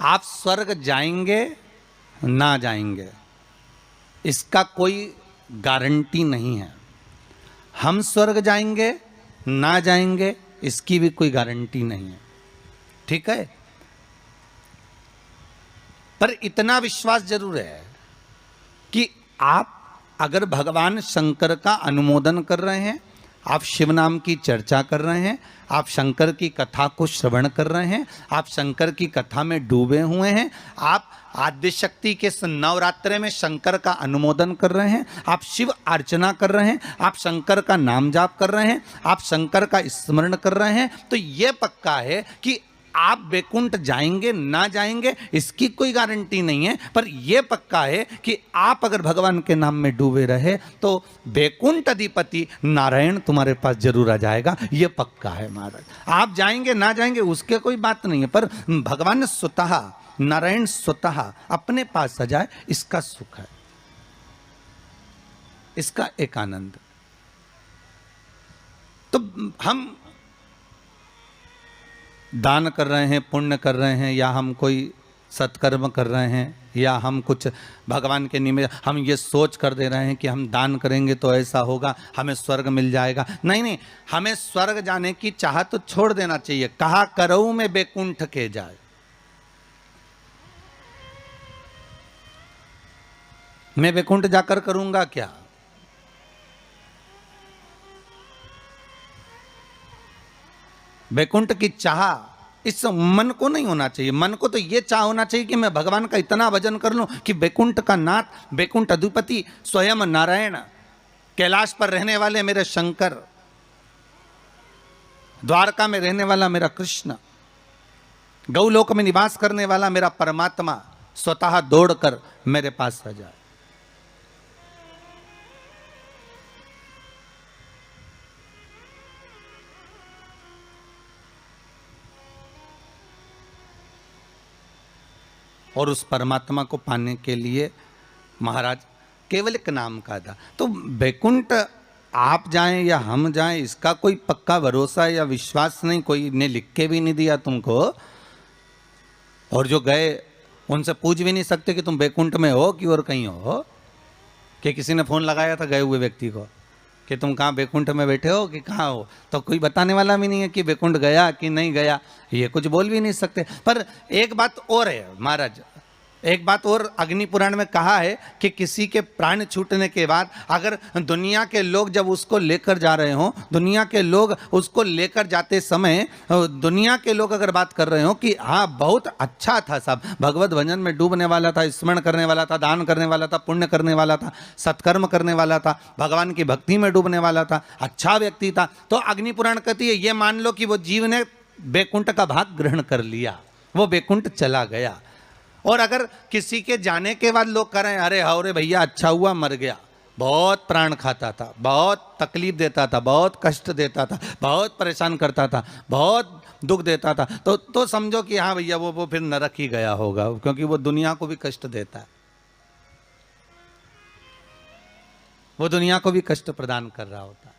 आप स्वर्ग जाएंगे ना जाएंगे इसका कोई गारंटी नहीं है। हम स्वर्ग जाएंगे ना जाएंगे इसकी भी कोई गारंटी नहीं है, ठीक है। पर इतना विश्वास जरूर है कि आप अगर भगवान शंकर का अनुमोदन कर रहे हैं, आप शिव नाम की चर्चा कर रहे हैं, आप शंकर की कथा को श्रवण कर रहे हैं, आप शंकर की कथा में डूबे हुए हैं, आप आद्य शक्ति के नवरात्रे में शंकर का अनुमोदन कर रहे हैं, आप शिव अर्चना कर रहे हैं, आप शंकर का नाम जाप कर रहे हैं, आप शंकर का स्मरण कर रहे हैं, तो यह पक्का है कि आप वैकुंठ जाएंगे ना जाएंगे इसकी कोई गारंटी नहीं है। पर यह पक्का है कि आप अगर भगवान के नाम में डूबे रहे तो वैकुंठ अधिपति नारायण तुम्हारे पास जरूर आ जाएगा, यह पक्का है महाराज। आप जाएंगे ना जाएंगे उसके कोई बात नहीं है, पर भगवान स्वतः नारायण स्वतः अपने पास आ जाए इसका सुख है, इसका एक आनंद। तो हम दान कर रहे हैं, पुण्य कर रहे हैं, या हम कोई सत्कर्म कर रहे हैं, या हम कुछ भगवान के निमित्त हम ये सोच कर दे रहे हैं कि हम दान करेंगे तो ऐसा होगा, हमें स्वर्ग मिल जाएगा। नहीं नहीं, हमें स्वर्ग जाने की चाह तो छोड़ देना चाहिए। कहा करऊ में बैकुंठ के जाए, मैं बैकुंठ जाकर करूंगा क्या? बैकुंठ की चाह इस मन को नहीं होना चाहिए। मन को तो ये चाह होना चाहिए कि मैं भगवान का इतना भजन कर लूं कि बैकुंठ का नाथ, बैकुंठ अधिपति स्वयं नारायण, कैलाश पर रहने वाले मेरे शंकर, द्वारका में रहने वाला मेरा कृष्ण, गौलोक में निवास करने वाला मेरा परमात्मा स्वतः दौड़कर मेरे पास आ जाए। और उस परमात्मा को पाने के लिए महाराज केवल एक नाम का था। तो बैकुंठ आप जाएं या हम जाएं इसका कोई पक्का भरोसा या विश्वास नहीं, कोई ने लिख के भी नहीं दिया तुमको, और जो गए उनसे पूछ भी नहीं सकते कि तुम बैकुंठ में हो कि और कहीं हो। कि किसी ने फोन लगाया था गए हुए व्यक्ति को कि तुम कहाँ बैकुंठ में बैठे हो कि कहाँ हो, तो कोई बताने वाला भी नहीं है कि बैकुंठ गया कि नहीं गया, ये कुछ बोल भी नहीं सकते। पर एक बात और है महाराज, एक बात और अग्नि पुराण में कहा है कि किसी के प्राण छूटने के बाद अगर दुनिया के लोग जब उसको लेकर जा रहे हो, दुनिया के लोग उसको लेकर जाते समय दुनिया के लोग अगर बात कर रहे हो कि हाँ बहुत अच्छा था साहब, भगवत भजन में डूबने वाला था, स्मरण करने वाला था, दान करने वाला था, पुण्य करने वाला था, सत्कर्म करने वाला था, भगवान की भक्ति में डूबने वाला था, अच्छा व्यक्ति था, तो अग्नि पुराण कहती है ये मान लो कि वो जीव ने बैकुंठ का भाग ग्रहण कर लिया, वो बैकुंठ चला गया। और अगर किसी के जाने के बाद लोग कह रहे हैं अरे हाउ रे भैया अच्छा हुआ मर गया, बहुत प्राण खाता था, बहुत तकलीफ देता था, बहुत कष्ट देता था, बहुत परेशान करता था, बहुत दुख देता था, तो समझो कि हाँ भैया वो फिर नरक ही गया होगा, क्योंकि वो दुनिया को भी कष्ट देता है, वो दुनिया को भी कष्ट प्रदान कर रहा होता है।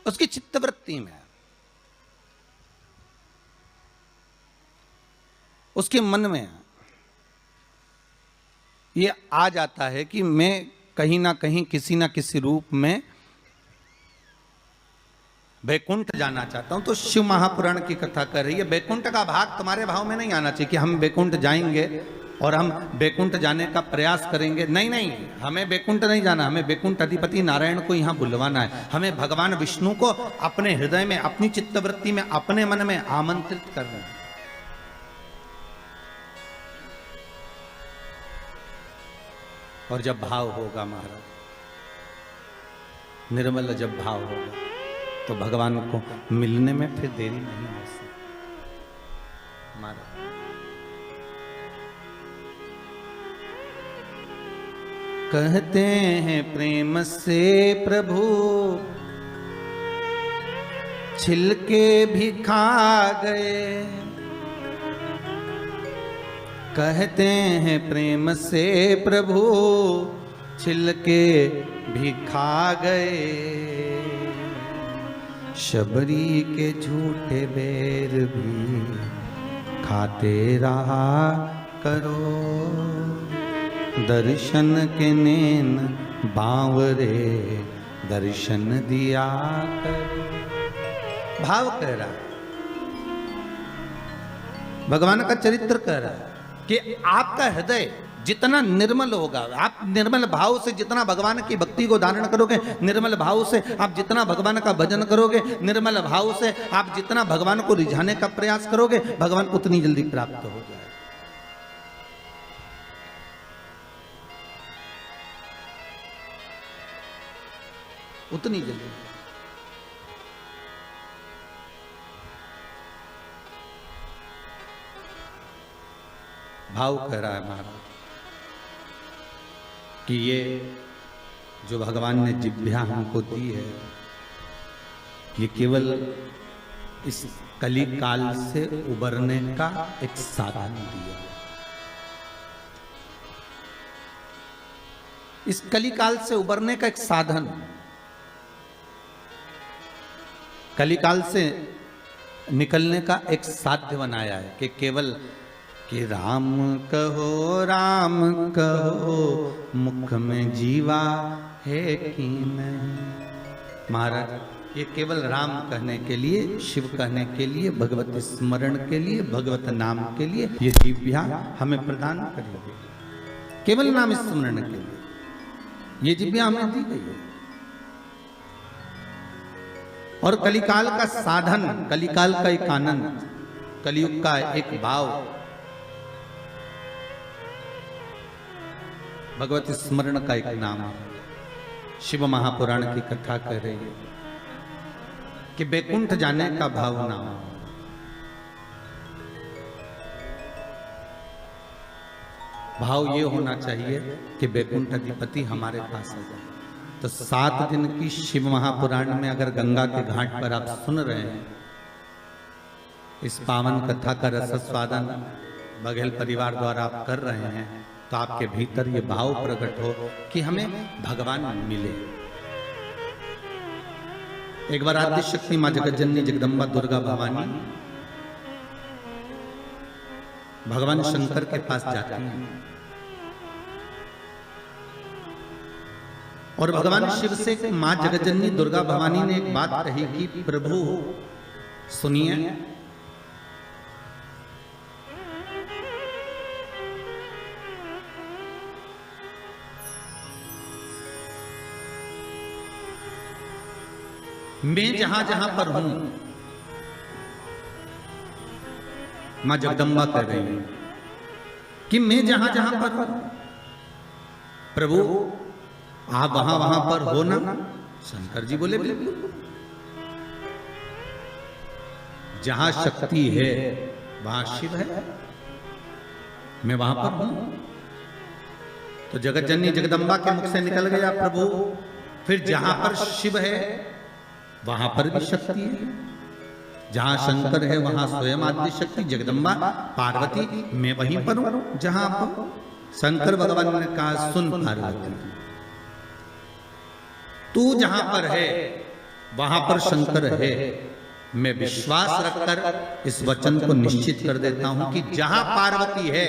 उसकी चित्तवृत्ति में, उसके मन में ये आ जाता है कि मैं कहीं ना कहीं किसी ना किसी रूप में बैकुंठ जाना चाहता हूं। तो शिव महापुराण की कथा कर रही है बैकुंठ का भाग तुम्हारे भाव में नहीं आना चाहिए कि हम बैकुंठ जाएंगे और हम बैकुंठ जाने का प्रयास करेंगे। नहीं नहीं, हमें बैकुंठ नहीं जाना, हमें बैकुंठ अधिपति नारायण को यहाँ बुलवाना है, हमें भगवान विष्णु को अपने हृदय में, अपनी चित्तवृत्ति में, अपने मन में आमंत्रित करना है। और जब भाव होगा महाराज, निर्मल जब भाव होगा तो भगवान को मिलने में फिर देरी नहीं हो सकती महाराज। कहते हैं प्रेम से प्रभु छिलके भी खा गए, कहते हैं प्रेम से प्रभु छिलके भी खा गए, शबरी के झूठे बेर भी खाते रहा करो, दर्शन के नैन बांवरे दर्शन दिया करो। भाव कह रहा है, भगवान का चरित्र कह रहा है कि आपका हृदय जितना निर्मल होगा, आप निर्मल भाव से जितना भगवान की भक्ति को धारण करोगे, निर्मल भाव से आप जितना भगवान का भजन करोगे, निर्मल भाव से आप जितना भगवान को रिझाने का प्रयास करोगे, भगवान उतनी जल्दी प्राप्त हो जाए। उतनी जल्दी। भाव कह रहा है महाराज कि ये जो भगवान ने जिह्वा हमको दी है, ये केवल इस कली काल से उबरने का एक साधन दिया। इस कली काल से उबरने का एक साधन, कली काल से निकलने का एक साध्य बनाया है कि केवल कि राम कहो मुख में जीवा है कि नहीं। महाराज ये केवल राम कहने के लिए, शिव कहने के लिए, भगवत स्मरण के लिए, भगवत नाम के लिए ये जिह्वा हमें प्रदान करेगी। केवल नाम स्मरण के लिए ये जिह्वा हमें दी गई है। और कलिकाल का साधन, कलिकाल का एक आनंद, कलियुग का एक भाव भगवत स्मरण का एक नाम है। शिव महापुराण की कथा कह रही है कि बैकुंठ जाने का भाव नाम है। भाव ये होना चाहिए कि बैकुंठ अधिपति हमारे पास आ जाए। तो 7 दिन की शिव महापुराण में अगर गंगा के घाट पर आप सुन रहे हैं, इस पावन कथा का रसस्वादन बघेल परिवार द्वारा आप कर रहे हैं, तो आपके भीतर ये भाव प्रकट हो कि हमें भगवान मिले। एक बार आदि शक्ति मां जगतजननी जगदम्बा दुर्गा भवानी भगवान शंकर के पास जाती हैं और भगवान शिव से मां जगतजननी दुर्गा भवानी ने एक बात कही कि प्रभु सुनिए, मैं जहां जहां पर हूं, मां जगदम्बा कह रही है कि मैं जहां जहां पर हूं, प्रभु आप वहां वहां पर हो ना। शंकर जी बोले बिल्कुल, जहां शक्ति है वहां शिव है, मैं वहां पर हूं। तो जगतजननी जगदम्बा के मुख से निकल गया प्रभु, फिर जहां पर शिव है वहां पर भी शक्ति है, जहां शंकर है वहां स्वयं आदि शक्ति जगदम्बा पार्वती, मैं वहीं पर हूं जहां पर। शंकर भगवान ने कहा सुन पार्वती, तू जहां पर है वहां पर शंकर है। मैं विश्वास रखकर इस वचन को निश्चित कर देता हूं कि जहां पार्वती है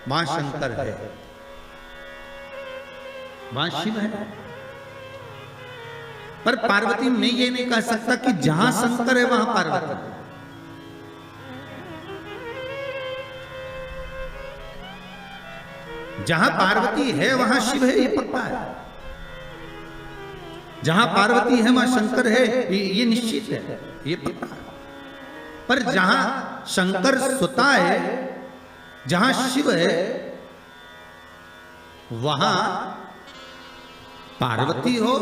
वहां शंकर है, वहां शिव है। पर पार्वती मैं ये नहीं कह सकता कि जहां शंकर है वहां पार्वती है। जहां पार्वती है वहां शिव है, ये पक्का है। जहां पार्वती है वहां शंकर है, ये निश्चित है, ये पक्का है। पर जहां शंकर सुता है, जहां शिव है, वहां पार्वती हो,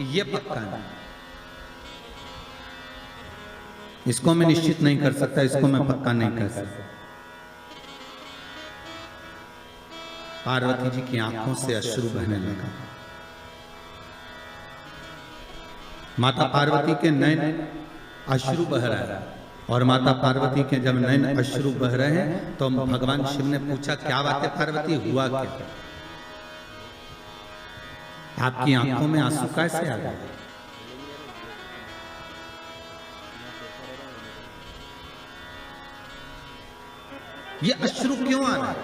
ये पक्का है। इसको मैं निश्चित नहीं कर सकता, इसको मैं पक्का नहीं कर सकता। पार्वती जी की आंखों से अश्रु बहने लगा। माता पार्वती के नैन अश्रु बह रहा है, और माता पार्वती के जब नैन अश्रु बह रहे हैं तो भगवान शिव ने पूछा क्या बात है पार्वती, हुआ क्या? आपकी आंखों में आंसू कैसे आ गए? ये अश्रु क्यों आ रहा है?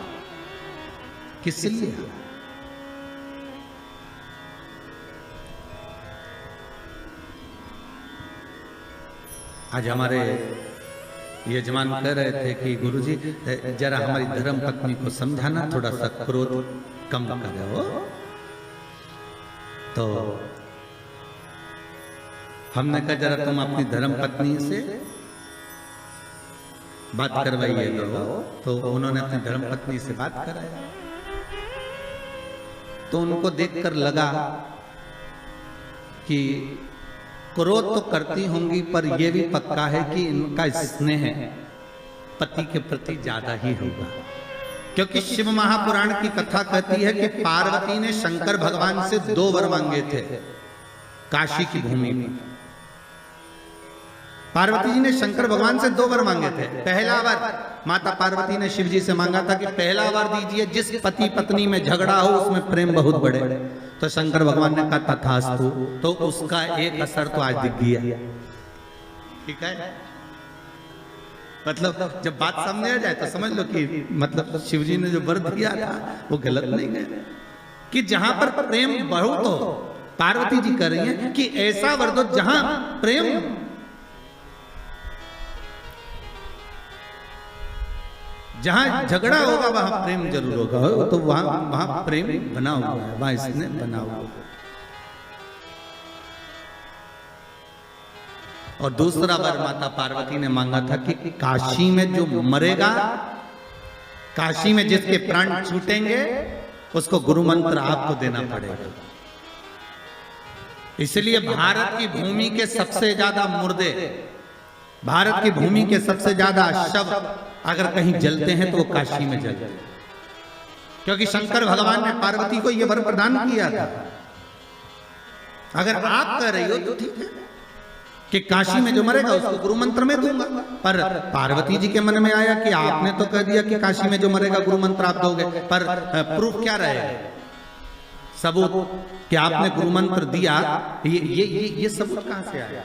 किस लिए? आज हमारे यजमान कह रहे थे कि गुरुजी जरा हमारी धर्म पत्नी को समझाना, थोड़ा सा क्रोध कम करे हो। तो हमने कहा जरा तुम अपनी धर्म पत्नी से बात करवाइएगा। तो उन्होंने अपनी धर्म पत्नी से बात कराया, तो उनको देखकर लगा कि क्रोध तो करती होंगी, पर यह भी पक्का है कि इनका स्नेह पति के प्रति ज्यादा ही होगा। क्योंकि शिव महापुराण की कथा कहती है कि पार्वती ने शंकर भगवान से 2 वर मांगे थे काशी की भूमि में। पार्वती जी ने शंकर भगवान से 2 वर मांगे थे। पहला वर माता पार्वती ने शिव जी से मांगा था कि पहला वर दीजिए जिस पति पत्नी में झगड़ा हो उसमें प्रेम बहुत बढ़े। तो शंकर भगवान ने कहा तथास्तु। तो उसका एक असर तो आज दिख गया। ठीक है, मतलब जब बात सामने आ जाए तो समझ लो कि मतलब शिव जी ने जो वर दिया था वो गलत नहीं गए। कि जहां पर प्रेम बहुत हो, पार्वती जी कह रही है कि ऐसा वर दो जहां प्रेम, जहां झगड़ा होगा वहां प्रेम जरूर होगा। तो वहां प्रेम बना हुआ है, वहां इसने बना हुआ है। और दूसरा वर माता पार्वती ने मांगा था कि काशी में जो मरेगा, काशी में जिसके प्राण छूटेंगे, उसको गुरु मंत्र आपको देना पड़ेगा। इसलिए भारत की भूमि के सबसे ज्यादा मुर्दे, भारत की भूमि के सबसे ज्यादा शव अगर कहीं जलते हैं तो वो काशी में जलते हैं। क्योंकि शंकर भगवान ने पार्वती को यह वर प्रदान किया था। अगर आप कह रही हो तो ठीक है कि काशी में जो मरेगा उसको गुरु मंत्र में दूंगा, पर पार्वती जी के मन में आया कि आपने तो कह दिया कि काशी में जो मरेगा गुरु मंत्र आप दोगे, पर प्रूफ क्या रहेगा, सबूत कि आपने गुरु मंत्र दिया। ये सबूत कहां से आया?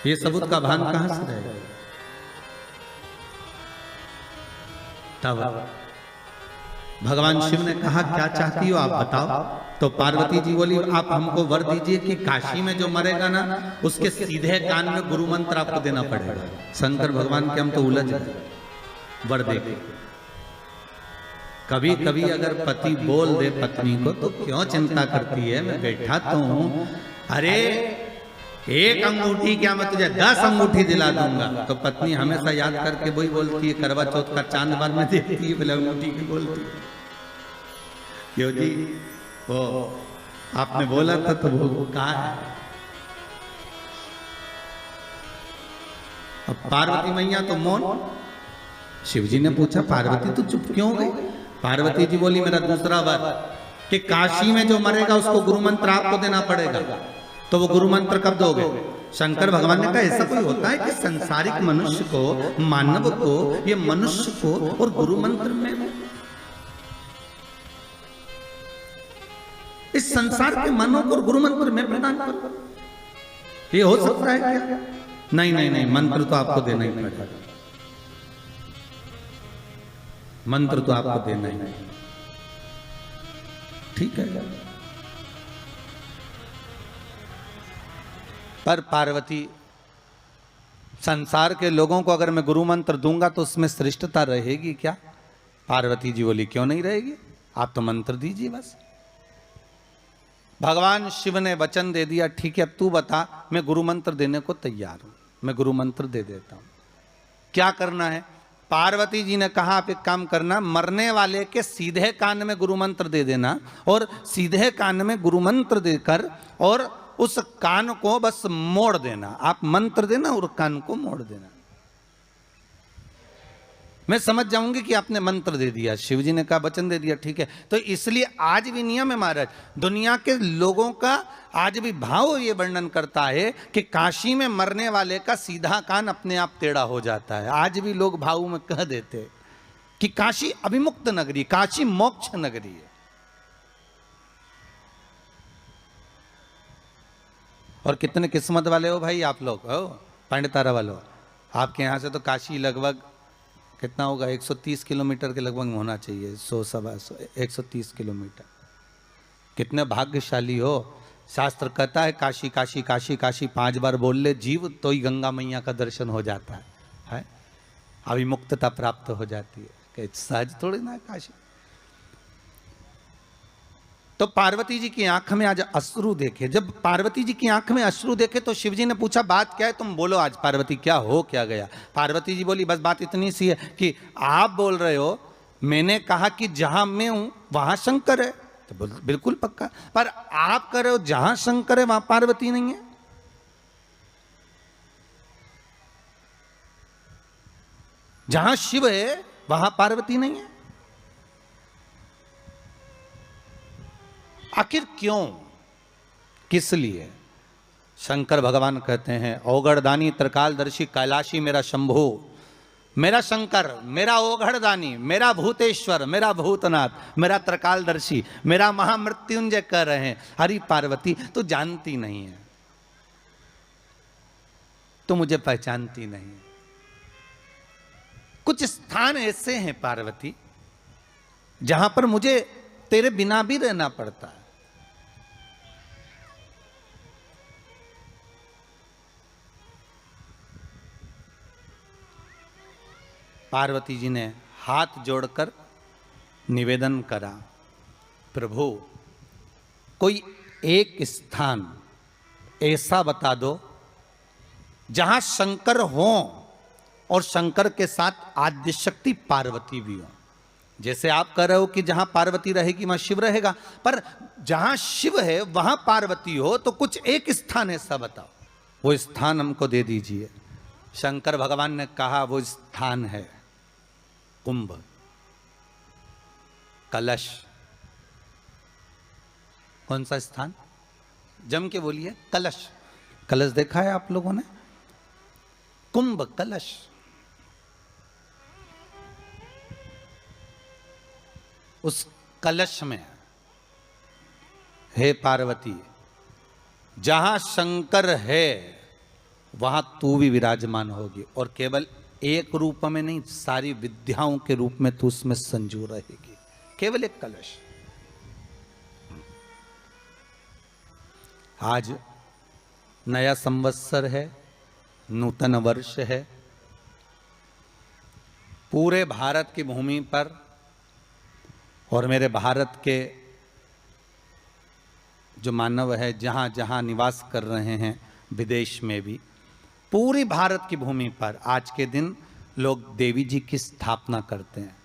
ये सबूत का भान कहां से रहेगा? तब भगवान शिव ने कहा क्या चाहती हो आप बताओ। तो पार्वती जी बोली आप हमको वर दीजिए कि काशी में जो मरेगा ना उसके सीधे कान में गुरु मंत्र आपको देना पड़ेगा। शंकर भगवान के हम तो उलझ गए, वर देके। कभी कभी अगर पति बोल दे पत्नी को तो क्यों चिंता करती है, मैं बैठा तो हूं। अरे एक अंगूठी क्या मैं तुझे 10 अंगूठी दिला दूंगा। तो पत्नी हमेशा याद करके वही बोलती है, करवा चौथ का चांद बार में देखती है, बोले अंगूठी की बोलती है। क्यों जी वो आपने बोला था तो वो कहा है। अब पार्वती मैया तो मौन। शिव जी ने पूछा पार्वती तू चुप क्यों गई? पार्वती जी बोली मेरा दूसरा वर कि काशी में जो मरेगा उसको गुरु मंत्र आपको देना पड़ेगा। तो वो गुरु मंत्र कब दोगे? शंकर भगवान ने कहा ऐसा कोई होता है कि संसारिक मनुष्य को, मानव को, ये मनुष्य को और गुरु मंत्र में, इस संसार के मानव को गुरु मंत्र में प्रदान करो, ये हो सकता है क्या? नहीं नहीं नहीं, मंत्र तो आपको देना ही पड़ेगा, मंत्र तो आपको देना ही नहीं। ठीक है। पर पार्वती संसार के लोगों को अगर मैं गुरु मंत्र दूंगा तो उसमें श्रेष्ठता रहेगी क्या? पार्वती जी बोली क्यों नहीं रहेगी, आप तो मंत्र दीजिए बस। भगवान शिव ने वचन दे दिया ठीक है अब तू बता, मैं गुरु मंत्र देने को तैयार हूं, मैं गुरु मंत्र दे देता हूं। क्या करना है? पार्वती जी ने कहा आप एक काम करना, मरने वाले के सीधे कान में गुरु मंत्र दे देना और सीधे कान में गुरु मंत्र देकर और उस कान को बस मोड़ देना। आप मंत्र देना और कान को मोड़ देना, मैं समझ जाऊंगी कि आपने मंत्र दे दिया। शिव जी ने कहा वचन दे दिया ठीक है। तो इसलिए आज भी नियम है महाराज, दुनिया के लोगों का आज भी भाव ये वर्णन करता है कि काशी में मरने वाले का सीधा कान अपने आप टेढ़ा हो जाता है। आज भी लोग भाव में कह देते कि काशी अभिमुक्त नगरी, काशी मोक्ष नगरी है। और कितने किस्मत वाले हो भाई आप लोग, हो पंडितारा वालों। आपके यहाँ से तो काशी लगभग कितना होगा, 130 किलोमीटर के लगभग होना चाहिए, 130 किलोमीटर। कितने भाग्यशाली हो। शास्त्र कहता है काशी काशी काशी काशी 5 बार बोल ले जीव तो ही गंगा मैया का दर्शन हो जाता है? अभी मुक्तता प्राप्त हो जाती है। सहज थोड़ी ना है काशी। तो पार्वती जी की आंख में आज अश्रु देखे। जब पार्वती जी की आंख में अश्रु देखे तो शिव जी ने पूछा बात क्या है, तुम बोलो आज पार्वती क्या हो क्या गया। पार्वती जी बोली बस बात इतनी सी है कि आप बोल रहे हो, मैंने कहा कि जहां मैं हूं वहां शंकर है, तो बिल्कुल पक्का, पर आप कह रहे हो जहां शंकर है वहां पार्वती नहीं है। जहां शिव है वहां पार्वती नहीं है। आखिर क्यों, किस लिए? शंकर भगवान कहते हैं ओगढ़दानी त्रिकालदर्शी कैलाशी मेरा शंभु, मेरा शंकर, मेरा ओगढ़दानी, मेरा भूतेश्वर, मेरा भूतनाथ, मेरा त्रिकालदर्शी, मेरा महामृत्युंजय कह रहे हैं। हरि पार्वती तो जानती नहीं है, तो मुझे पहचानती नहीं है। कुछ स्थान ऐसे हैं पार्वती जहां पर मुझे तेरे बिना भी रहना पड़ता है। पार्वती जी ने हाथ जोड़कर निवेदन करा, प्रभु कोई एक स्थान ऐसा बता दो जहां शंकर हो और शंकर के साथ आद्य शक्ति पार्वती भी हो। जैसे आप कह रहे हो कि जहां पार्वती रहेगी वहां शिव रहेगा, पर जहां शिव है वहां पार्वती हो, तो कुछ एक स्थान ऐसा बताओ, वो स्थान हमको दे दीजिए। शंकर भगवान ने कहा वो स्थान है कुंभ, कलश। कौन सा स्थान? जम के बोलिए, कलश। कलश देखा है आप लोगों ने? कुंभ कलश। उस कलश में हे पार्वती, जहां शंकर है वहां तू भी विराजमान होगी, और केवल एक रूप में नहीं, सारी विद्याओं के रूप में तू उसमें संजू रहेगी। केवल एक कलश। आज नया संवत्सर है, नूतन वर्ष है। पूरे भारत की भूमि पर और मेरे भारत के जो मानव है जहाँ जहाँ निवास कर रहे हैं, विदेश में भी, पूरी भारत की भूमि पर आज के दिन लोग देवी जी की स्थापना करते हैं।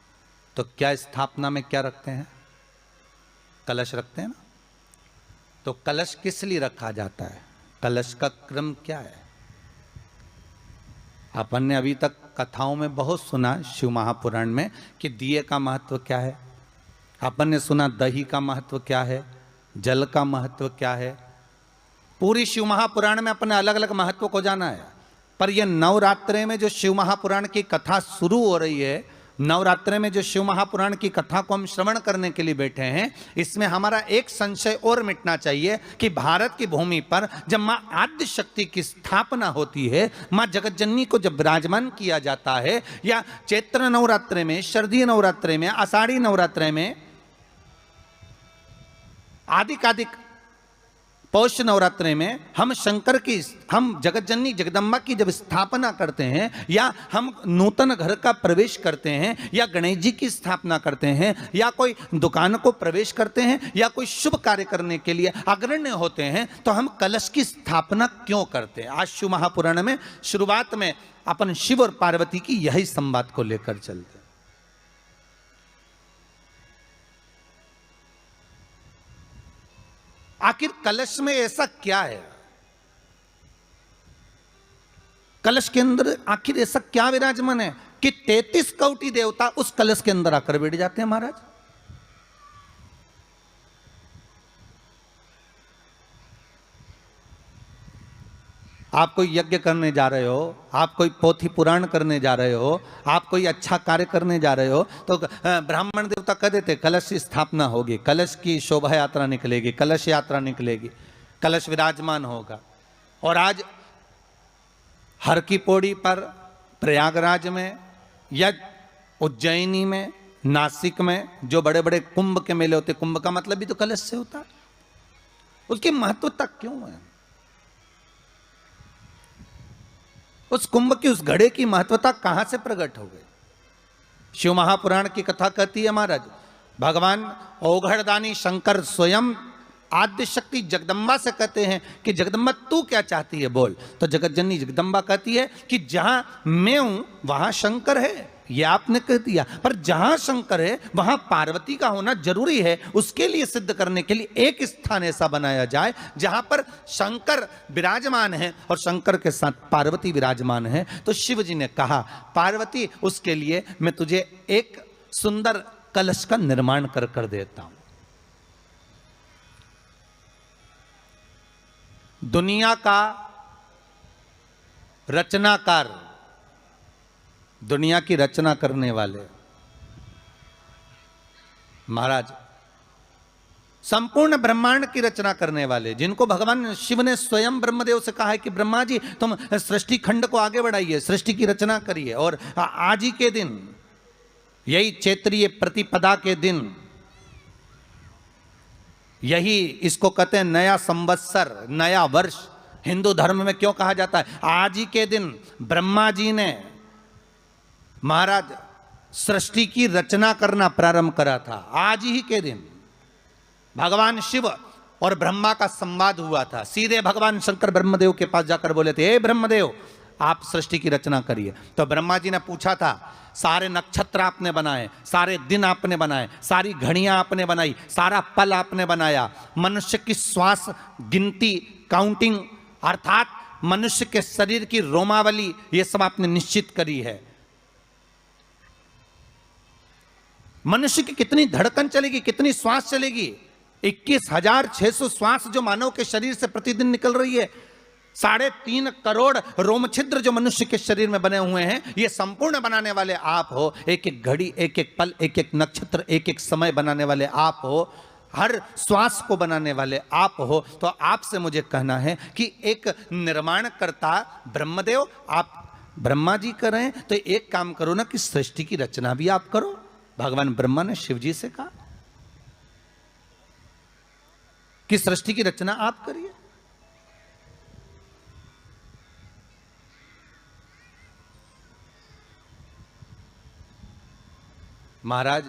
तो क्या स्थापना में क्या रखते हैं? कलश रखते हैं ना। तो कलश किस लिए रखा जाता है? कलश का क्रम क्या है? अपन ने अभी तक कथाओं में बहुत सुना, शिव महापुराण में, कि दिए का महत्व क्या है। अपन ने सुना दही का महत्व क्या है, जल का महत्व क्या है। पूरी शिव महापुराण में अपने अलग अलग महत्व को जाना है। पर यह नवरात्रे में जो शिव महापुराण की कथा शुरू हो रही है, नवरात्रे में जो शिव महापुराण की कथा को हम श्रवण करने के लिए बैठे हैं, इसमें हमारा एक संशय और मिटना चाहिए कि भारत की भूमि पर जब मां आद्य शक्ति की स्थापना होती है, मां जगतजननी को जब विराजमान किया जाता है, या चैत्र नवरात्रे में, शरदीय नवरात्रे में, आषाढ़ी नवरात्रे में, आदिकादिक पौष नवरात्रे में हम शंकर की, हम जगतजननी जगदम्बा की जब स्थापना करते हैं, या हम नूतन घर का प्रवेश करते हैं, या गणेश जी की स्थापना करते हैं, या कोई दुकान को प्रवेश करते हैं, या कोई शुभ कार्य करने के लिए अग्रण्य होते हैं, तो हम कलश की स्थापना क्यों करते हैं? आज शिव महापुराण में शुरुआत में अपन शिव और पार्वती की यही संवाद को लेकर चलते हैं। आखिर कलश में ऐसा क्या है? कलश के अंदर आखिर ऐसा क्या विराजमान है कि 33 कोटि देवता उस कलश के अंदर आकर बैठ जाते हैं? महाराज, आप कोई यज्ञ करने जा रहे हो, आप कोई पोथी पुराण करने जा रहे हो, आप कोई अच्छा कार्य करने जा रहे हो, तो ब्राह्मण देवता कह देते कलश की स्थापना होगी, कलश की शोभा यात्रा निकलेगी, कलश यात्रा निकलेगी, कलश विराजमान होगा। और आज हर की पौड़ी पर, प्रयागराज में या उज्जैनी में, नासिक में जो बड़े बड़े कुंभ के मेले होते, कुंभ का मतलब भी तो कलश से होता है, उसकी महत्वता क्यों है? उस कुंभ की, उस घड़े की महत्वता कहां से प्रकट हो गई? शिव महापुराण की कथा कहती है महाराज, भगवान ओघड़दानी शंकर स्वयं आद्य शक्ति जगदम्बा से कहते हैं कि जगदम्बा तू क्या चाहती है बोल। तो जगत जननी जगदम्बा कहती है कि जहां मैं हूं वहां शंकर है, ये आपने कह दिया, पर जहां शंकर है वहां पार्वती का होना जरूरी है। उसके लिए सिद्ध करने के लिए एक स्थान ऐसा बनाया जाए जहां पर शंकर विराजमान है और शंकर के साथ पार्वती विराजमान है। तो शिव जी ने कहा, पार्वती उसके लिए मैं तुझे एक सुंदर कलश का निर्माण कर देता हूं। दुनिया का रचनाकार, दुनिया की रचना करने वाले महाराज, संपूर्ण ब्रह्मांड की रचना करने वाले, जिनको भगवान शिव ने स्वयं ब्रह्मदेव से कहा है कि ब्रह्मा जी तुम सृष्टि खंड को आगे बढ़ाइए, सृष्टि की रचना करिए। और आज ही के दिन, यही चैत्रीय प्रतिपदा के दिन, यही इसको कहते हैं नया संवत्सर, नया वर्ष। हिंदू धर्म में क्यों कहा जाता है? आज ही के दिन ब्रह्मा जी ने महाराज सृष्टि की रचना करना प्रारंभ करा था। आज ही के दिन भगवान शिव और ब्रह्मा का संवाद हुआ था। सीधे भगवान शंकर ब्रह्मदेव के पास जाकर बोले थे, हे ब्रह्मदेव आप सृष्टि की रचना करिए। तो ब्रह्मा जी ने पूछा था, सारे नक्षत्र आपने बनाए, सारे दिन आपने बनाए, सारी घड़ियां आपने बनाई, सारा पल आपने बनाया, मनुष्य की श्वास गिनती, काउंटिंग, अर्थात मनुष्य के शरीर की रोमावली, ये सब आपने निश्चित करी है। मनुष्य की कितनी धड़कन चलेगी, कितनी श्वास चलेगी, 21,600 श्वास जो मानव के शरीर से प्रतिदिन निकल रही है, 3.5 करोड़ रोम छिद्र जो मनुष्य के शरीर में बने हुए हैं, ये संपूर्ण बनाने वाले आप हो। एक एक घड़ी, एक एक पल, एक एक नक्षत्र, एक एक समय बनाने वाले आप हो, हर श्वास को बनाने वाले आप हो। तो आपसे मुझे कहना है कि एक निर्माणकर्ता ब्रह्मदेव, आप ब्रह्मा जी कर रहे हैं, तो एक काम करो ना कि सृष्टि की रचना भी आप करो। भगवान ब्रह्मा ने शिव जी से कहा कि सृष्टि की रचना आप करिए। महाराज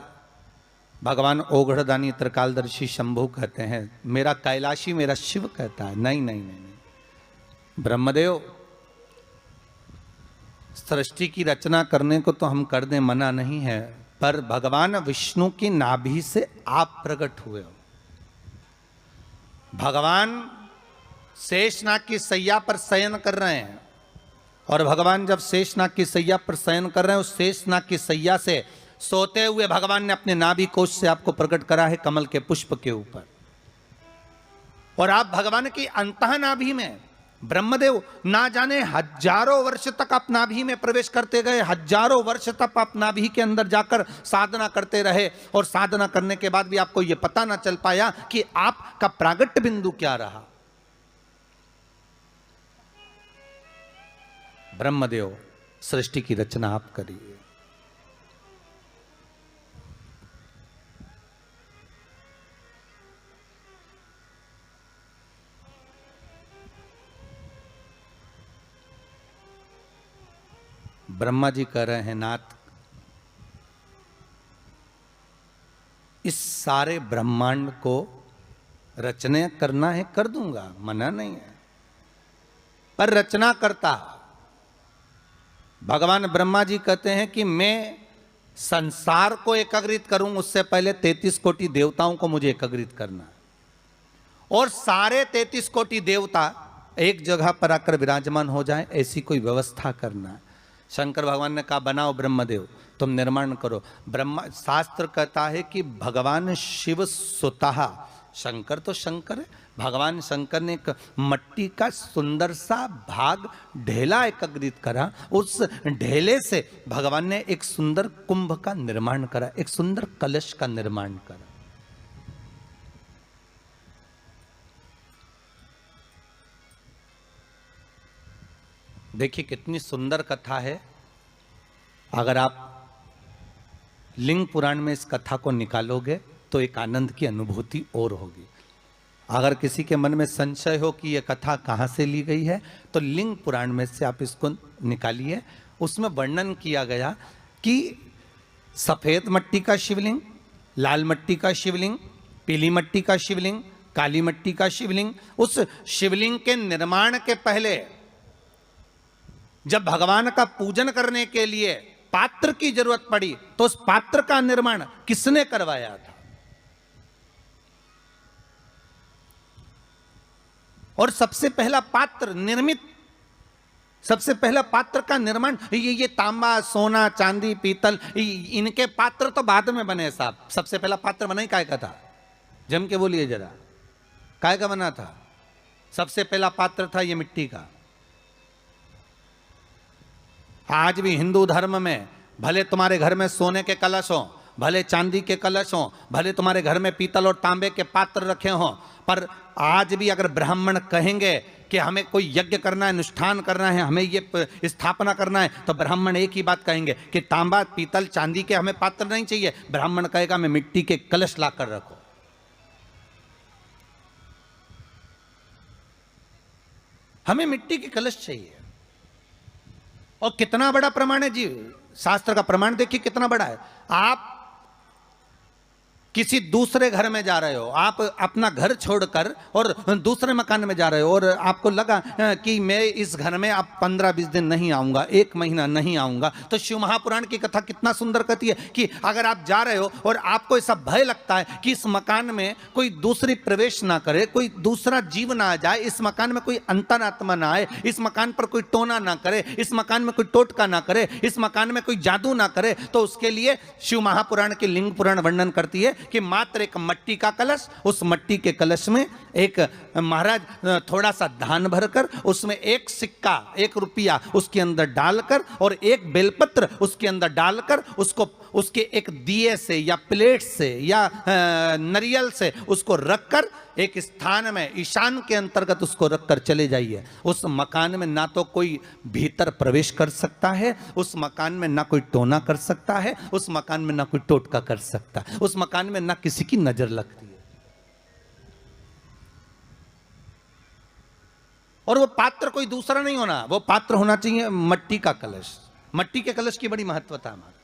भगवान ओघड़दानी त्रिकालदर्शी शंभु कहते हैं, मेरा कैलाशी मेरा शिव कहता है, नहीं नहीं नहीं, नहीं। ब्रह्मदेव सृष्टि की रचना करने को तो हम कर दें, मना नहीं है, पर भगवान विष्णु की नाभि से आप प्रकट हुए हो। भगवान शेषनाग की सैया पर शयन कर रहे हैं, और भगवान जब शेषनाग की सैया पर शयन कर रहे हैं, उस शेषनाग की सैया से सोते हुए भगवान ने अपने नाभि कोश से आपको प्रकट करा है कमल के पुष्प के ऊपर। और आप भगवान की अंतः नाभि में, ब्रह्मदेव ना जाने हजारों वर्ष तक आप नाभि में प्रवेश करते गए, हजारों वर्ष तक आप नाभि के अंदर जाकर साधना करते रहे, और साधना करने के बाद भी आपको यह पता ना चल पाया कि आपका प्रागट्य बिंदु क्या रहा। ब्रह्मदेव सृष्टि की रचना आप करिए। ब्रह्मा जी कह रहे हैं, नाथ इस सारे ब्रह्मांड को रचना करना है, कर दूंगा, मना नहीं है, पर रचना करता भगवान ब्रह्मा जी कहते हैं कि मैं संसार को एकाग्रित करूं, उससे पहले 33 कोटि देवताओं को मुझे एकाग्रित करना है, और सारे 33 कोटि देवता एक जगह पर आकर विराजमान हो जाएं, ऐसी कोई व्यवस्था करना है। शंकर भगवान ने कहा, बनाओ ब्रह्मदेव, तुम निर्माण करो। ब्रह्मा, शास्त्र कहता है कि भगवान शिव स्वतः, शंकर तो शंकर है, भगवान शंकर ने एक मट्टी का सुंदर सा भाग ढेला एकत्रित करा, उस ढेले से भगवान ने एक सुंदर कुंभ का निर्माण करा, एक सुंदर कलश का निर्माण करा। देखिए कितनी सुंदर कथा है। अगर आप लिंग पुराण में इस कथा को निकालोगे तो एक आनंद की अनुभूति और होगी। अगर किसी के मन में संशय हो कि यह कथा कहाँ से ली गई है तो लिंग पुराण में से आप इसको निकालिए। उसमें वर्णन किया गया कि सफेद मट्टी का शिवलिंग, लाल मट्टी का शिवलिंग, पीली मट्टी का शिवलिंग, काली मट्टी का शिवलिंग, उस शिवलिंग के निर्माण के पहले जब भगवान का पूजन करने के लिए पात्र की जरूरत पड़ी तो उस पात्र का निर्माण किसने करवाया था? और सबसे पहला पात्र निर्मित, सबसे पहला पात्र का निर्माण ये तांबा, सोना, चांदी, पीतल, इनके पात्र तो बाद में बने साहब। सबसे पहला पात्र बना ही काय का था? जम के बोलिए जरा, काय का बना था? सबसे पहला पात्र था ये मिट्टी का। आज भी हिंदू धर्म में भले तुम्हारे घर में सोने के कलश हो, भले चांदी के कलश हो, भले तुम्हारे घर में पीतल और तांबे के पात्र रखे हों, पर आज भी अगर ब्राह्मण कहेंगे कि हमें कोई यज्ञ करना है, अनुष्ठान करना है, हमें ये स्थापना करना है, तो ब्राह्मण एक ही बात कहेंगे कि तांबा, पीतल, चांदी के हमें पात्र नहीं चाहिए। ब्राह्मण कहेगा मैं मिट्टी के कलश ला कर रखो। हमें मिट्टी के कलश चाहिए। और कितना बड़ा प्रमाण है जी, शास्त्र का प्रमाण देखिए कितना बड़ा है। आप किसी दूसरे घर में जा रहे हो, आप अपना घर छोड़कर और दूसरे मकान में जा रहे हो, और आपको लगा कि मैं इस घर में अब 15-20 दिन नहीं आऊंगा, 1 महीना नहीं आऊंगा, तो शिव महापुराण की कथा कितना सुंदर कहती है कि अगर आप जा रहे हो और आपको ऐसा भय लगता है कि इस मकान में कोई दूसरी प्रवेश ना करे, कोई दूसरा जीव ना आ जाए, इस मकान में कोई अंतरात्मा ना आए, इस मकान पर कोई टोना ना करे, इस मकान में कोई टोटका ना करे, इस मकान में कोई जादू ना करे, तो उसके लिए शिव महापुराण की लिंग पुराण वर्णन करती है कि मात्र एक मट्टी का कलश, उस मट्टी के कलश में एक महाराज थोड़ा सा धान भरकर, उसमें एक सिक्का, 1 रुपया उसके अंदर डालकर और एक बेलपत्र उसके अंदर डालकर उसको उसके एक दिए से या प्लेट से या नरियल से उसको रखकर एक स्थान में ईशान के अंतर्गत उसको रखकर चले जाइए। उस मकान में ना तो कोई भीतर प्रवेश कर सकता है, उस मकान में ना कोई टोना कर सकता है, उस मकान में ना कोई टोटका कर सकता है, उस मकान में ना किसी की नजर लगती है। और वो पात्र कोई दूसरा नहीं होना, वो पात्र होना चाहिए मट्टी का कलश। मट्टी के कलश की बड़ी महत्वता है।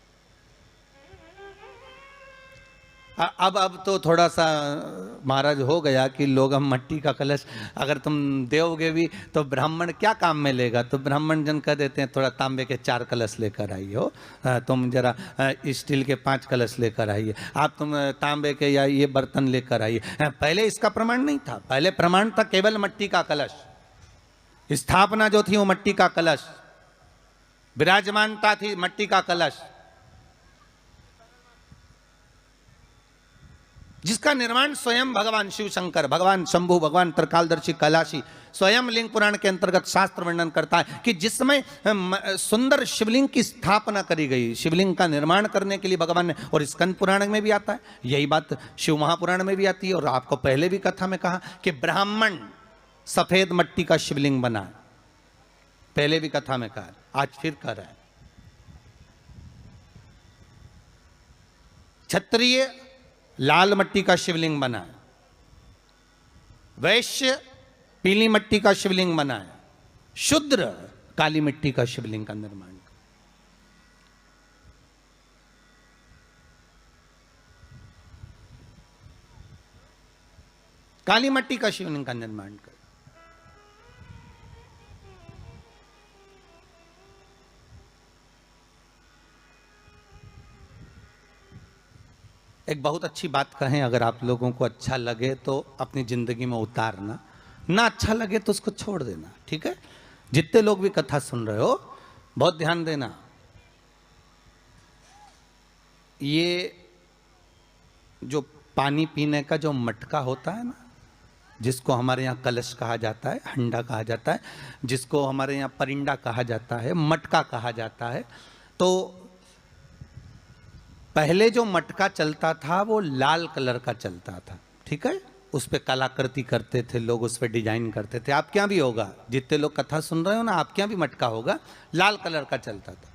अब तो थोड़ा सा महाराज हो गया कि लोग हम मट्टी का कलश अगर तुम दोगे भी तो ब्राह्मण क्या काम में लेगा, तो ब्राह्मण जन कह देते हैं थोड़ा तांबे के 4 कलश लेकर आइए हो, तुम जरा स्टील के 5 कलश लेकर आइए, आप तुम तांबे के या ये बर्तन लेकर आइए। पहले इसका प्रमाण नहीं था, पहले प्रमाण था केवल मट्टी का कलश। स्थापना जो थी वो मट्टी का कलश, विराजमानता थी मट्टी का कलश, जिसका निर्माण स्वयं भगवान शिव शंकर, भगवान शंभु, भगवान त्रिकालदर्शी कैलाशी स्वयं लिंग पुराण के अंतर्गत शास्त्र वर्णन करता है कि जिसमें सुंदर शिवलिंग की स्थापना करी गई, शिवलिंग का निर्माण करने के लिए भगवान ने। और स्कंद पुराण में भी आता है, यही बात शिव महापुराण में भी आती है। और आपको पहले भी कथा में कहा कि ब्राह्मण सफेद मट्टी का शिवलिंग बना, पहले भी कथा में कहा, आज फिर कह रहा है। क्षत्रिय लाल मट्टी का शिवलिंग बना है, वैश्य पीली मट्टी का शिवलिंग बना है, शूद्र काली मिट्टी का शिवलिंग का निर्माण। काली मट्टी का शिवलिंग का निर्माण कर। एक बहुत अच्छी बात कहें, अगर आप लोगों को अच्छा लगे तो अपनी जिंदगी में उतारना, ना अच्छा लगे तो उसको छोड़ देना, ठीक है। जितने लोग भी कथा सुन रहे हो बहुत ध्यान देना। ये जो पानी पीने का जो मटका होता है ना, जिसको हमारे यहाँ कलश कहा जाता है, हंडा कहा जाता है, जिसको हमारे यहाँ परिंडा कहा जाता है, मटका कहा जाता है, तो पहले जो मटका चलता था वो लाल कलर का चलता था, ठीक है। उस पर कलाकृति करते थे लोग, उस पर डिजाइन करते थे। आपके यहाँ भी होगा, जितने लोग कथा सुन रहे हो ना, आपके यहाँ भी मटका होगा, लाल कलर का चलता था।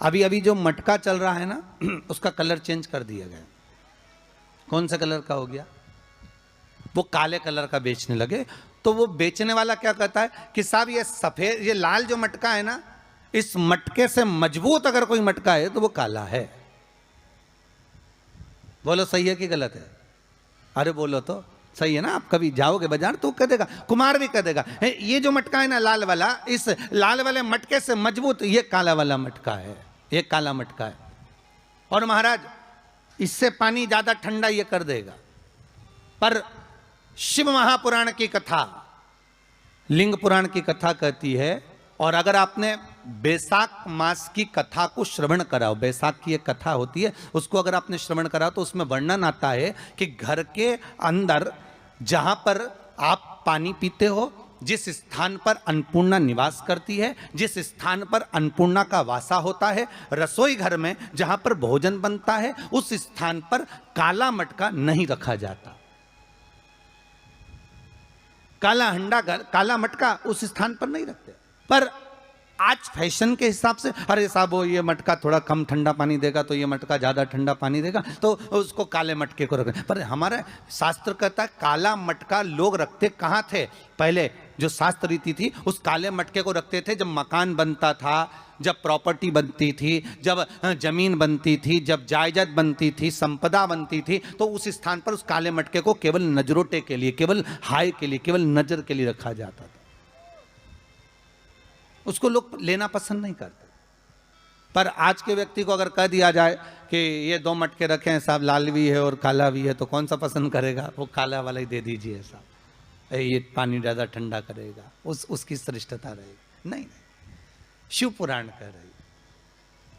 अभी अभी जो मटका चल रहा है ना, उसका कलर चेंज कर दिया गया। कौन सा कलर का हो गया? वो काले कलर का बेचने लगे। तो वो बेचने वाला क्या कहता है कि साहब ये सफेद, ये लाल जो मटका है ना, इस मटके से मजबूत अगर कोई मटका है तो वो काला है। बोलो सही है कि गलत है? अरे बोलो तो सही है ना। आप कभी जाओगे बाजार तो कह देगा, कुमार भी कह देगा, ये जो मटका है ना लाल वाला, इस लाल वाले मटके से मजबूत ये काला वाला मटका है, ये काला मटका है। और महाराज इससे पानी ज्यादा ठंडा ये कर देगा। पर शिव महापुराण की कथा, लिंग पुराण की कथा कहती है, और अगर आपने बैसाख मास की कथा को श्रवण कराओ, बैसाख की एक कथा होती है, उसको अगर आपने श्रवण कराओ तो उसमें वर्णन आता है कि घर के अंदर जहां पर आप पानी पीते हो, जिस स्थान पर अन्नपूर्णा निवास करती है, जिस स्थान पर अन्नपूर्णा का वासा होता है, रसोई घर में जहां पर भोजन बनता है, उस स्थान पर काला मटका नहीं रखा जाता। काला हंडा, काला मटका उस स्थान पर नहीं रखते। पर आज फैशन के हिसाब से, अरे साहब वो ये मटका थोड़ा कम ठंडा पानी देगा तो ये मटका ज्यादा ठंडा पानी देगा, तो उसको काले मटके को रखें। पर हमारा शास्त्र कहता है काला मटका लोग रखते कहाँ थे? पहले जो शास्त्र रीति थी, उस काले मटके को रखते थे जब मकान बनता था, जब प्रॉपर्टी बनती थी, जब जमीन बनती थी, जब जायदाद बनती थी, संपदा बनती थी, तो उस स्थान पर उस काले मटके को केवल नजरोटे के लिए, केवल हाय के लिए, केवल नजर के लिए रखा जाता था। उसको लोग लेना पसंद नहीं करते। पर आज के व्यक्ति को अगर कह दिया जाए कि ये दो मटके रखे हैं साहब, लाल भी है और काला भी है, तो कौन सा पसंद करेगा? वो काला वाला ही दे दीजिए साहब, ये पानी ज़्यादा ठंडा करेगा, उसकी श्रेष्ठता रहेगी। नहीं, शिव पुराण कह रही,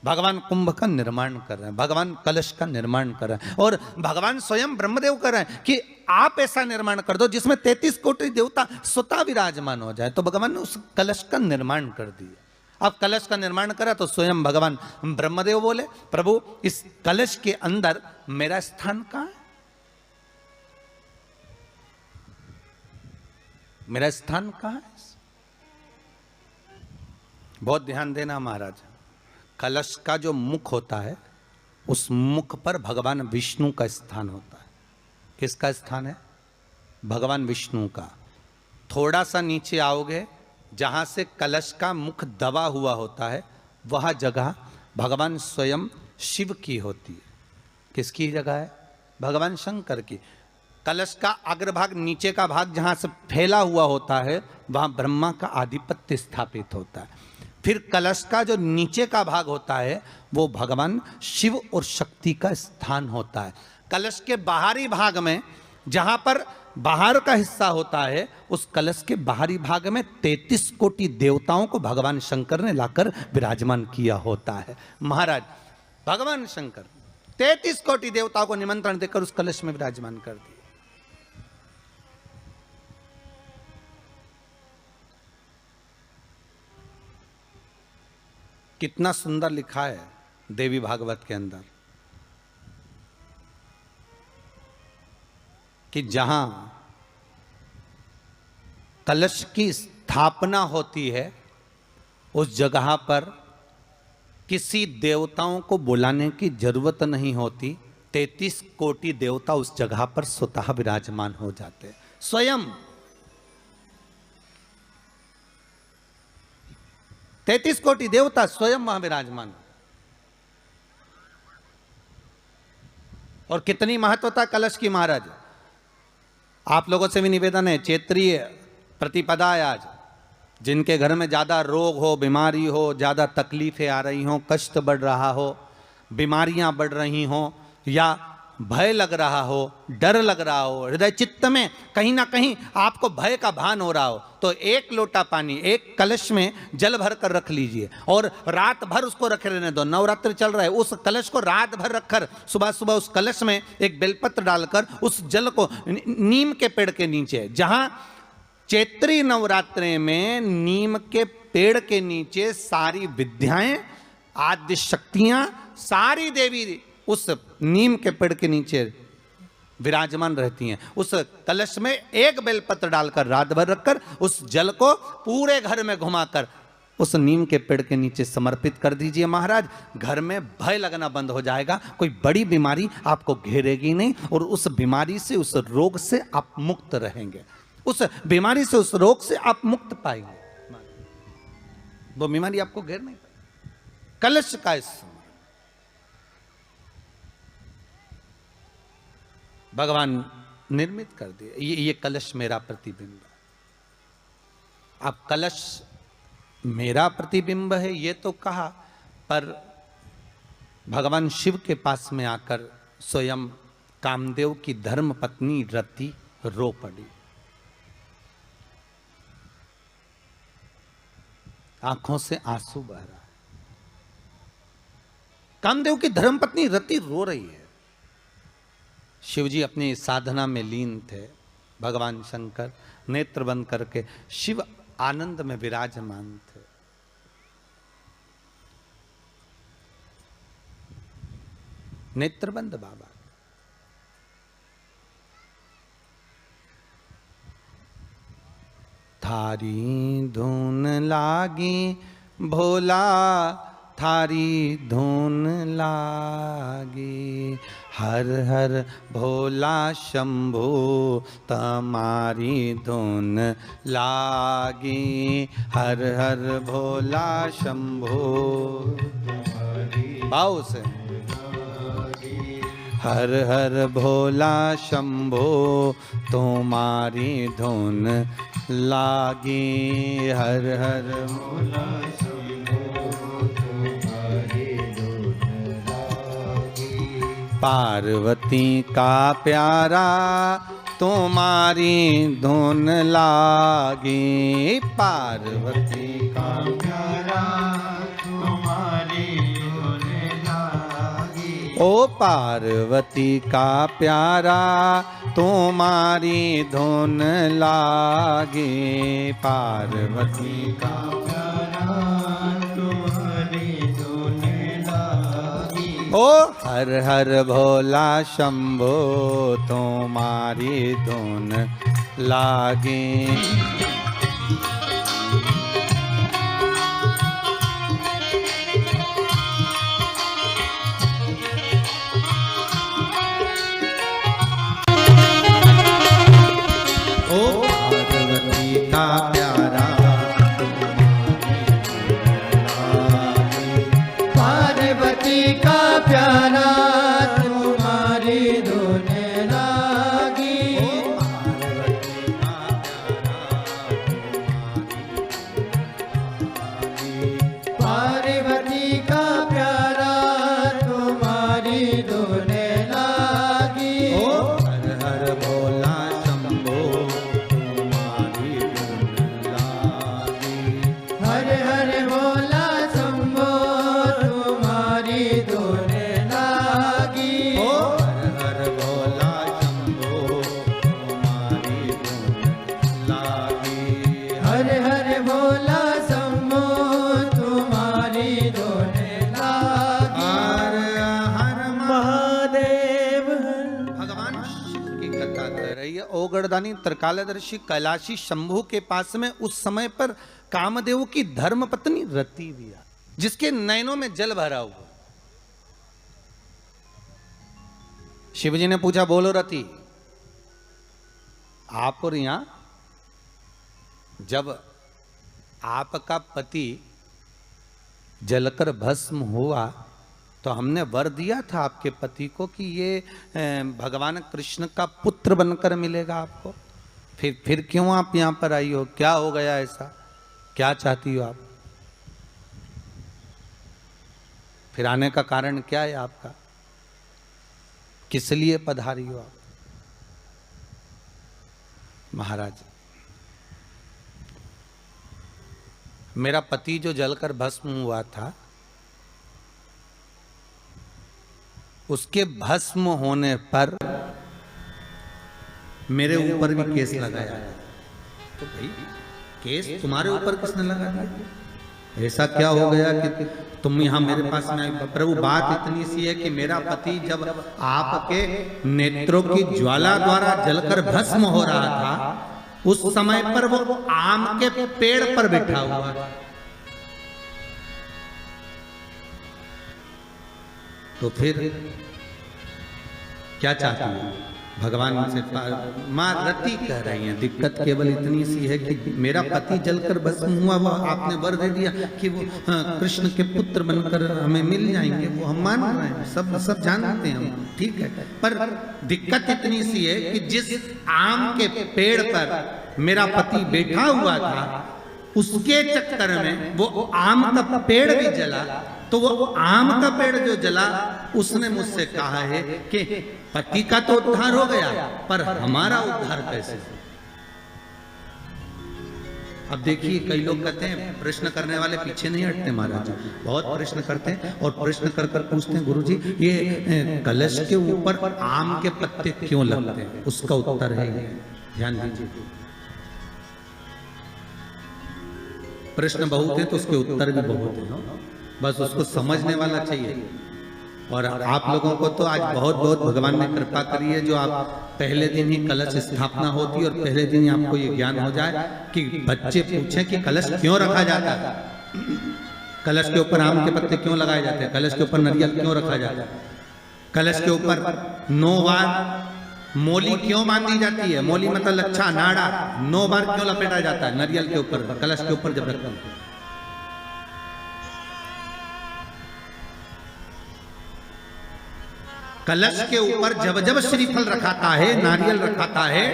भगवान कुंभ का निर्माण कर रहे हैं, भगवान कलश का निर्माण कर रहे हैं, और भगवान स्वयं ब्रह्मदेव कर रहे हैं कि आप ऐसा निर्माण कर दो जिसमें 33 कोटि देवता स्वतः विराजमान हो जाए। तो भगवान ने उस कलश का निर्माण कर दिया। अब कलश का निर्माण करा तो स्वयं भगवान ब्रह्मदेव बोले, प्रभु इस कलश के अंदर मेरा स्थान कहाँ है? मेरा स्थान कहाँ है? बहुत ध्यान देना महाराज, कलश का जो मुख होता है, उस मुख पर भगवान विष्णु का स्थान होता है। किसका स्थान है? भगवान विष्णु का। थोड़ा सा नीचे आओगे, जहां से कलश का मुख दबा हुआ होता है, वह जगह भगवान स्वयं शिव की होती है। किसकी जगह है? भगवान शंकर की। कलश का अग्रभाग, नीचे का भाग जहां से फैला हुआ होता है, वहां ब्रह्मा का आधिपत्य स्थापित होता है। फिर कलश का जो नीचे का भाग होता है, वो भगवान शिव और शक्ति का स्थान होता है। कलश के बाहरी भाग में, जहां पर बाहर का हिस्सा होता है, उस कलश के बाहरी भाग में 33 कोटि देवताओं को भगवान शंकर ने लाकर विराजमान किया होता है। महाराज भगवान शंकर 33 कोटि देवताओं को निमंत्रण देकर उस कलश में विराजमान कर दिया। कितना सुंदर लिखा है देवी भागवत के अंदर कि जहां कलश की स्थापना होती है, उस जगह पर किसी देवताओं को बुलाने की जरूरत नहीं होती। 33 कोटि देवता उस जगह पर स्वतः विराजमान हो जाते हैं। स्वयं 33 कोटि देवता स्वयं वहां विराजमान। और कितनी महत्वता कलश की महाराज। आप लोगों से भी निवेदन है, क्षेत्रीय प्रतिपदा है आज, जिनके घर में ज़्यादा रोग हो, बीमारी हो, ज़्यादा तकलीफें आ रही हों, कष्ट बढ़ रहा हो, बीमारियां बढ़ रही हों, या भय लग रहा हो, डर लग रहा हो, हृदय चित्त में कहीं ना कहीं आपको भय का भान हो रहा हो, तो एक लोटा पानी, एक कलश में जल भर कर रख लीजिए और रात भर उसको रखे रहने दो। नवरात्र चल रहा है, उस कलश को रात भर रखकर सुबह सुबह उस कलश में एक बेलपत्र डालकर उस जल को नीम के पेड़ के नीचे, जहां चैत्री नवरात्रे में नीम के पेड़ के नीचे सारी विद्याएं, आद्य शक्तियां, सारी देवी उस नीम के पेड़ के नीचे विराजमान रहती हैं। उस कलश में एक बेलपत्र डालकर रात भर रखकर उस जल को पूरे घर में घुमाकर उस नीम के पेड़ के नीचे समर्पित कर दीजिए महाराज। घर में भय लगना बंद हो जाएगा, कोई बड़ी बीमारी आपको घेरेगी नहीं और उस बीमारी से, उस रोग से आप मुक्त रहेंगे। उस बीमारी से, उस रोग से आप मुक्त पाएंगे, वो बीमारी आपको घेर नहीं पाएगी। कलश का स्मरण भगवान निर्मित कर दिए। ये कलश मेरा प्रतिबिंब है। अब कलश मेरा प्रतिबिंब है ये तो कहा, पर भगवान शिव के पास में आकर स्वयं कामदेव की धर्म पत्नी रति रो पड़ी। आंखों से आंसू बह रहा है। कामदेव की धर्मपत्नी रति रो रही है। शिवजी अपनी साधना में लीन थे। भगवान शंकर नेत्र बंद करके शिव आनंद में विराजमान थे। नेत्र बंद बाबा। थारी धुन लागी भोला, थारी धुन लागी, हर हर भोला शंभू तमारी धुन लागी, हर हर भोला शंभू। भाव से हर हर भोला शंभू तुम्हारी धुन लागी, हर हर भोला शंभू तुम्हारी धुन लागी। पार्वती का प्यारा तुम्हारी धुन लागी, पार्वती का प्यारा तुम्हारी धुन लागी। ओ पार्वती का प्यारा तुम्हारी धुन लागे, पार्वती का प्यारा तुम्हारी धुन लागे। ओ हर हर भोला शंभो तुम्हारी धुन लागे। का प्यारा पार्वती का प्यारा तुम्हारी धुन लागी, पार्वती का प्यारा तुम्हारी धुन लागी। हर हर भोला शंभो ओगरदानी त्रिकालदर्शी कैलाशी शंभू के पास में उस समय पर कामदेव की धर्म पत्नी रति भी आ, जिसके नयनों में जल भरा हुआ। शिवजी ने पूछा, बोलो रति, आप और यहां जब आपका पति जलकर भस्म हुआ तो हमने वर दिया था आपके पति को कि ये भगवान कृष्ण का पुत्र बनकर मिलेगा आपको, फिर क्यों आप यहां पर आई हो? क्या हो गया ऐसा? क्या चाहती हो आप? फिर आने का कारण क्या है आपका? किस लिए पधारी हो आप? महाराज, मेरा पति जो जलकर भस्म हुआ था, उसके भस्म होने पर मेरे ऊपर भी केस लगाया। तो भाई केस तुम्हारे ऊपर किसने लगा दिया? ऐसा क्या हो गया कि तुम यहाँ मेरे पास में आई? प्रभु बात इतनी सी है कि मेरा पति जब आपके नेत्रों की ज्वाला द्वारा जलकर भस्म हो रहा था उस समय पर वो आम के पेड़ पर बैठा हुआ था। तो फिर क्या चाहती है भगवान से? माँ रति कह रही हैं दिक्कत केवल इतनी सी है कि मेरा पति जलकर भस्म हुआ, वो आपने वर दे दिया कि वो कृष्ण के पुत्र बनकर हमें मिल जाएंगे, वो हम मान रहे हैं, सब जानते हैं हम, ठीक है। पर दिक्कत इतनी सी है कि जिस आम के पेड़ पर मेरा पति बैठा हुआ था उसके चक्कर में वो आम का पेड़ भी जला। तो वो आम का पेड़ जो जला उसने मुझसे कहा है कि पति का तो उद्धार हो गया पर हमारा उद्धार कैसे? अब देखिए कई लोग कहते हैं प्रश्न करने वाले पीछे नहीं हटते महाराज, बहुत प्रश्न करते हैं और प्रश्न कर कर पूछते हैं गुरुजी ये कलश के ऊपर आम के पत्ते क्यों लगते हैं? उसका उत्तर है, ध्यान दीजिए। प्रश्न बहुत है तो उसके उत्तर भी बहुत है, बस उसको समझने वाला चाहिए। और आप लोगों को तो आज बहुत बहुत भगवान ने कृपा करी है जो आप पहले दिन ही कलश स्थापना होती है और पहले दिन ही आपको ये ज्ञान हो जाए कि बच्चे पूछें कि कलश क्यों रखा जाता है, कलश के ऊपर आम के पत्ते क्यों लगाए जाते हैं, कलश के ऊपर नारियल क्यों रखा जाता है, कलश के ऊपर 9 बार मोली क्यों बांधी जाती है, मोली मतलब लच्छा नाड़ा 9 बार क्यों लपेटा जाता है नारियल के ऊपर, कलश के ऊपर जब रखते हैं। कलश के ऊपर जब जब श्रीफल रखाता है, नारियल रखाता है,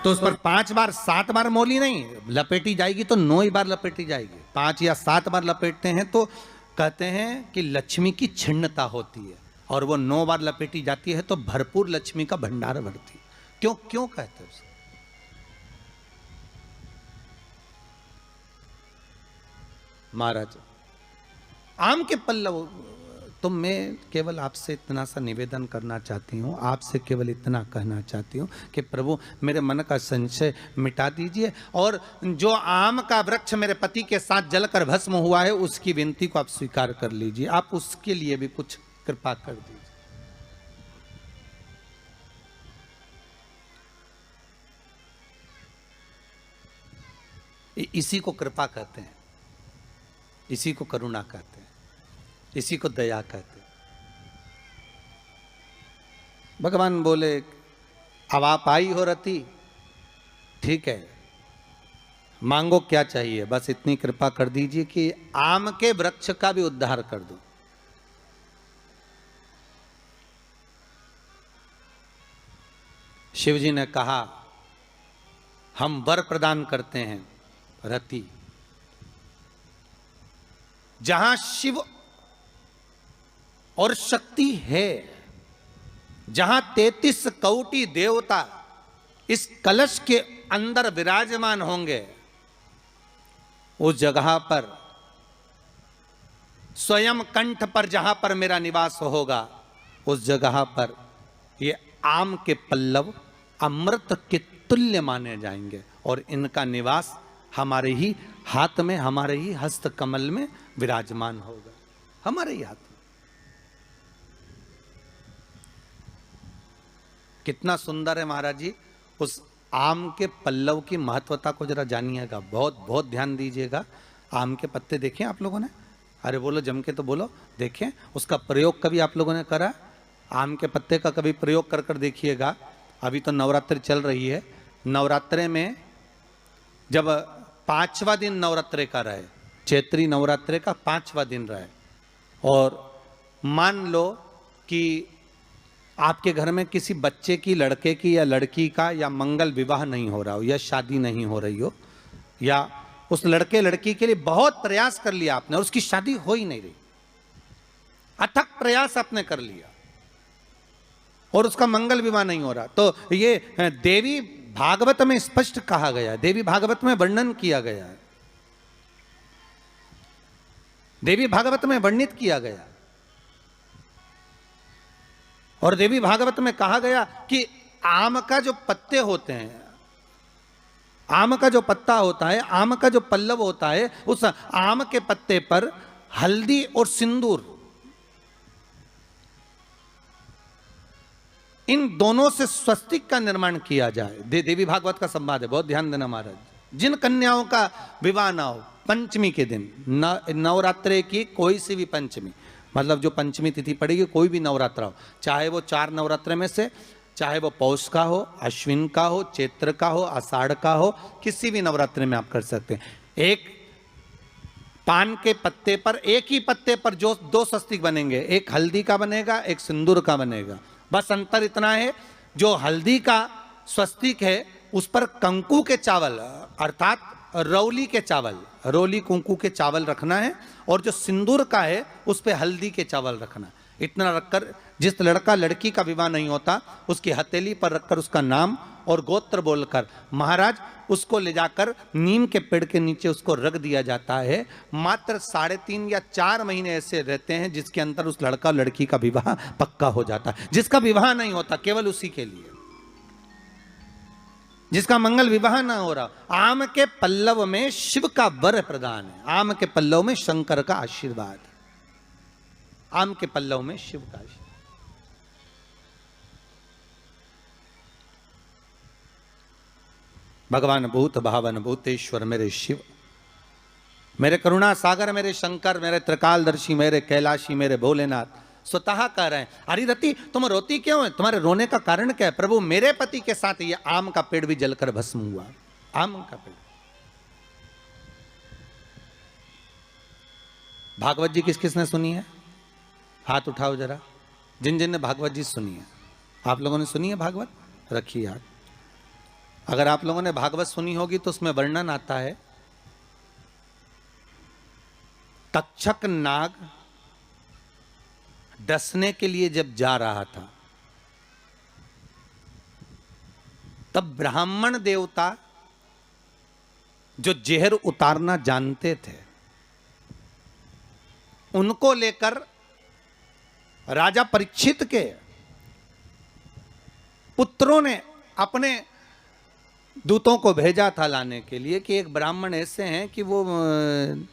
तो उस पर 5 बार 7 बार मोली नहीं लपेटी जाएगी, तो 9 ही बार लपेटी जाएगी। 5 या 7 बार लपेटते हैं तो कहते हैं कि लक्ष्मी की छिन्नता होती है, और वो 9 बार लपेटी जाती है तो भरपूर लक्ष्मी का भंडार भरती है। क्यों क्यों कहते हैं? महाराज आम के पल्लव, तो मैं केवल आपसे इतना सा निवेदन करना चाहती हूँ, आपसे केवल इतना कहना चाहती हूँ कि प्रभु मेरे मन का संशय मिटा दीजिए, और जो आम का वृक्ष मेरे पति के साथ जलकर भस्म हुआ है उसकी विनती को आप स्वीकार कर लीजिए, आप उसके लिए भी कुछ कृपा कर दीजिए। इसी को कृपा कहते हैं, इसी को करुणा कहते हैं, इसी को दया कहते हैं। भगवान बोले अब आप आई हो रति, ठीक है, मांगो क्या चाहिए, बस इतनी कृपा कर दीजिए कि आम के वृक्ष का भी उद्धार कर दो। शिवजी ने कहा हम वर प्रदान करते हैं रति, जहां शिव और शक्ति है, जहां 33 कोटि देवता इस कलश के अंदर विराजमान होंगे, उस जगह पर स्वयं कंठ पर जहां पर मेरा निवास होगा, उस जगह पर ये आम के पल्लव अमृत के तुल्य माने जाएंगे, और इनका निवास हमारे ही हाथ में, हमारे ही हस्त कमल में विराजमान होगा, हमारे ही हाथ में। कितना सुंदर है महाराज जी। उस आम के पल्लव की महत्वता को जरा जानिएगा, बहुत बहुत ध्यान दीजिएगा। आम के पत्ते देखें आप लोगों ने, अरे बोलो जम के तो बोलो, देखें उसका प्रयोग कभी आप लोगों ने करा? आम के पत्ते का कभी प्रयोग कर कर देखिएगा। अभी तो नवरात्रि चल रही है, नवरात्रे में जब 5वां दिन नवरात्रे का रहे, चैत्री नवरात्रे का 5वां दिन रहे, और मान लो कि आपके घर में किसी बच्चे की, लड़के की या लड़की का या मंगल विवाह नहीं हो रहा हो, या शादी नहीं हो रही हो, या उस लड़के लड़की के लिए बहुत प्रयास कर लिया आपने और उसकी शादी हो ही नहीं रही, अथक प्रयास आपने कर लिया और उसका मंगल विवाह नहीं हो रहा, तो ये देवी भागवत में स्पष्ट कहा गया है, देवी भागवत में वर्णन किया गया है, देवी भागवत में वर्णित किया गया, और देवी भागवत में कहा गया कि आम का जो पत्ते होते हैं आम का जो पत्ता होता है, आम का जो पल्लव होता है, उस आम के पत्ते पर हल्दी और सिंदूर, इन दोनों से स्वस्तिक का निर्माण किया जाए। देवी भागवत का संवाद है, बहुत ध्यान देना महाराज। जिन कन्याओं का विवाह ना हो पंचमी के दिन, नवरात्रे की कोई सी भी पंचमी, मतलब जो पंचमी तिथि पड़ेगी, कोई भी नवरात्रा हो, चाहे वो 4 नवरात्रे में से, चाहे वो पौष का हो, अश्विन का हो, चैत्र का हो, आषाढ़ का हो, किसी भी नवरात्रि में आप कर सकते हैं। एक पान के पत्ते पर, एक ही पत्ते पर जो 2 स्वस्तिक बनेंगे, एक हल्दी का बनेगा, एक सिंदूर का बनेगा। बस अंतर इतना है, जो हल्दी का स्वस्तिक है उस पर कंकु के चावल अर्थात रौली के चावल, रौली कुंकू के चावल रखना है, और जो सिंदूर का है उस पर हल्दी के चावल रखना। इतना रखकर जिस लड़का लड़की का विवाह नहीं होता उसकी हथेली पर रखकर उसका नाम और गोत्र बोलकर महाराज उसको ले जाकर नीम के पेड़ के नीचे उसको रख दिया जाता है। मात्र 3.5 या 4 महीने ऐसे रहते हैं जिसके अंदर उस लड़का लड़की का विवाह पक्का हो जाता है। जिसका विवाह नहीं होता केवल उसी के लिए, जिसका मंगल विवाह ना हो रहा, आम के पल्लव में शिव का वर प्रदान है, आम के पल्लव में शंकर का आशीर्वाद, आम के पल्लव में शिव का आशीर्वाद। भगवान भूत भावन भूतेश्वर मेरे शिव, मेरे करुणा सागर, मेरे शंकर, मेरे त्रिकालदर्शी, मेरे कैलाशी, मेरे भोलेनाथ स्वतः कह रहे हैं, हरिरति तुम रोती क्यों है, तुम्हारे रोने का कारण क्या है? प्रभु मेरे पति के साथ ये आम का पेड़ भी जलकर भस्म हुआ। आम का पेड़, भागवत जी किस किसने सुनी है? हाथ उठाओ जरा, जिन जिन ने भागवत जी सुनी है। आप लोगों ने सुनी है भागवत? रखिए हाथ। अगर आप लोगों ने भागवत सुनी होगी तो उसमें वर्णन आता है, तक्षक नाग डसने के लिए जब जा रहा था तब ब्राह्मण देवता जो जहर उतारना जानते थे उनको लेकर राजा परीक्षित के पुत्रों ने अपने दूतों को भेजा था लाने के लिए कि एक ब्राह्मण ऐसे हैं कि वो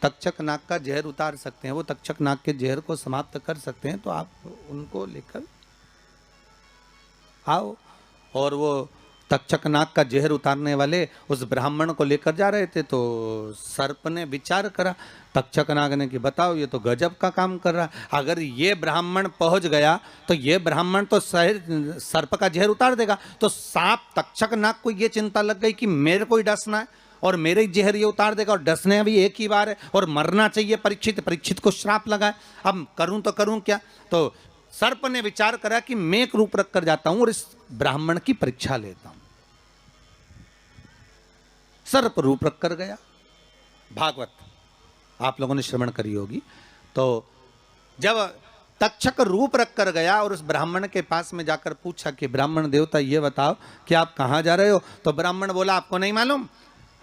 तक्षक नाग का जहर उतार सकते हैं, वो तक्षक नाग के जहर को समाप्त कर सकते हैं, तो आप उनको लेकर आओ। और वो तक्षक नाग का जहर उतारने वाले उस ब्राह्मण को लेकर जा रहे थे। तो सर्प ने विचार करा, तक्षक नाग ने कि बताओ ये तो गजब का काम कर रहा, अगर ये ब्राह्मण पहुंच गया तो ये ब्राह्मण तो सर्प का जहर उतार देगा। तो सांप तक्षक नाग को ये चिंता लग गई कि मेरे को ही डसना है और मेरे ही जहर ये उतार देगा, और डसने अभी एक ही बार है और मरना चाहिए परीक्षित, परीक्षित को श्राप लगाए, अब करूं तो करूं क्या। तो सर्प ने विचार करा कि मैं एक रूप रख कर जाता हूं और इस ब्राह्मण की परीक्षा लेता हूं। सर्प रूप रख कर गया, भागवत आप लोगों ने श्रवण करी होगी। तो जब तक्षक रूप रख कर गया और उस ब्राह्मण के पास में जाकर पूछा कि ब्राह्मण देवता ये बताओ कि आप कहां जा रहे हो? तो ब्राह्मण बोला आपको नहीं मालूम,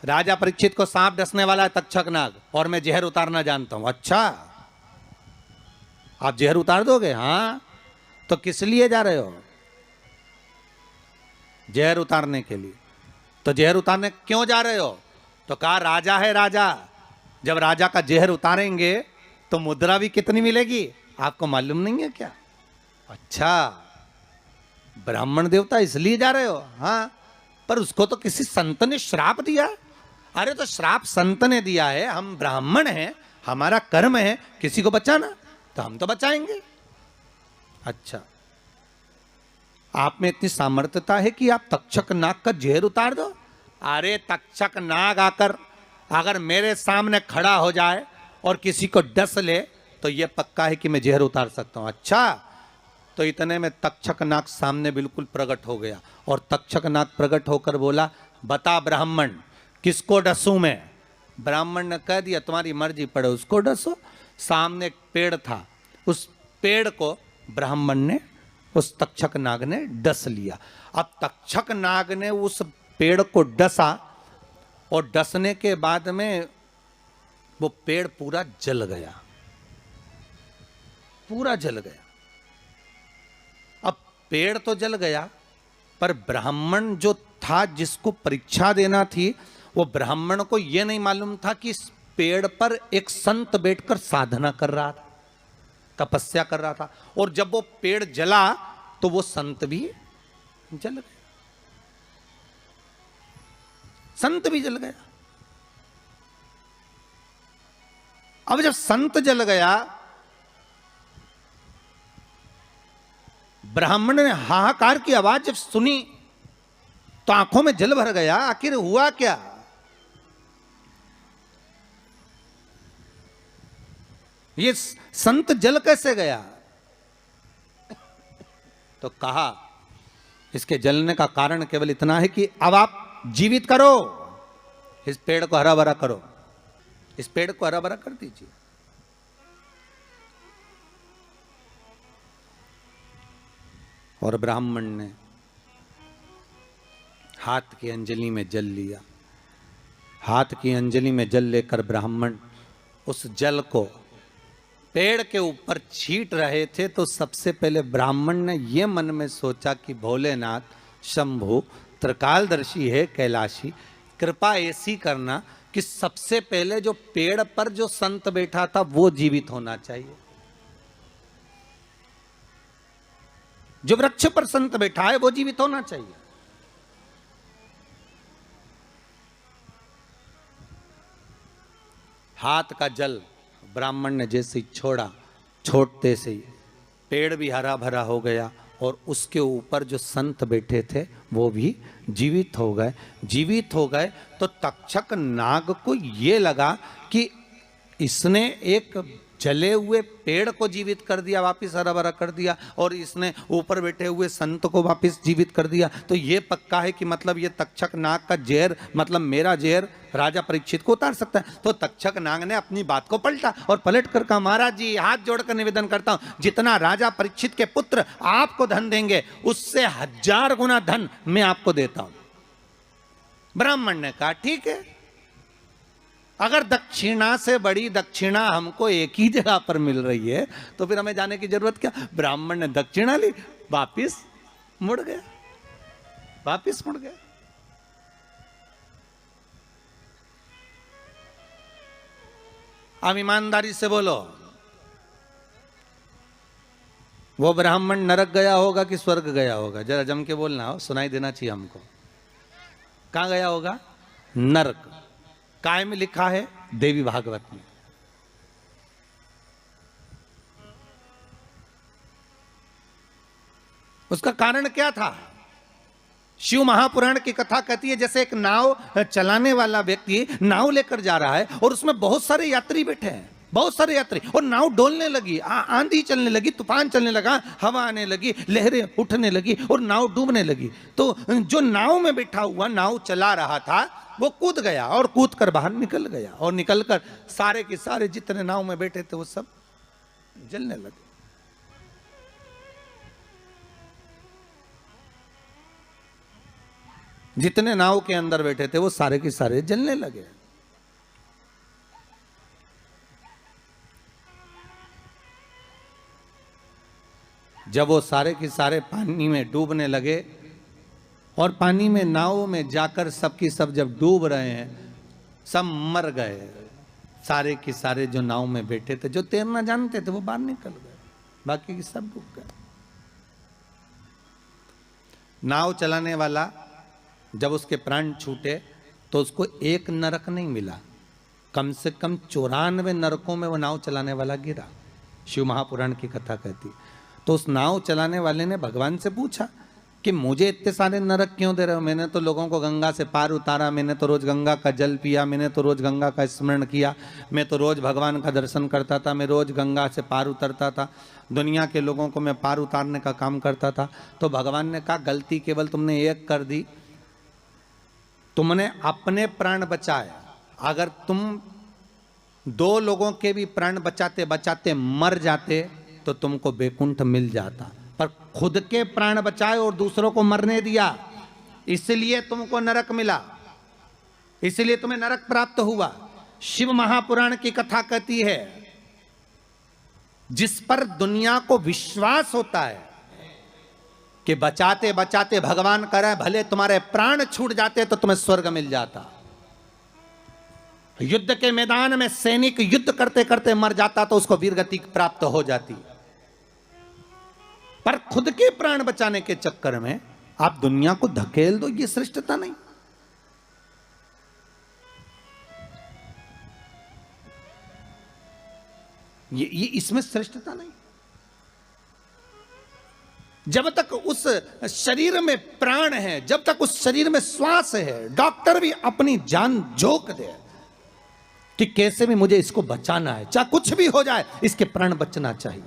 राजा परीक्षित को सांप डसने वाला है तक्षक नाग और मैं जहर उतारना जानता हूं। अच्छा, आप जहर उतार दोगे? हाँ। तो किस लिए जा रहे हो? जहर उतारने के लिए। तो जहर उतारने क्यों जा रहे हो? तो कहा राजा है राजा, जब राजा का जहर उतारेंगे तो मुद्रा भी कितनी मिलेगी आपको मालूम नहीं है क्या? अच्छा, ब्राह्मण देवता इसलिए जा रहे हो? हाँ। पर उसको तो किसी संत ने श्राप दिया। अरे तो श्राप संत ने दिया है, हम ब्राह्मण हैं, हमारा कर्म है किसी को बचाना, तो हम तो बचाएंगे। अच्छा, आप में इतनी सामर्थ्यता है कि आप तक्षक नाग का जहर उतार दो? अरे तक्षक नाग आकर अगर मेरे सामने खड़ा हो जाए और किसी को डस ले तो यह पक्का है कि मैं जहर उतार सकता हूं। अच्छा, तो इतने में तक्षक नाग सामने बिल्कुल प्रकट हो गया और तक्षक नाग प्रकट होकर बोला, बता ब्राह्मण किसको डसूं मैं? ब्राह्मण ने कह दिया तुम्हारी मर्जी पड़े उसको डसो। सामने एक पेड़ था, उस पेड़ को ब्राह्मण ने, उस तक्षक नाग ने डस लिया। अब तक्षक नाग ने उस पेड़ को डसा और डसने के बाद में वो पेड़ पूरा जल गया, पूरा जल गया। अब पेड़ तो जल गया पर ब्राह्मण जो था जिसको परीक्षा देना थी वो ब्राह्मण को यह नहीं मालूम था कि इस पेड़ पर एक संत बैठकर साधना कर रहा था, तपस्या कर रहा था, और जब वो पेड़ जला तो वो संत भी जल गया, संत भी जल गया। अब जब संत जल गया, ब्राह्मण ने हाहाकार की आवाज जब सुनी तो आंखों में जल भर गया। आखिर हुआ क्या? ये संत जल कैसे गया? तो कहा इसके जलने का कारण केवल इतना है कि अब आप जीवित करो, इस पेड़ को हरा भरा करो, इस पेड़ को हरा भरा कर दीजिए। और ब्राह्मण ने हाथ की अंजलि में जल लिया। हाथ की अंजलि में जल लेकर ब्राह्मण उस जल को पेड़ के ऊपर छींट रहे थे, तो सबसे पहले ब्राह्मण ने यह मन में सोचा कि भोलेनाथ, शंभु, त्रिकालदर्शी है कैलाशी, कृपा ऐसी करना कि सबसे पहले जो पेड़ पर जो संत बैठा था वो जीवित होना चाहिए। जो वृक्ष पर संत बैठा है वो जीवित होना चाहिए। हाथ का जल ब्राह्मण ने जैसे ही छोड़ा, छोड़ते से ही पेड़ भी हरा भरा हो गया और उसके ऊपर जो संत बैठे थे वो भी जीवित हो गए। जीवित हो गए तो तक्षक नाग को ये लगा कि इसने एक जले हुए पेड़ को जीवित कर दिया, वापिस हरा भरा कर दिया, और इसने ऊपर बैठे हुए संत को वापिस जीवित कर दिया। तो ये पक्का है कि मतलब ये तक्षक नाग का जहर, मतलब मेरा जहर राजा परीक्षित को उतार सकता है। तो तक्षक नाग ने अपनी बात को पलटा और पलट कर कहा, महाराज जी हाथ जोड़कर निवेदन करता हूं, जितना राजा परीक्षित के पुत्र आपको धन देंगे उससे 1000 गुना धन मैं आपको देता हूं। ब्राह्मण ने कहा ठीक है, अगर दक्षिणा से बड़ी दक्षिणा हमको एक ही जगह पर मिल रही है तो फिर हमें जाने की जरूरत क्या। ब्राह्मण ने दक्षिणा ली, वापिस मुड़ गया, वापिस मुड़ गया। अब ईमानदारी से बोलो, वो ब्राह्मण नरक गया होगा कि स्वर्ग गया होगा? जरा जम के बोलना, हो सुनाई देना चाहिए हमको। कहां गया होगा? नरक। काय में लिखा है? देवी भागवत में। उसका कारण क्या था? शिव महापुराण की कथा कहती है जैसे एक नाव चलाने वाला व्यक्ति नाव लेकर जा रहा है और उसमें बहुत सारे यात्री बैठे हैं, बहुत सारे यात्री, और नाव डोलने लगी, आंधी चलने लगी, तूफान चलने लगा, हवा आने लगी, लहरें उठने लगी और नाव डूबने लगी। तो जो नाव में बैठा हुआ, नाव चला रहा था, वो कूद गया और कूद कर बाहर निकल गया, और निकलकर सारे के सारे जितने नाव में बैठे थे वो सब जलने लगे। जितने नाव के अंदर बैठे थे वो सारे के सारे जलने लगे। जब वो सारे के सारे पानी में डूबने लगे और पानी में नाव में जाकर सबकी सब जब डूब रहे हैं, सब मर गए। सारे के सारे जो नाव में बैठे थे, जो तैरना जानते थे वो बाहर निकल गए, बाकी के सब डूब गए। नाव चलाने वाला जब उसके प्राण छूटे तो उसको एक नरक नहीं मिला, कम से कम 94 नरकों में वो नाव चलाने वाला गिरा। शिव महापुराण की कथा कहती। तो उस नाव चलाने वाले ने भगवान से पूछा कि मुझे इतने सारे नरक क्यों दे रहे हो? मैंने तो लोगों को गंगा से पार उतारा, मैंने तो रोज गंगा का जल पिया, मैंने तो रोज गंगा का स्मरण किया, मैं तो रोज भगवान का दर्शन करता था, मैं रोज गंगा से पार उतरता था, दुनिया के लोगों को मैं पार उतारने का काम करता था। तो भगवान ने कहा गलती केवल तुमने एक कर दी, तुमने अपने प्राण बचाए। अगर तुम 2 लोगों के भी प्राण बचाते बचाते मर जाते तो तुमको वैकुंठ मिल जाता, पर खुद के प्राण बचाए और दूसरों को मरने दिया, इसलिए तुमको नरक मिला, इसलिए तुम्हें नरक प्राप्त हुआ। शिव महापुराण की कथा कहती है जिस पर दुनिया को विश्वास होता है कि बचाते बचाते भगवान करे भले तुम्हारे प्राण छूट जाते तो तुम्हें स्वर्ग मिल जाता, युद्ध के मैदान में सैनिक युद्ध करते करते मर जाता तो उसको वीरगति प्राप्त हो जाती, पर खुद के प्राण बचाने के चक्कर में आप दुनिया को धकेल दो, ये श्रेष्ठता नहीं। ये इसमें श्रेष्ठता नहीं। जब तक उस शरीर में प्राण है, जब तक उस शरीर में श्वास है, डॉक्टर भी अपनी जान झोंक दे कि कैसे भी मुझे इसको बचाना है, चाहे कुछ भी हो जाए, इसके प्राण बचना चाहिए।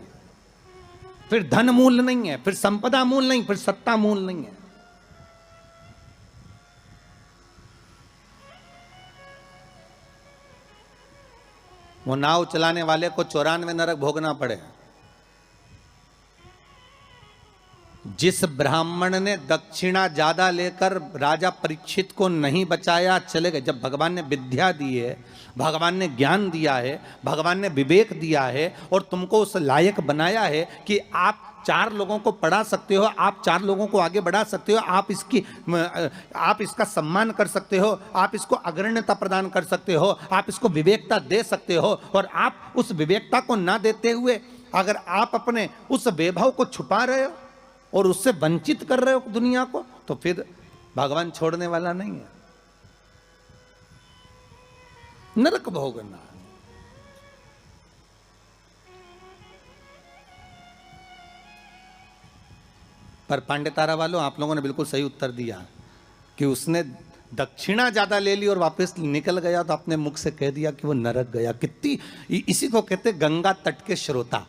फिर धन मूल नहीं है, फिर संपदा मूल नहीं, फिर सत्ता मूल नहीं है। वो नाव चलाने वाले को 94 नरक भोगना पड़े। जिस ब्राह्मण ने दक्षिणा ज्यादा लेकर राजा परीक्षित को नहीं बचाया, चले गए। जब भगवान ने विद्या दी है, भगवान ने ज्ञान दिया है, भगवान ने विवेक दिया है और तुमको उस लायक बनाया है कि आप 4 लोगों को पढ़ा सकते हो, आप 4 लोगों को आगे बढ़ा सकते हो, आप इसका सम्मान कर सकते हो, आप इसको अग्रण्यता प्रदान कर सकते हो, आप इसको विवेकता दे सकते हो। और आप उस विवेकता को ना देते हुए अगर आप अपने उस वैभव को छुपा रहे हो और उससे वंचित कर रहे हो दुनिया को, तो फिर भगवान छोड़ने वाला नहीं है। नरक भोगना। पर पांडेतारा वालों, आप लोगों ने बिल्कुल सही उत्तर दिया कि उसने दक्षिणा ज्यादा ले ली और वापस निकल गया तो अपने मुख से कह दिया कि वो नरक गया। कितनी, इसी को कहते गंगा तट के श्रोता।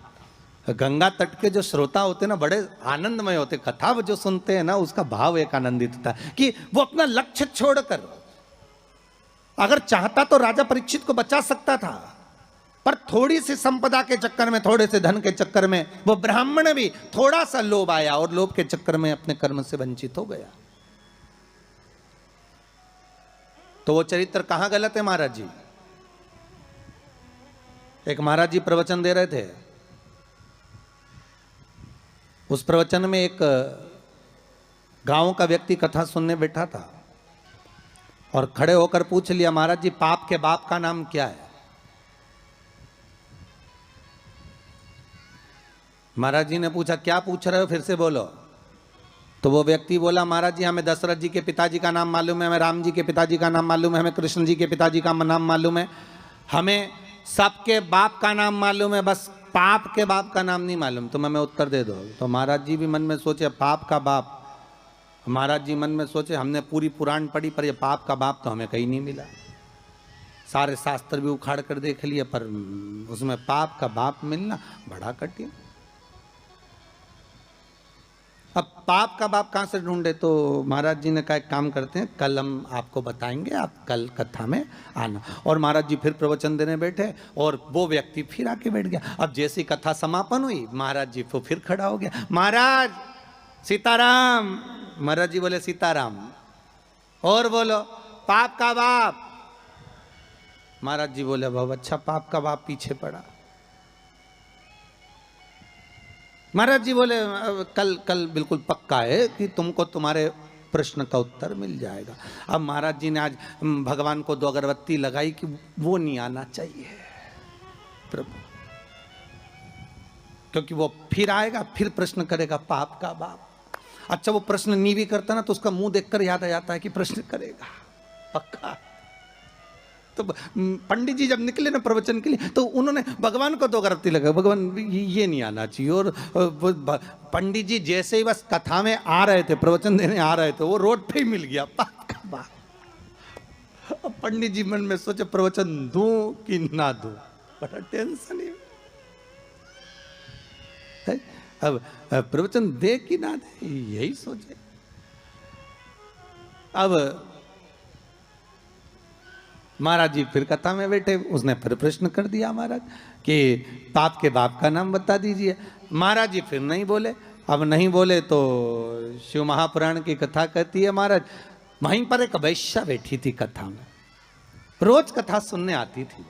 गंगा तट के जो श्रोता होते हैं ना, बड़े आनंदमय होते। कथा जो सुनते हैं ना, उसका भाव एक आनंदित होता है कि वो अपना लक्ष्य छोड़कर, अगर चाहता तो राजा परीक्षित को बचा सकता था, पर थोड़ी सी संपदा के चक्कर में, थोड़े से धन के चक्कर में वो ब्राह्मण भी थोड़ा सा लोभ आया और लोभ के चक्कर में अपने कर्म से वंचित हो गया। तो वो चरित्र कहां गलत है महाराज जी? एक महाराज जी प्रवचन दे रहे थे, उस प्रवचन में एक गांव का व्यक्ति कथा सुनने बैठा था और खड़े होकर पूछ लिया, महाराज जी पाप के बाप का नाम क्या है? महाराज जी ने पूछा, क्या पूछ रहे हो, फिर से बोलो। तो वो व्यक्ति बोला, महाराज जी हमें दशरथ जी के पिताजी का नाम मालूम है, हमें राम जी के पिताजी का नाम मालूम है, हमें कृष्ण जी के पिताजी का नाम मालूम है, हमें सबके बाप का नाम मालूम है, बस पाप के बाप का नाम नहीं मालूम। तो मैं उत्तर दे दो। तो महाराज जी भी मन में सोचे पाप का बाप। महाराज जी मन में सोचे, हमने पूरी पुराण पढ़ी पर ये पाप का बाप तो हमें कहीं नहीं मिला। सारे शास्त्र भी उखाड़ कर देख लिए पर उसमें पाप का बाप मिलना बड़ा कठिन। अब पाप का बाप कहाँ से ढूंढे? तो महाराज जी ने कहा एक काम करते हैं, कल हम आपको बताएंगे, आप कल कथा में आना। और महाराज जी फिर प्रवचन देने बैठे और वो व्यक्ति फिर आके बैठ गया। अब जैसी कथा समापन हुई, महाराज जी को फिर खड़ा हो गया, महाराज सीताराम। महाराज जी बोले सीताराम। और बोलो पाप का बाप। महाराज जी बोले बहुत अच्छा, पाप का बाप पीछे पड़ा। महाराज जी बोले कल बिल्कुल पक्का है कि तुमको तुम्हारे प्रश्न का उत्तर मिल जाएगा। अब महाराज जी ने आज भगवान को 2 अगरबत्ती लगाई कि वो नहीं आना चाहिए प्रभु, क्योंकि वो फिर आएगा, फिर प्रश्न करेगा पाप का बाप। अच्छा वो प्रश्न नहीं भी करता ना तो उसका मुंह देखकर याद आ जाता है कि प्रश्न करेगा पक्का। तो पंडित जी जब निकले ना प्रवचन के लिए तो उन्होंने भगवान को 2 अगरबत्ती लगाई, भगवान ये नहीं आना चाहिए। और पंडित जी जैसे ही बस कथा में आ रहे थे, प्रवचन देने आ रहे थे, वो रोड पे ही मिल गया पाप का बाप। अब पंडित जी मन में सोचे प्रवचन दूं कि ना दूं, बड़ा टेंशन है। अब प्रवचन दे कि ना दे, यही सोचे। अब महाराज जी फिर कथा में बैठे, उसने फिर प्रश्न कर दिया महाराज कि पाप के बाप का नाम बता दीजिए। महाराज जी फिर नहीं बोले। अब नहीं बोले तो शिव महापुराण की कथा कहती है महाराज, वहीं पर एक वैश्या बैठी थी कथा में, रोज कथा सुनने आती थी।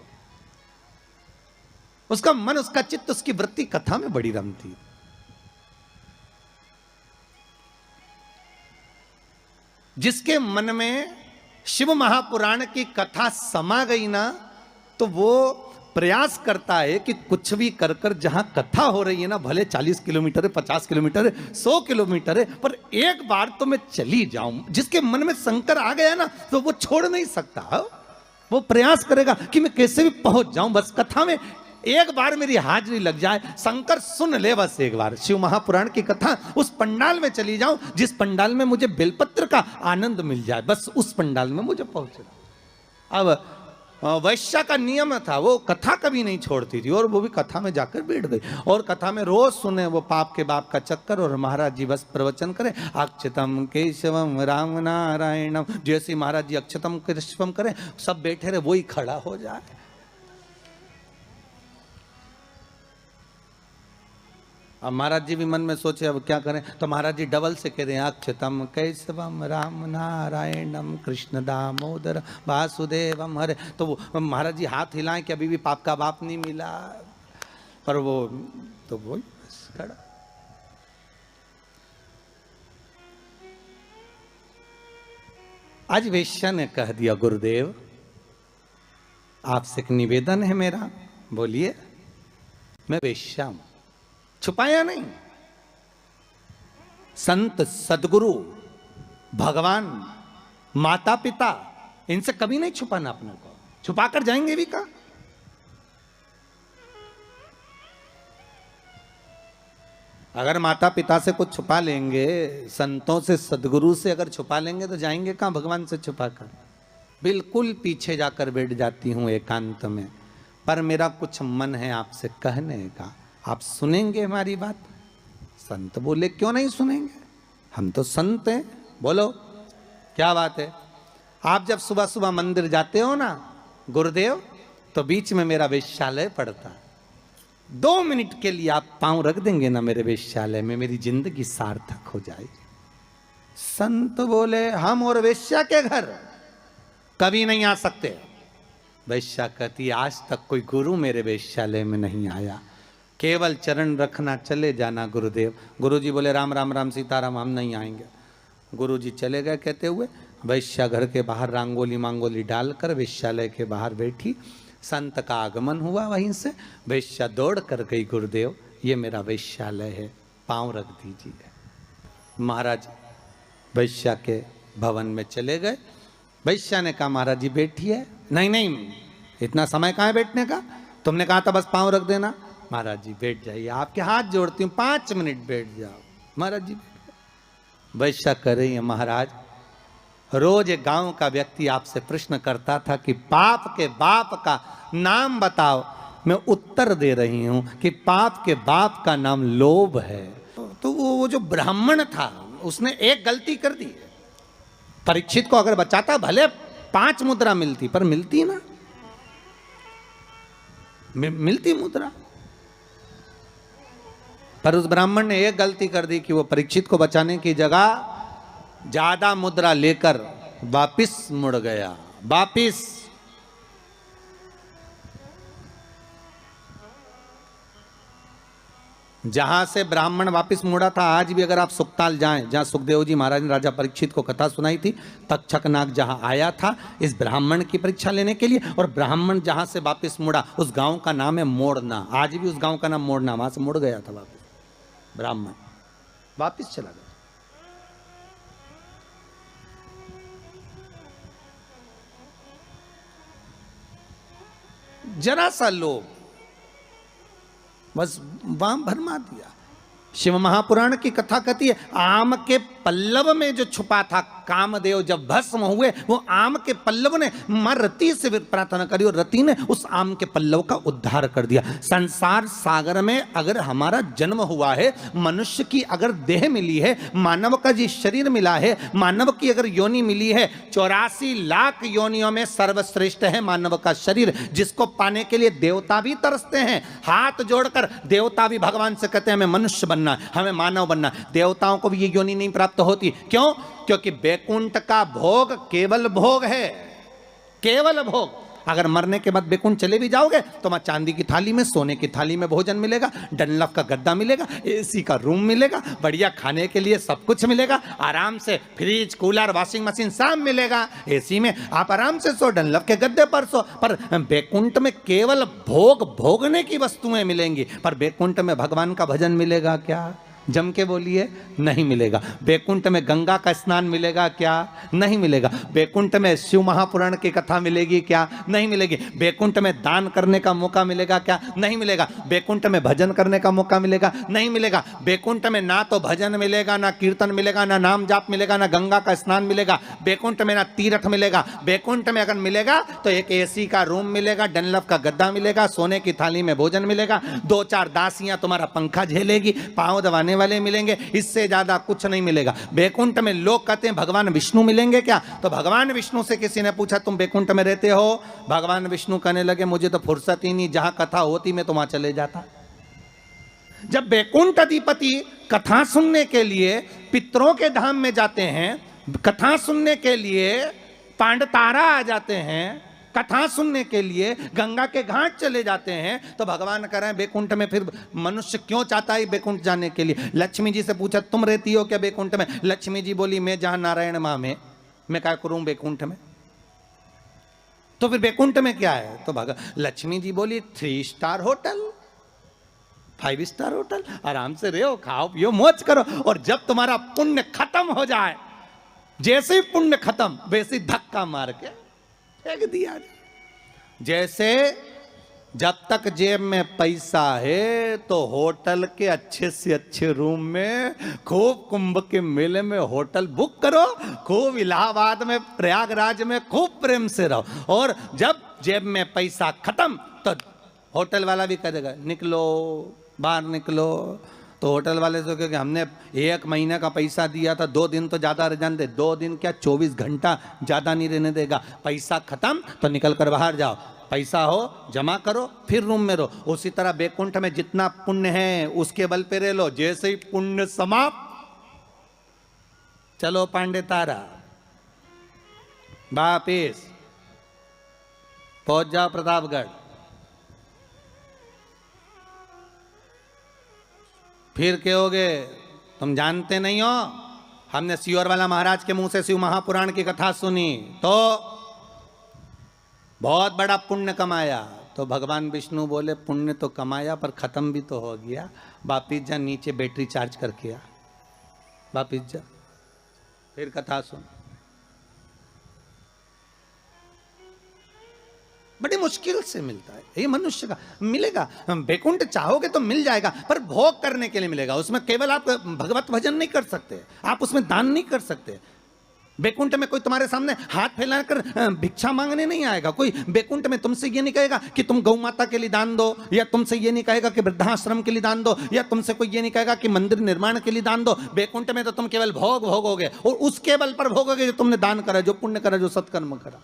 उसका मन, उसका चित्त, उसकी वृत्ति कथा में बड़ी रमती। जिसके मन में शिव महापुराण की कथा समा गई ना, तो वो प्रयास करता है कि कुछ भी कर कर जहां कथा हो रही है ना, भले 40 किलोमीटर है, 50 किलोमीटर है, 100 किलोमीटर है, पर एक बार तो मैं चली जाऊं। जिसके मन में शंकर आ गया ना, तो वो छोड़ नहीं सकता। वो प्रयास करेगा कि मैं कैसे भी पहुंच जाऊं, बस कथा में एक बार मेरी हाजिरी लग जाए, शंकर सुन ले बस एक बार शिव महापुराण की कथा, उस पंडाल में चली जाऊं जिस पंडाल में मुझे बेलपत्र का आनंद मिल जाए, बस उस पंडाल में मुझे पहुंचना। अब वैश्या का नियम था, वो कथा कभी नहीं छोड़ती थी, और वो भी कथा में जाकर बैठ गई, और कथा में रोज सुने वो पाप के बाप का चक्कर, और महाराज जी बस प्रवचन करें, अक्षतम केशवम राम नारायणम, जैसे महाराज जी अक्षतम केशवम करें, सब बैठे रहे, वही खड़ा हो जाए। अब महाराज जी भी मन में सोचे अब क्या करें, तो महाराज जी डबल से कह रहे हैं, अक्षतम कैसवम राम नारायणम कृष्ण दामोदर वासुदेवम हरे। तो वो महाराज जी हाथ हिलाएं कि अभी भी पाप का बाप नहीं मिला, पर वो तो वो बस खड़ा। आज वेश्या ने कह दिया, गुरुदेव आपसे एक निवेदन है मेरा। बोलिए। मैं वेश्या हूं, छुपाया नहीं। संत सदगुरु भगवान माता पिता इनसे कभी नहीं छुपाना अपने को, छुपाकर जाएंगे भी कहां। अगर माता पिता से कुछ छुपा लेंगे, संतों से सदगुरु से अगर छुपा लेंगे, तो जाएंगे कहां भगवान से छुपाकर। बिल्कुल पीछे जाकर बैठ जाती हूं एकांत में, पर मेरा कुछ मन है आपसे कहने का, आप सुनेंगे हमारी बात। संत बोले, क्यों नहीं सुनेंगे, हम तो संत हैं, बोलो क्या बात है। आप जब सुबह सुबह मंदिर जाते हो ना गुरुदेव, तो बीच में मेरा वेश्यालय पड़ता है, 2 मिनट के लिए आप पांव रख देंगे ना मेरे वेश्यालय में, मेरी जिंदगी सार्थक हो जाएगी। संत बोले, हम और वेश्या के घर कभी नहीं आ सकते। वेश्या कहती, आज तक कोई गुरु मेरे वेश्यालय में नहीं आया, केवल चरण रखना, चले जाना गुरुदेव। गुरुजी बोले, राम राम राम सीताराम, हम नहीं आएंगे। गुरुजी चले गए कहते हुए। वैश्या घर के बाहर रंगोली मांगोली डालकर वेश्यालय के बाहर बैठी। संत का आगमन हुआ वहीं से, वैश्या दौड़ कर गई, गुरुदेव ये मेरा वेश्यालय है, पांव रख दीजिए। महाराज वैश्या के भवन में चले गए। वैश्या ने कहा, महाराज जी बैठिए। नहीं नहीं, इतना समय कहाँ है बैठने का, तुमने कहा था बस पांव रख देना। महाराज जी बैठ जाइए, आपके हाथ जोड़ती हूँ, 5 मिनट बैठ जाओ। महाराज जी वैश्या कर रही है, महाराज रोज एक गांव का व्यक्ति आपसे प्रश्न करता था कि पाप के बाप का नाम बताओ, मैं उत्तर दे रही हूं कि पाप के बाप का नाम लोभ है। तो वो जो ब्राह्मण था उसने एक गलती कर दी। परीक्षित को अगर बचाता भले 5 मुद्रा मिलती, पर मिलती ना, मिलती मुद्रा, पर उस ब्राह्मण ने एक गलती कर दी कि वो परीक्षित को बचाने की जगह ज्यादा मुद्रा लेकर वापिस मुड़ गया। वापिस जहां से ब्राह्मण वापिस मुड़ा था, आज भी अगर आप सुकताल जाएं, जहां सुखदेव जी महाराज ने राजा परीक्षित को कथा सुनाई थी, तक्षक नाग जहां आया था इस ब्राह्मण की परीक्षा लेने के लिए, और ब्राह्मण जहां से वापिस मुड़ा उस गांव का नाम है मोड़ना। आज भी उस गांव का नाम मोड़ना, वहां से मुड़ गया था वापिस ब्राह्मण, वापिस चला गया। जरा सा लोभ बस वाम भरमा दिया। शिव महापुराण की कथा कहती है, आम के पल्लव में जो छुपा था कामदेव, जब भस्म हुए, वो आम के पल्लव ने मां रति से प्रार्थना करी और रति ने उस आम के पल्लव का उद्धार कर दिया। संसार सागर में अगर हमारा जन्म हुआ है, मनुष्य की अगर देह मिली है, मानव का जी शरीर मिला है, मानव की अगर योनि मिली है, 84 लाख योनियों में सर्वश्रेष्ठ है मानव का शरीर, जिसको पाने के लिए देवता भी तरसते हैं। हाथ जोड़कर देवता भी भगवान से कहते हैं हमें मनुष्य बनना, हमें मानव बनना। देवताओं को भी ये योनि नहीं प्राप्त होती। क्यों? क्योंकि बैकुंठ का भोग केवल भोग है, केवल भोग। अगर मरने के बाद बैकुंठ चले भी जाओगे तो वहां चांदी की थाली में, सोने की थाली में भोजन मिलेगा, डनलप का गद्दा मिलेगा, एसी का रूम मिलेगा, बढ़िया खाने के लिए सब कुछ मिलेगा, आराम से फ्रिज, कूलर, वॉशिंग मशीन सब मिलेगा। एसी में आप आराम से सो, डनलप के गद्दे पर सो। पर बैकुंठ में केवल भोगने की वस्तुएं मिलेंगी, पर बैकुंठ में भगवान का भजन मिलेगा क्या? जम के बोलिए, नहीं मिलेगा। बैकुंठ में गंगा का स्नान मिलेगा क्या? नहीं मिलेगा। बैकुंठ में शिव महापुराण की कथा मिलेगी क्या? नहीं मिलेगी। बैकुंठ में दान करने का मौका मिलेगा क्या? नहीं मिलेगा। बैकुंठ में भजन करने का मौका मिलेगा? नहीं मिलेगा। बैकुंठ में ना तो भजन मिलेगा, ना कीर्तन मिलेगा, ना नाम जाप मिलेगा, ना गंगा का स्नान मिलेगा। बैकुंठ में ना तीर्थ मिलेगा। बैकुंठ में अगर मिलेगा तो एक एसी का रूम मिलेगा, डनलप का गद्दा मिलेगा, सोने की थाली में भोजन मिलेगा, 2-4 दासियां तुम्हारा पंखा झेलेगी, पांव दबाने वाले मिलेंगे, इससे ज्यादा कुछ नहीं मिलेगा। बैकुंठ में लोग कहते हैं भगवान विष्णु मिलेंगे क्या? तो भगवान विष्णु से किसी ने पूछा तुम बैकुंठ में रहते हो? भगवान विष्णु कहने लगे मुझे तो फुर्सत ही नहीं, जहां कथा होती मैं तो वहां चले जाता। जब बैकुंठ अधिपति कथा सुनने के लिए पितरों के धाम में जाते हैं, कथा सुनने के लिए पांडतारा आ जाते हैं, कथा सुनने के लिए गंगा के घाट चले जाते हैं, तो भगवान कह रहे हैं बैकुंठ में फिर मनुष्य क्यों चाहता है बैकुंठ जाने के लिए? लक्ष्मी जी से पूछा तुम रहती हो क्या बैकुंठ में? लक्ष्मी जी बोली मैं जहां नारायण मां में, मैं क्या करूं बैकुंठ में? तो फिर बैकुंठ में क्या है? तो लक्ष्मी जी बोली 3 स्टार होटल, 5 स्टार होटल, आराम से रहो, खाओ पियो, मौज करो। और जब तुम्हारा पुण्य खत्म हो जाए, जैसे ही पुण्य खत्म वैसे ही धक्का मार के फेंक दिया। जैसे जब तक जेब में पैसा है तो होटल के अच्छे से अच्छे रूम में, खूब कुंभ के मेले में होटल बुक करो, खूब इलाहाबाद में, प्रयागराज में खूब प्रेम से रहो। और जब जेब में पैसा खत्म तो होटल वाला भी कह देगा निकलो, बाहर निकलो। तो होटल वाले से क्योंकि हमने 1 महीने का पैसा दिया था, 2 दिन तो ज्यादा रह जाने दे, 2 दिन क्या 24 घंटा ज्यादा नहीं रहने देगा। पैसा खत्म तो निकल कर बाहर जाओ, पैसा हो जमा करो, फिर रूम में रहो। उसी तरह बैकुंठ में जितना पुण्य है उसके बल पे रह लो, जैसे ही पुण्य समाप्त, चलो पांडे तारा वापिस पहुंच जाओ प्रतापगढ़। फिर कहोगे तुम जानते नहीं हो, हमने सियोर वाला महाराज के मुंह से शिव महापुराण की कथा सुनी तो बहुत बड़ा पुण्य कमाया। तो भगवान विष्णु बोले पुण्य तो कमाया पर खत्म भी तो हो गया, वापिस जा नीचे बैटरी चार्ज करके आ, वापिस जा, फिर कथा सुन। बड़ी मुश्किल से मिलता है ये मनुष्य का, मिलेगा। बैकुंठ चाहोगे तो मिल जाएगा, पर भोग करने के लिए मिलेगा। उसमें केवल आप भगवत भजन नहीं कर सकते, आप उसमें दान नहीं कर सकते। बैकुंठ में कोई तुम्हारे सामने हाथ फैलाकर भिक्षा मांगने नहीं आएगा। कोई बैकुंठ में तुमसे ये नहीं कहेगा कि तुम गौ माता के लिए दान दो, या तुमसे ये नहीं कहेगा कि वृद्धाश्रम के लिए दान दो, या तुमसे कोई ये नहीं कहेगा कि मंदिर निर्माण के लिए दान दो। बैकुंठ में तो तुम केवल भोग भोगोगे, और उसके बल पर भोगोगे जो तुमने दान करा, जो पुण्य करा, जो सत्कर्म करा।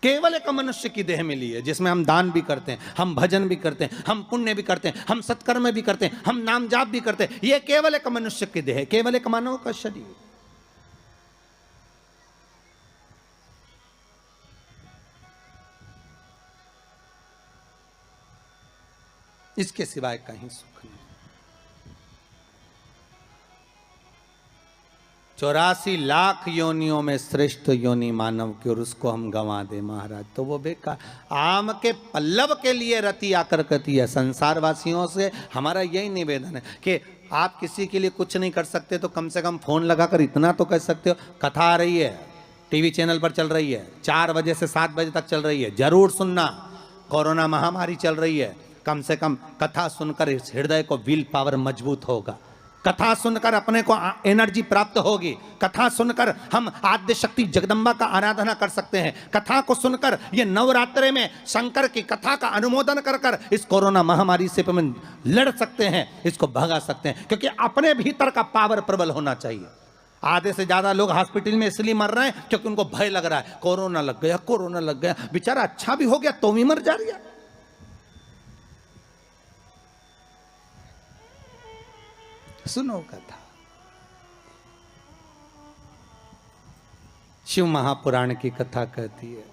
केवल एक मनुष्य की देह मिली है जिसमें हम दान भी करते हैं, हम भजन भी करते हैं, हम पुण्य भी करते हैं, हम सत्कर्म भी करते हैं, हम नाम जाप भी करते हैं। यह केवल एक मनुष्य की देह है, केवल एक मानव का शरीर। इसके सिवाय कहीं सुख नहीं। 84 लाख योनियों में श्रेष्ठ योनि मानव की, और उसको हम गंवा दे महाराज तो वो बेकार। आम के पल्लव के लिए रति आकर कहती है। संसार वासियों से हमारा यही निवेदन है कि आप किसी के लिए कुछ नहीं कर सकते तो कम से कम फोन लगाकर इतना तो कह सकते हो, कथा आ रही है, टीवी चैनल पर चल रही है, 4 बजे से 7 बजे तक चल रही है, जरूर सुनना। कोरोना महामारी चल रही है, कम से कम कथा सुनकर इस हृदय को विल पावर मजबूत होगा, कथा सुनकर अपने को एनर्जी प्राप्त होगी, कथा सुनकर हम आद्य शक्ति जगदम्बा का आराधना कर सकते हैं, कथा को सुनकर ये नवरात्रे में शंकर की कथा का अनुमोदन कर कर इस कोरोना महामारी से हम लड़ सकते हैं, इसको भगा सकते हैं। क्योंकि अपने भीतर का पावर प्रबल होना चाहिए। आधे से ज्यादा लोग हॉस्पिटल में इसलिए मर रहे हैं क्योंकि उनको भय लग रहा है, कोरोना लग गया, कोरोना लग गया। बेचारा अच्छा भी हो गया तो भी मर जा रही है। सुनो कथा, शिव महापुराण की कथा कहती है।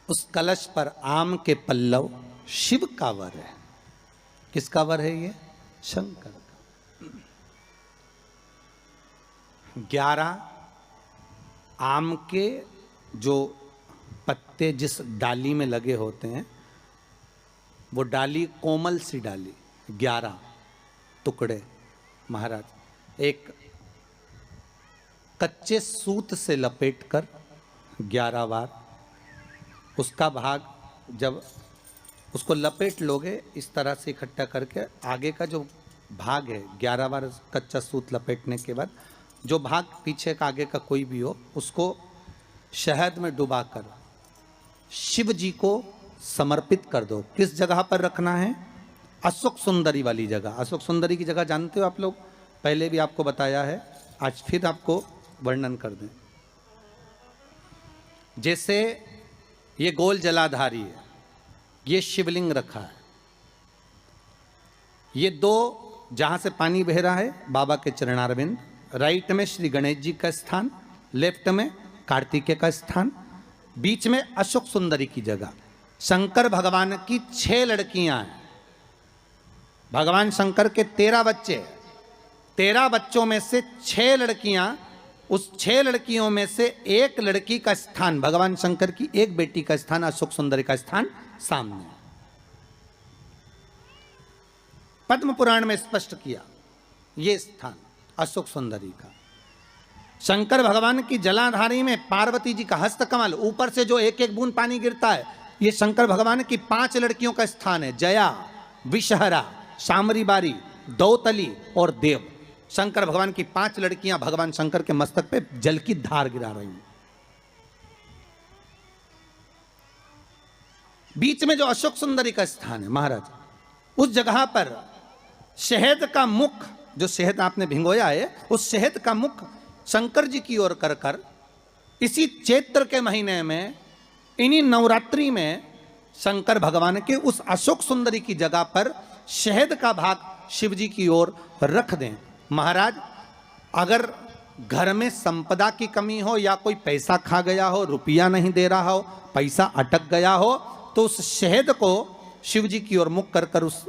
उस कलश पर आम के पल्लव शिव का वर है। किसका वर है ये? शंकर का। 11 आम के जो पत्ते जिस डाली में लगे होते हैं, वो डाली कोमल सी डाली, 11 टुकड़े महाराज एक कच्चे सूत से लपेटकर 11 बार उसका भाग, जब उसको लपेट लोगे इस तरह से इकट्ठा करके, आगे का जो भाग है 11 बार कच्चा सूत लपेटने के बाद जो भाग पीछे का आगे का कोई भी हो, उसको शहद में डुबाकर शिव जी को समर्पित कर दो। किस जगह पर रखना है? अशोक सुंदरी वाली जगह। अशोक सुंदरी की जगह जानते हो आप लोग, पहले भी आपको बताया है, आज फिर आपको वर्णन कर दें। जैसे ये गोल जलाधारी है, ये शिवलिंग रखा है, ये 2 जहां से पानी बह रहा है बाबा के चरणारविंद, राइट में श्री गणेश जी का स्थान, लेफ्ट में कार्तिकेय का स्थान, बीच में अशोक सुंदरी की जगह। शंकर भगवान की 6 लड़कियां हैं। भगवान शंकर के 13 बच्चे, 13 बच्चों में से 6 लड़कियां, उस 6 लड़कियों में से एक लड़की का स्थान, भगवान शंकर की एक बेटी का स्थान, अशोक सुंदरी का स्थान सामने। पद्म पुराण में स्पष्ट किया ये स्थान अशोक सुंदरी का। शंकर भगवान की जलाधारी में पार्वती जी का हस्तकमल, ऊपर से जो एक एक बूंद पानी गिरता है, ये शंकर भगवान की 5 लड़कियों का स्थान है। जया, विषहरा, शामरी बारी, दौतली और देव। शंकर भगवान की 5 लड़कियां भगवान शंकर के मस्तक पे जल की धार गिरा रही हैं। बीच में जो अशोक सुंदरी का स्थान है महाराज, उस जगह पर शहद का मुख, जो शहद आपने भिंगोया है, उस शहद का मुख शंकर जी की ओर कर कर इसी चैत्र के महीने में, इन्हीं नवरात्रि में शंकर भगवान के उस अशोक सुंदरी की जगह पर शहद का भाग शिव जी की ओर रख दें। महाराज अगर घर में संपदा की कमी हो या कोई पैसा खा गया हो, रुपया नहीं दे रहा हो, पैसा अटक गया हो, तो उस शहद को शिव जी की ओर मुख कर कर उस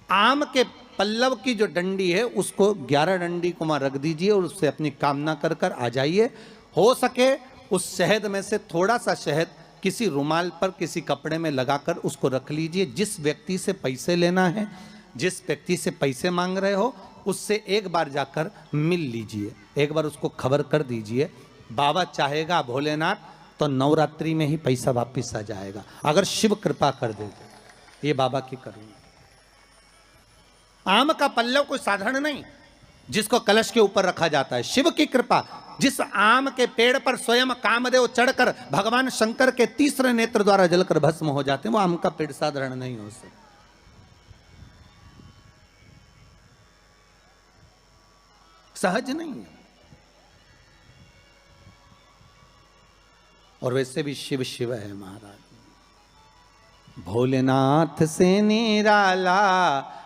आम के पल्लव की जो डंडी है उसको 11 डंडी को वहां रख दीजिए और उससे अपनी कामना कर कर आ जाइए। हो सके उस शहद में से थोड़ा सा शहद किसी रुमाल पर, किसी कपड़े में लगाकर उसको रख लीजिए। जिस व्यक्ति से पैसे लेना है, जिस व्यक्ति से पैसे मांग रहे हो, उससे एक बार जाकर मिल लीजिए, एक बार उसको खबर कर दीजिए। बाबा चाहेगा भोलेनाथ तो नवरात्रि में ही पैसा वापिस आ जाएगा, अगर शिव कृपा कर दे। ये बाबा की करुणा। आम का पल्लव कोई साधारण नहीं जिसको कलश के ऊपर रखा जाता है, शिव की कृपा। जिस आम के पेड़ पर स्वयं कामदेव चढ़कर भगवान शंकर के तीसरे नेत्र द्वारा जलकर भस्म हो जाते हैं, वो आम का पेड़ साधारण नहीं हो सकता। सहज नहीं है। और वैसे भी शिव शिव है महाराज। भोलेनाथ से निराला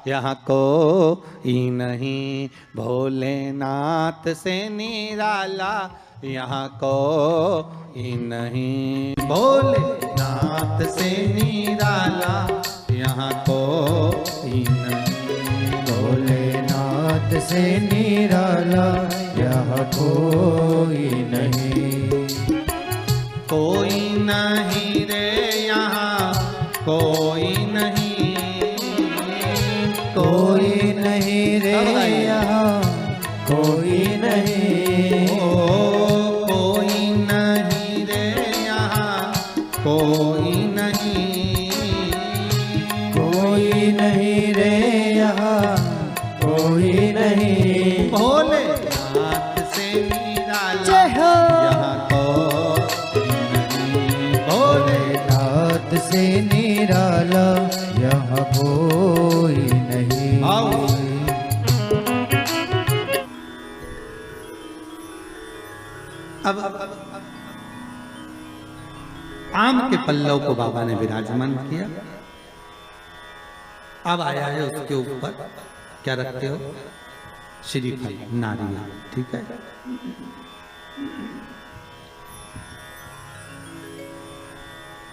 यहाँ कोई नहीं, भोलेनाथ से निराला यहाँ कोई नहीं, भोलेनाथ से निराला यहाँ कोई नहीं, भोलेनाथ से निराला यहाँ कोई नहीं, कोई नहीं रे यहाँ कोई नहीं, कोई नहीं रे यहाँ कोई नहीं, कोई नहीं रे यहाँ कोई नहीं, कोई नहीं रे यहाँ कोई नहीं, भोलेनाथ से निराला यहाँ कोई नहीं, भोलेनाथ से निराला यहाँ कोई नहीं। अब आम के पल्लव को बाबा ने विराजमान किया। अब आया है उसके ऊपर क्या रखते हो? श्रीफल नारियल, ठीक है।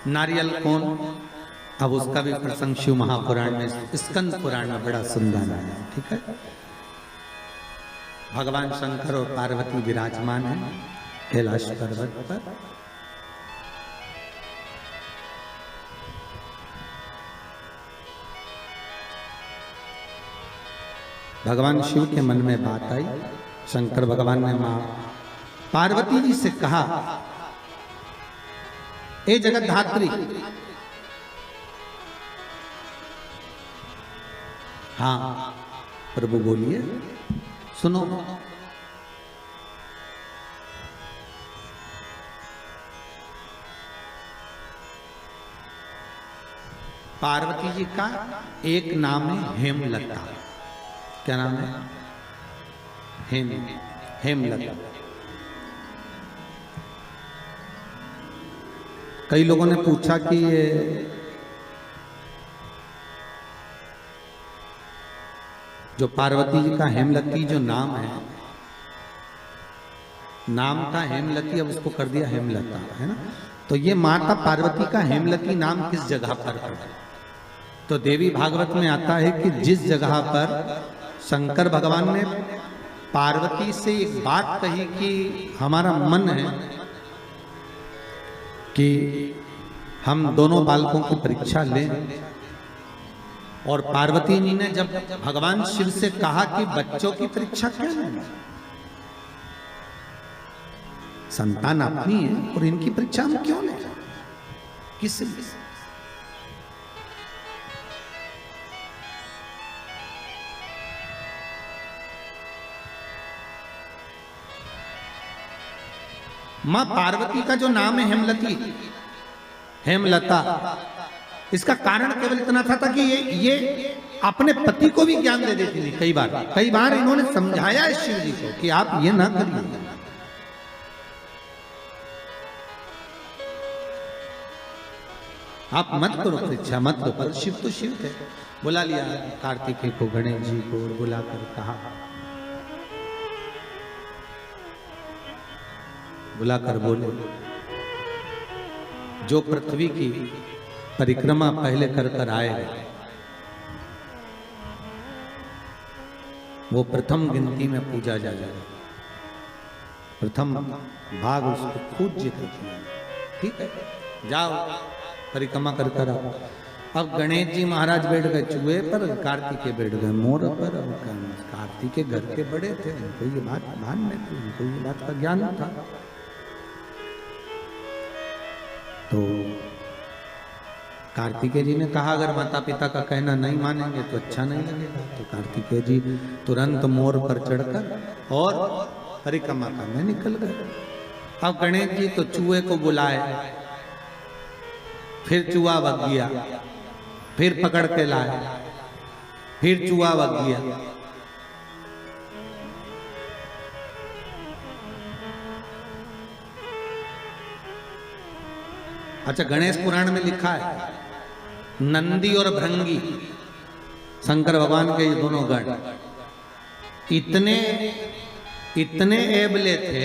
नारियल कौन, अब उसका भी प्रसंग शिव महापुराण में, स्कंद पुराण में बड़ा सुंदर है, ठीक है। भगवान शंकर और पार्वती विराजमान है कैलाश पर्वत पर। भगवान शिव के मन में बात आई, शंकर भगवान ने मां पार्वती जी से कहा, ए जगत धात्री, हाँ प्रभु बोलिए, सुनो। पार्वती जी का एक नाम है हेमलता। क्या नाम है? हेमलता। कई लोगों ने पूछा कि ये जो पार्वती जी का हेमलती जो नाम है, नाम था हेमलती, अब उसको कर दिया हेमलता, है ना। तो ये माता पार्वती का हेमलती नाम किस जगह पर पड़ा? तो देवी भागवत में आता है कि जिस जगह पर शंकर भगवान ने पार्वती से एक बात कही कि हमारा मन है कि हम दोनों बालकों की परीक्षा लें, और पार्वती जी ने जब भगवान शिव से कहा कि बच्चों की परीक्षा क्यों लें, संतान अपनी है और इनकी परीक्षा हम क्यों लें, किस लिए? मां पार्वती का जो नाम है हेमलती, हेमलता, इसका कारण केवल इतना था कि ये अपने पति को भी ज्ञान दे देती थी। कई बार इन्होंने समझाया है शिव जी को कि आप ये ना करिए। आप मत करो परीक्षा, मत करो। पर शिव तो शिव थे, बुला लिया कार्तिकेय को, गणेश जी को बुलाकर कहा, बुलाकर बोले, जो पृथ्वी की परिक्रमा पहले कर कर आए वो प्रथम गिनती में पूजा जाएगा, प्रथम भाग उसको पूज्य करते हैं, ठीक है। जाओ परिक्रमा कर कर आओ। अब गणेश जी महाराज बैठ गए चूहे पर, कार्तिकेय बैठ गए मोर पर। अब कार्तिकेय घर के बड़े थे, उनको ये बात ध्यान में थी, उनको ये बात का ज्ञान था। तो कार्तिकेय जी ने कहा, अगर माता पिता का कहना नहीं मानेंगे तो अच्छा नहीं लगेगा। तो कार्तिकेय जी तुरंत मोर पर चढ़कर और परिक्रमा करने निकल गए। अब गणेश जी तो चूहे को बुलाए, फिर चूहा भग गया, फिर पकड़ के लाए, फिर चूहा भग गया। अच्छा, गणेश पुराण में लिखा है नंदी और भृंगी, शंकर भगवान के ये दोनों गण इतने एबले थे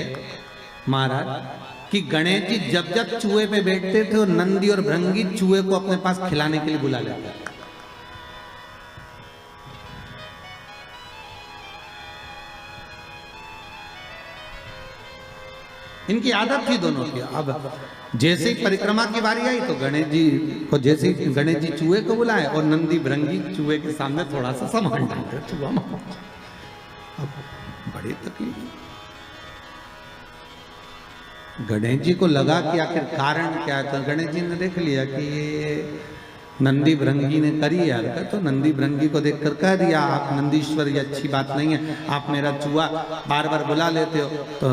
महाराज कि गणेश जी जब जब चूहे पे बैठते थे और नंदी और भृंगी चूहे को अपने पास खिलाने के लिए बुला लेते थे। इनकी आदत थी दोनों की। अब जैसे ही परिक्रमा की बारी आई तो गणेश जी को, जैसे ही गणेश जी चूहे को बुलाए और नंदी भृंगी चूहे के सामने थोड़ा सा सामान डालते, चूहा अब बड़ी तकलीफ। गणेश जी को लगा कि आखिर कारण क्या है। तो गणेश जी ने देख लिया कि ये नंदी भृंगी ने करी है हरकत, तो नंदी भृंगी को देखकर कह दिया, आप नंदीश्वर, ये अच्छी बात नहीं है, आप मेरा चूहा बार बार बुला लेते हो, तो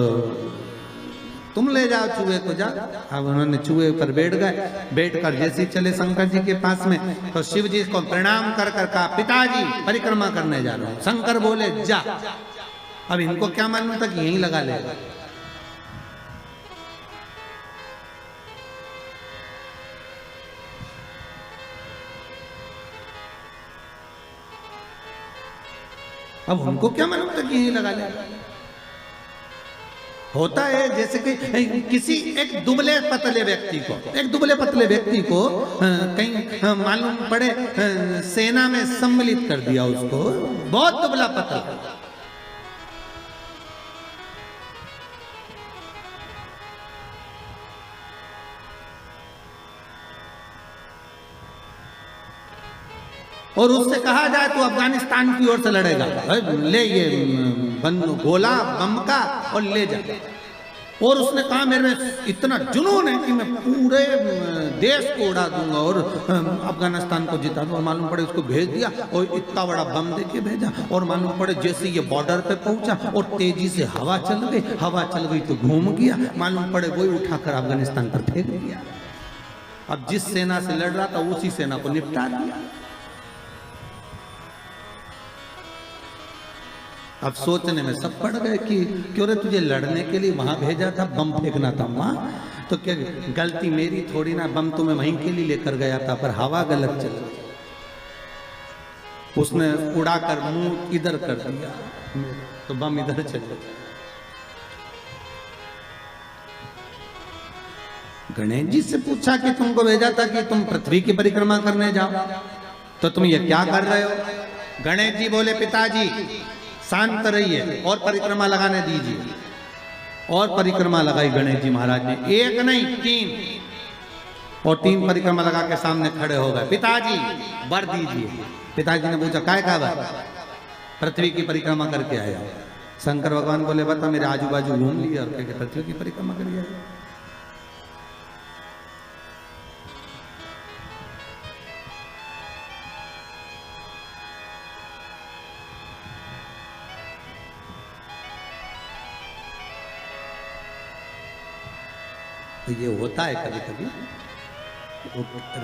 तुम ले जाओ चूहे को, जा। अब उन्होंने चूहे पर बैठ गए, बैठकर जैसे चले शंकर जी के पास में, तो शिव जी को प्रणाम कर कर कहा, पिताजी परिक्रमा करने जा रहा हूं। शंकर बोले जा। अब इनको क्या मालूम था कि यहीं लगा लेगा। अब हमको क्या मालूम था कि यही लगा ले। होता है जैसे कि किसी एक दुबले पतले व्यक्ति को कहीं मालूम पड़े सेना में सम्मिलित कर दिया, उसको बहुत दुबला पतला, और उससे कहा जाए तो अफगानिस्तान की ओर से लड़ेगा, ले ये गोला बम का और ले जा, और उसने कहा मेरे में इतना जुनून है कि मैं पूरे देश को उड़ा दूंगा और अफगानिस्तान को जिता दूंगा। और मालूम पड़े उसको भेज दिया और इतना बड़ा बम देके भेजा, और मालूम पड़े जैसे ये बॉर्डर पे पहुंचा और तेजी से हवा चल गई तो घूम गया, मालूम पड़े वही उठाकर अफगानिस्तान पर फेंक दिया। अब जिस सेना से लड़ रहा था उसी सेना को निपटा दिया। अब सोचने में सब पड़ गए कि क्यों रे तुझे लड़ने के लिए वहां भेजा था, बम फेंकना था वहां, तो क्या गलती मेरी थोड़ी ना, बम तो मैं वहीं के लिए लेकर गया था पर हवा गलत चल गई, उसने उड़ाकर मुंह इधर कर दिया तो बम इधर चल गया। गणेश जी से पूछा कि तुमको भेजा था कि तुम पृथ्वी की परिक्रमा करने जाओ, तो तुम ये क्या कर रहे हो? गणेश जी बोले पिताजी शांत रहिए और परिक्रमा लगाने दीजिए। और परिक्रमा लगाई गणेश जी महाराज ने, एक नहीं 3, और 3 परिक्रमा लगा के सामने खड़े हो गए। पिताजी वर दीजिए। पिताजी ने पूछा काय का वर? पृथ्वी की परिक्रमा करके आया। शंकर भगवान बोले बता मेरे आजू बाजू घूम लिया और क्या पृथ्वी की परिक्रमा करिए। तो ये होता है कभी कभी।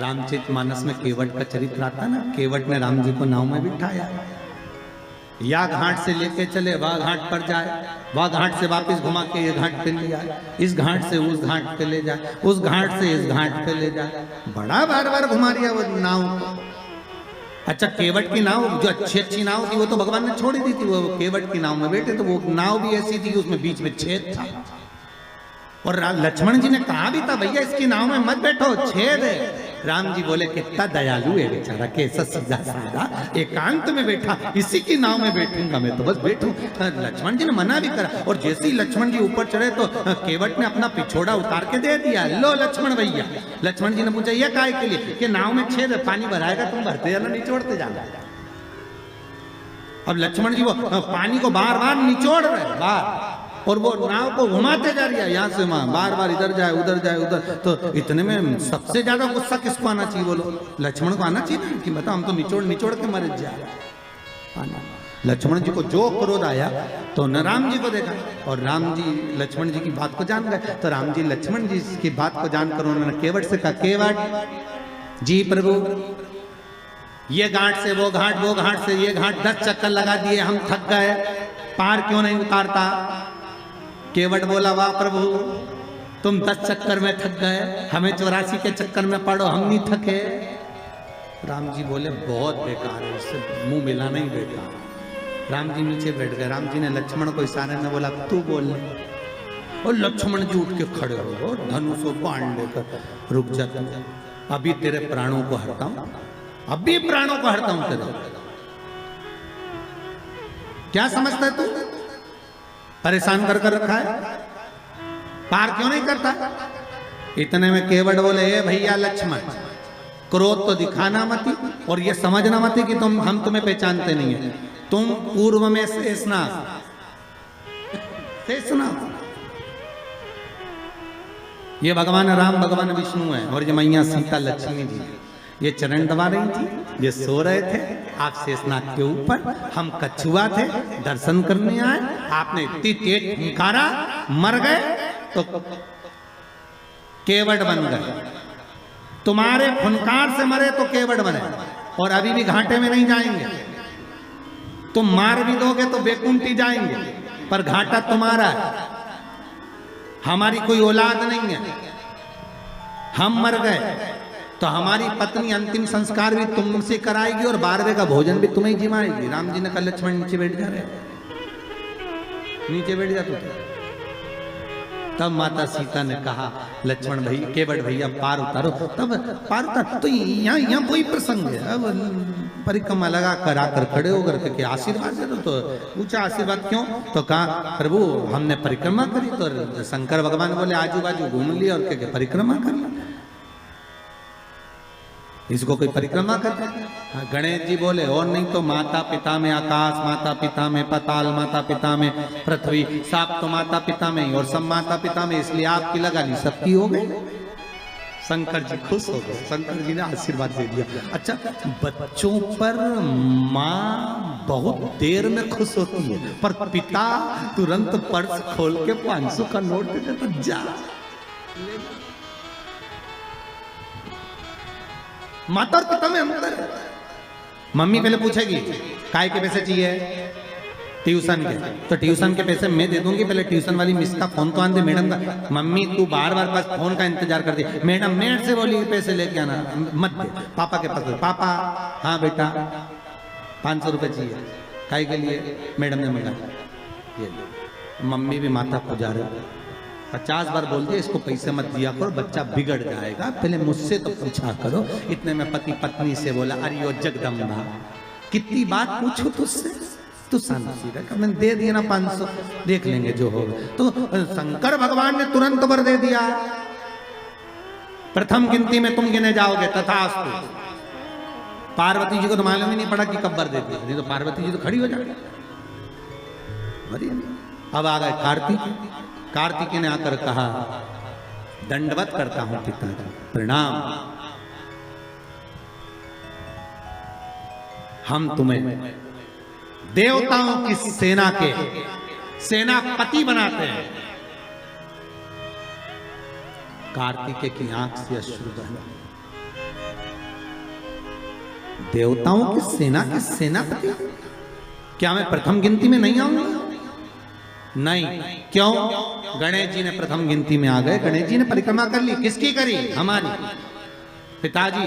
रामचरितमानस में केवट का चरित्र आता ना, केवट ने राम जी को नाव में बिठाया, या घाट से लेके चले वह घाट पर जाए, वह घाट से वापस घुमा के ये घाट पे ले आए, इस घाट से उस घाट पे ले जाए, उस घाट से इस घाट पे ले जाए, बड़ा बार बार घुमा दिया वो नाव को। अच्छा केवट की नाव जो अच्छी नाव थी वो तो भगवान ने छोड़ दी थी, वो केवट की नाव में बैठे तो वो नाव भी ऐसी थी उसमें बीच में छेद था, और लक्ष्मण जी ने कहा भी था भैया इसकी नाव में मत बैठो छेद है। राम जी बोले कितना दयालु है बेचारा, कैसा सीधा साधा एकांत में बैठा, इसी की नाव में बैठूंगा मैं तो बस बैठूं। लक्ष्मण जी ने मना भी करा, और जैसे ही लक्ष्मण जी ऊपर चढ़े तो केवट ने अपना पिछोड़ा उतार के दे दिया, लो लक्ष्मण भैया। लक्ष्मण जी ने पूछा यह काय के लिए? कि नाव में छेद है, पानी भराएगा तुम भरते जाना निचोड़ते जाना। अब लक्ष्मण जी वो पानी को बार बार निचोड़ रहे बार, और वो नाव को घुमाते जा रही है यहाँ से वहां, बार बार इधर जाए उधर। तो इतने में सबसे ज्यादा गुस्सा किसको आना चाहिए बोलो? लक्ष्मण को आना चाहिए ना, कि बता हम तो निचोड़ के मर जाए। लक्ष्मण जी को जो क्रोध आया तो न राम जी को देखा, और राम जी लक्ष्मण जी की बात को जान गए, तो राम जी लक्ष्मण जी की बात को जानकर उन्होंने केवट से कहा केवट जी प्रभु ये घाट से वो घाट से ये घाट 10 चक्कर लगा दिए, हम थक गए, पार क्यों नहीं उतारता? केवट बोला वाह प्रभु तुम 10 चक्कर में थक गए, हमें 84 के चक्कर में पड़ो, हम नहीं थके। राम जी बोले बहुत बेकार है, इससे मुंह मिलाना ही बेकार। राम जी नीचे बैठ गए। राम जी ने लक्ष्मण को इशारे में बोला तू बोल ले, और लक्ष्मण जी उठ के खड़े हो गए, धनुष को बाण लेकर रुक जा, अभी तेरे प्राणों को हरता हूं, अभी प्राणों को हरता हूं तेरे। क्या समझता है तू? परेशान कर रखा है, पार क्यों नहीं करता? इतने में केवट बोले ए भैया लक्ष्मण क्रोध तो दिखाना मत, और ये समझना मत कि हम तुम्हें पहचानते नहीं है, तुम पूर्व में शेषनाग ये भगवान राम भगवान विष्णु है, और ये मैया सीता लक्ष्मी जी ये चरण दबा रही थी, ये सो रहे थे, आप शेषनाग के ऊपर, हम कछुआ थे दर्शन करने आए, आपने इतनी तेज फुंकारा, मर गए तो केवट बन गए, तुम्हारे फुनकार से मरे तो केवट बने, और अभी भी घाटे में नहीं जाएंगे, तुम मार भी दोगे तो बैकुंठी जाएंगे, पर घाटा तुम्हारा है, हमारी कोई औलाद नहीं है, हम मर गए तो हमारी पत्नी अंतिम संस्कार भी तुमसे कराएगी और 12वें का भोजन भी तुम्हें ही जिमाएगी। राम जी ने कहा लक्ष्मण नीचे बैठ जा रहे, नीचे बैठ जा तू। तब माता सीता ने कहा लक्ष्मण भाई केवट भैया पार उतारो। तब पार उतार तो यहाँ कोई प्रसंग है। अब परिक्रमा लगा कर आकर खड़े होकर के आशीर्वाद दे दो। तो पूछा आशीर्वाद क्यों? तो कहा प्रभु हमने परिक्रमा करी। तो शंकर भगवान बोले आजू बाजू घूम लिया और क्या परिक्रमा कर ली, इसको कोई परिक्रमा करता है? गणेश जी बोले और नहीं तो माता पिता में आकाश, माता पिता में पाताल, माता पिता में पृथ्वी, सब तो माता पिता में ही और सब माता पिता में, इसलिए आपकी लगा ली सबकी हो गई। शंकर जी खुश हो गए, शंकर जी ने आशीर्वाद दे दिया। अच्छा बच्चों पर माँ बहुत देर में खुश होती है पर पिता तुरंत पर्स खोल के 500 का नोट दे तो जा। माता और पिता में अंतर है। मम्मी पहले पूछेगी काय के पैसे चाहिए, ट्यूशन के, तो ट्यूशन के पैसे मैं दे दूंगी, पहले ट्यूशन वाली मिस का फोन तो आन दे मैडम का। मम्मी तू बार बार पास फोन का इंतजार कर दी, मैडम मेड से बोली पैसे लेके आना, मत दे। पापा के पास, पापा हाँ बेटा 500 रुपए चाहिए, काय के लिए? मैडम ने मंगा ये। मम्मी भी माता को जा रहे 50 बार बोल दिया इसको पैसे मत दिया करो, बच्चा बिगड़ जाएगा, पहले मुझसे तो पूछा करो। इतने में पति पत्नी से बोला अरे ओ जगदम्बा कितनी बात पूछो तुझसे, तू शांति रख, मैंने दे दिया ना 500, देख लेंगे जो होगा। तो शंकर भगवान ने तुरंत वर दे दिया, प्रथम गिनती में तुम गिने जाओगे तथास्तु। पार्वती जी को तो मालूम ही नहीं पड़ा कि कब वर दे दिया, नहीं तो पार्वती जी तो खड़ी हो जाएगी। अब आ गए कार्तिक। कार्तिकेय ने आकर कहा दंडवत करता हूं पिताजी, प्रणाम, हम तुम्हें देवताओं की सेना के सेनापति बनाते हैं। कार्तिकेय की आंख से अश्रु बहे। देवताओं की सेना के सेनापति? क्या मैं प्रथम गिनती में नहीं आऊंगा? नहीं। क्यों? गणेश जी ने प्रथम गिनती में आ गए, गणेश जी ने परिक्रमा कर ली। किसकी करी? हमारी। पिताजी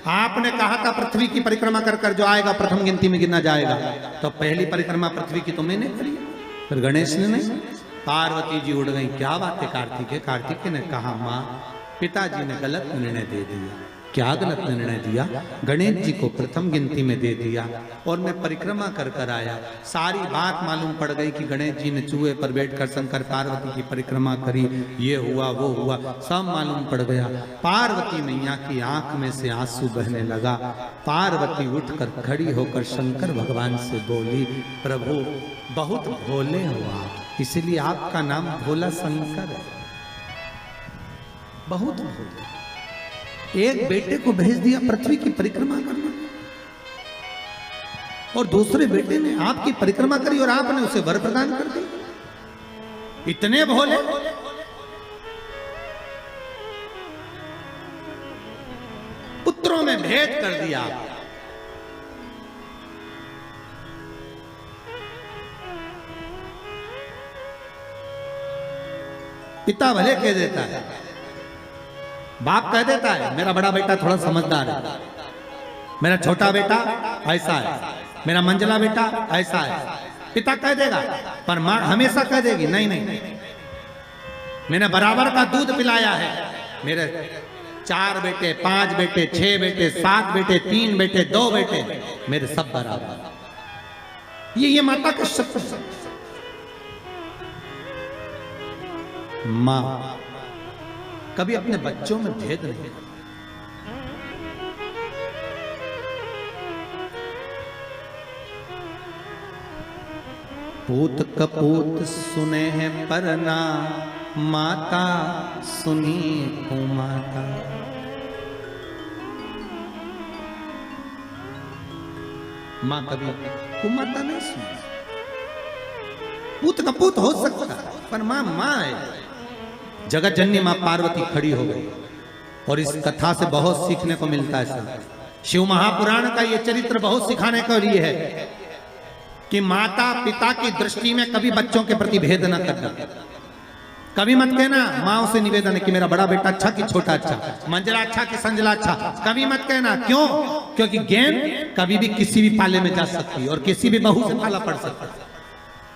आपने कहा था पृथ्वी की परिक्रमा कर कर जो आएगा प्रथम गिनती में गिना जाएगा, तो पहली परिक्रमा पृथ्वी की तो मैंने करी, फिर गणेश ने नहीं। पार्वती जी उड़ गई। क्या बात है कार्तिकेय? कार्तिकेय ने कहा माँ पिताजी ने गलत निर्णय दे दिया। क्या गलत निर्णय दिया? गणेश जी को प्रथम गिनती में दे दिया और मैं परिक्रमा कर कर आया, सारी बात मालूम पड़ गई कि गणेश जी ने चूहे पर बैठकर शंकर पार्वती की परिक्रमा करी, ये हुआ वो हुआ, सब मालूम पड़ गया। पार्वती मैया की आंख में से आंसू बहने लगा। पार्वती उठकर खड़ी होकर शंकर भगवान से बोली प्रभु बहुत भोले हो आप, इसलिए आपका नाम भोला शंकर है, बहुत भोले। एक बेटे को भेज दिया पृथ्वी की परिक्रमा करना और दूसरे बेटे ने आपकी परिक्रमा करी और आपने उसे वर प्रदान कर दी। इतने भोले। पुत्रों में भेद कर दिया। पिता भले कह देता है, बाप कह देता है मेरा बड़ा बेटा थोड़ा समझदार है, मेरा छोटा बेटा ऐसा है, मेरा मंझला बेटा ऐसा है, पिता कह देगा। पर मां हमेशा कह देगी नहीं नहीं, मैंने बराबर का दूध पिलाया है, मेरे 4 बेटे 5 बेटे 6 बेटे 7 बेटे 3 बेटे 2 बेटे मेरे सब बराबर। ये माता का शब्द। मां कभी अपने बच्चों में भेद नहीं करती। पूत कपूत सुने हैं पर ना माता सुनी कुमाता। मां कभी कुमाता नहीं सुनी। पूत कपूत हो सकता पर मां मां है। जगत जननी मां पार्वती खड़ी हो गई और इस कथा से बहुत सीखने को मिलता है। सर शिव महापुराण का ये चरित्र बहुत सिखाने के लिए है कि माता पिता की दृष्टि में कभी बच्चों के प्रति भेद न करना। कभी मत कहना माओ से निवेदन है कि मेरा बड़ा बेटा अच्छा कि छोटा अच्छा, मंजरा अच्छा कि संजला अच्छा, कभी मत कहना। क्यों? क्योंकि गेंद कभी भी किसी भी पाले में जा सकती है और किसी भी बहू से पाला पड़ सकता है।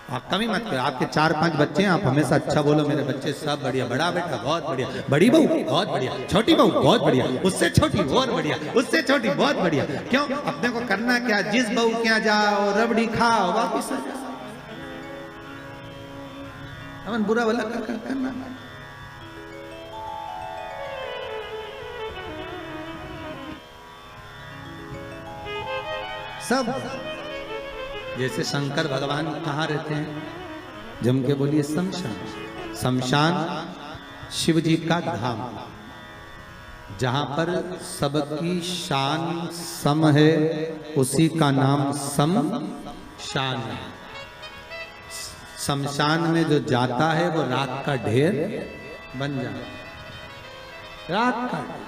आप कभी मत करो। आपके 4-5 बच्चे हैं, आप हमेशा अच्छा बोलो मेरे बच्चे सब बढ़िया, बड़ा बेटा बहुत बढ़िया, बड़ी बहू बहुत बढ़िया, छोटी बहू बहुत बढ़िया, उससे छोटी बहुत बढ़िया, उससे छोटी बहुत बढ़िया। क्यों? अपने को करना क्या, जिस बहू के यहाँ जाओ रबड़ी खाओ वापिस आ जाओ। अपन बुरा भला करना। सब जैसे शंकर भगवान कहाँ रहते हैं? जम के बोलिए शमशान। शमशान शिव जी का धाम, जहां पर सबकी शान सम है, उसी का नाम शमशान है। शमशान में जो जाता है वो राख का ढेर बन जाता, राख का ढेर।